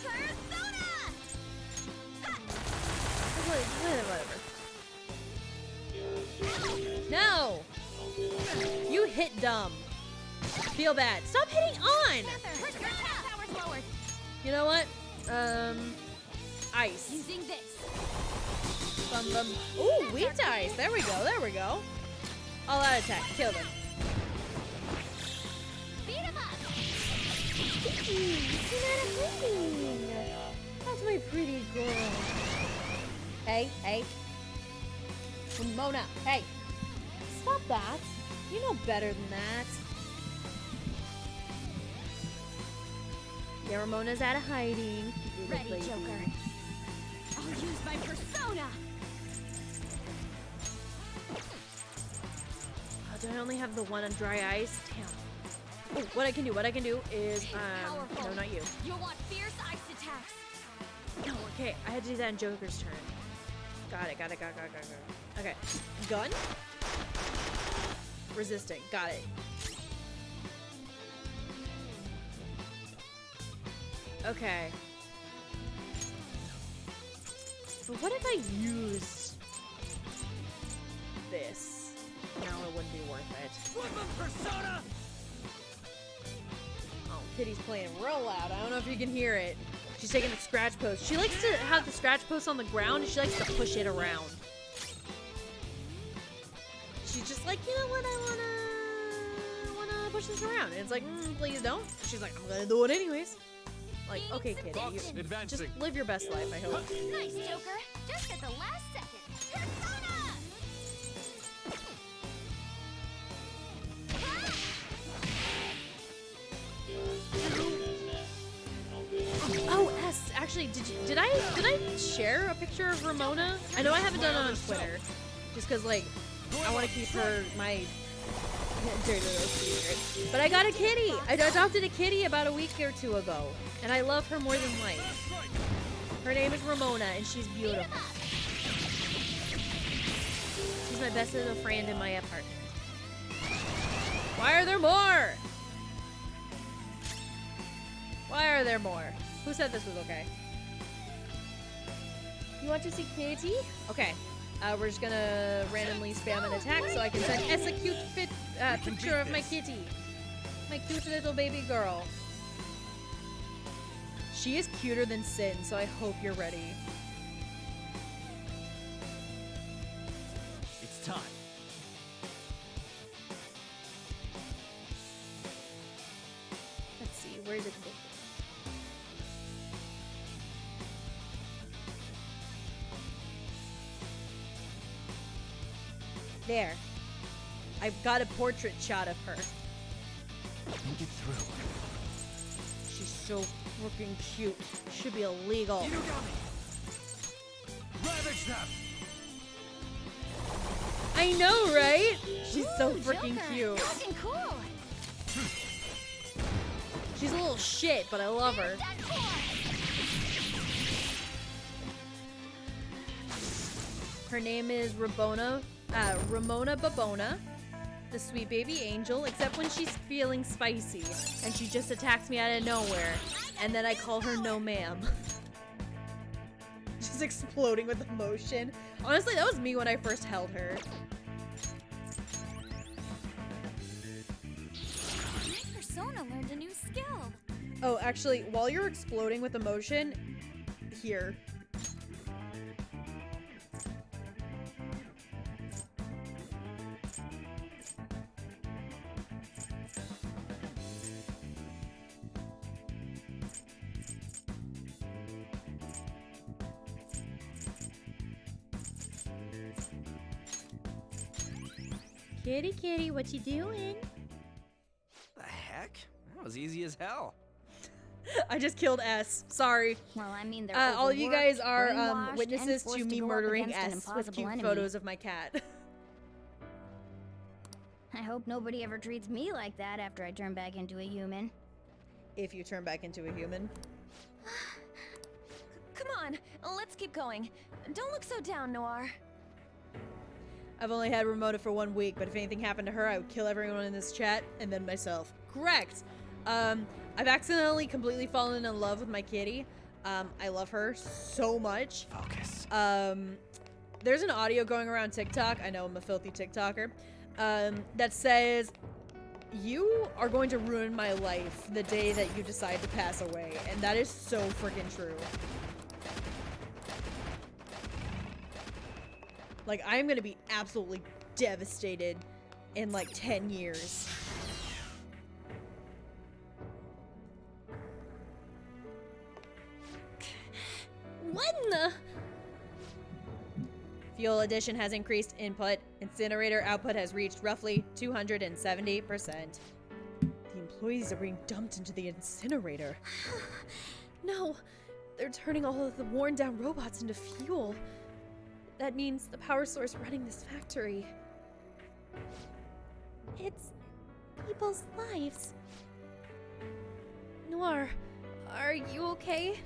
Persona! Whatever. No! You hit dumb. Feel bad. Stop hitting on! You know what? Ice. Using this. Ooh, weed ice. There we go. All out attack. Kill them. Beat him up. That's my pretty girl. Hey. Ramona, hey. Stop that. You know better than that. Yeah, Ramona's out of hiding. Ready, Joker. I'll use my persona. Oh, do I only have the one on dry ice? Damn. Oh, what I can do is, no, not you. You'll want fierce ice attacks. No, okay, I had to do that in Joker's turn. Got it. Okay, gun. Resisting, got it. Okay. But what if I used this? No, it wouldn't be worth it. Woodland persona! Oh, Kitty's playing real loud. I don't know if you can hear it. She's taking the scratch post. She likes to have the scratch post on the ground, and she likes to push it around. She's just like, you know what, I wanna push this around. And it's like, please don't. She's like, I'm gonna do it anyways. Like, okay, Kitty, you just live your best life, I hope. Nice, Joker. Just at the last second. Persona! Oh, S. Actually, did I share a picture of Ramona? I know I haven't done it on Twitter, just cause like I want to keep her my dirty little secret. But I got a kitty. I adopted a kitty about a week or two ago, and I love her more than life. Her name is Ramona, and she's beautiful. She's my best little friend in my apartment. Why are there more? Why are there more? Who said this was okay? You want to see Kitty? Okay. We're just gonna randomly spam an attack so I can send S a cute picture of my kitty. My cute little baby girl. She is cuter than Sin, so I hope you're ready. It's time. Let's see, where's it? There. I've got a portrait shot of her. Think it through. She's so freaking cute. Should be illegal. Ravage them! I know, right? She's so Ooh, freaking Joker. cute. Looking cool. She's a little shit, but I love her. Her name is Ramona Babona, the sweet baby angel, except when she's feeling spicy and she just attacks me out of nowhere, and then I call her no ma'am. Just exploding with emotion. Honestly, that was me when I first held her. My persona learned a new skill. Oh, actually, while you're exploding with emotion, here. Kitty, kitty, what you doing? The heck? That was easy as hell. I just killed S. Sorry. Well, I mean, they're all of you guys are brainwashed, and witnesses forced to me go up murdering against an S with impossible cute enemy. photos of my cat. I hope nobody ever treats me like that after I turn back into a human. If you turn back into a human. Come on, let's keep going. Don't look so down, Noir. I've only had Ramona for 1 week, but if anything happened to her, I would kill everyone in this chat and then myself. Correct. I've accidentally completely fallen in love with my kitty. I love her so much. Focus. There's an audio going around TikTok. I know I'm a filthy TikToker. That says, you are going to ruin my life the day that you decide to pass away. And that is so freaking true. Like, I'm gonna be absolutely devastated in like 10 years. What in the? Fuel addition has increased input. Incinerator output has reached roughly 270%. The employees are being dumped into the incinerator. No, they're turning all of the worn down robots into fuel. That means the power source running this factory. It's people's lives. Noir, are you okay?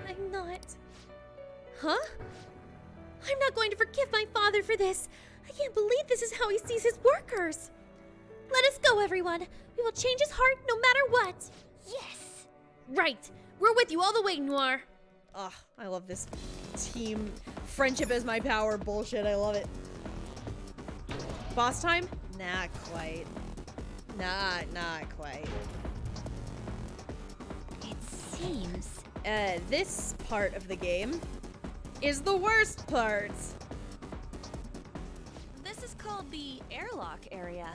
I'm not. Huh? I'm not going to forgive my father for this. I can't believe this is how he sees his workers. Let us go, everyone. We will change his heart no matter what. Yes. Right. We're with you all the way, Noir. Ugh, I love this team. Friendship is my power bullshit. I love it. Boss time? Not quite. Not quite. It seems. This part of the game is the worst part. This is called the airlock area.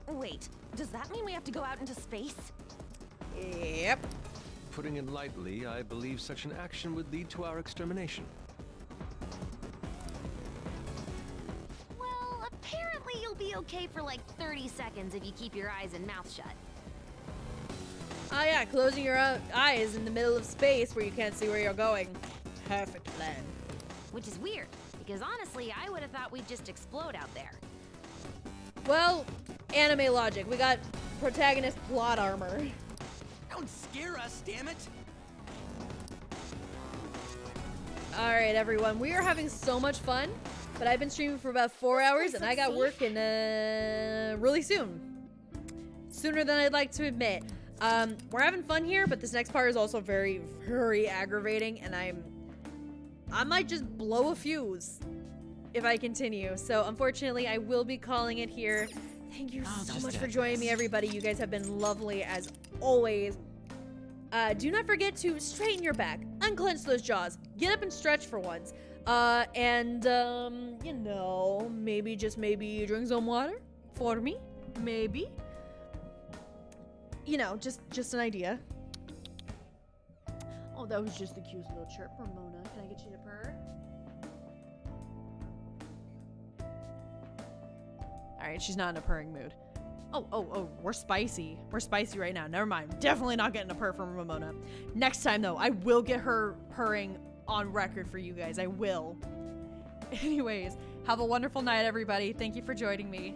Wait, does that mean we have to go out into space? Yep. Putting it lightly, I believe such an action would lead to our extermination. Well, apparently you'll be okay for like 30 seconds if you keep your eyes and mouth shut. Oh yeah, closing your eyes in the middle of space where you can't see where you're going. Perfect plan. Which is weird, because honestly, I would have thought we'd just explode out there. Well, anime logic. We got protagonist plot armor. Don't scare us, damn it! Alright, everyone. We are having so much fun, but I've been streaming for about 4 hours, and I got work in, really soon. Sooner than I'd like to admit. We're having fun here, but this next part is also very, very aggravating, and I'm I might just blow a fuse if I continue. So unfortunately, I will be calling it here. Thank you so much for joining me, everybody. You guys have been lovely as always. Do not forget to straighten your back, unclench those jaws, get up and stretch for once. You know, maybe, just maybe drink some water for me, maybe. You know, just an idea. Oh, that was just the cutest little chirp from Mona. Can I get you to purr? Alright, she's not in a purring mood. Oh, we're spicy. We're spicy right now. Never mind. Definitely not getting a purr from Ramona. Next time, though, I will get her purring on record for you guys. I will. Anyways, have a wonderful night, everybody. Thank you for joining me.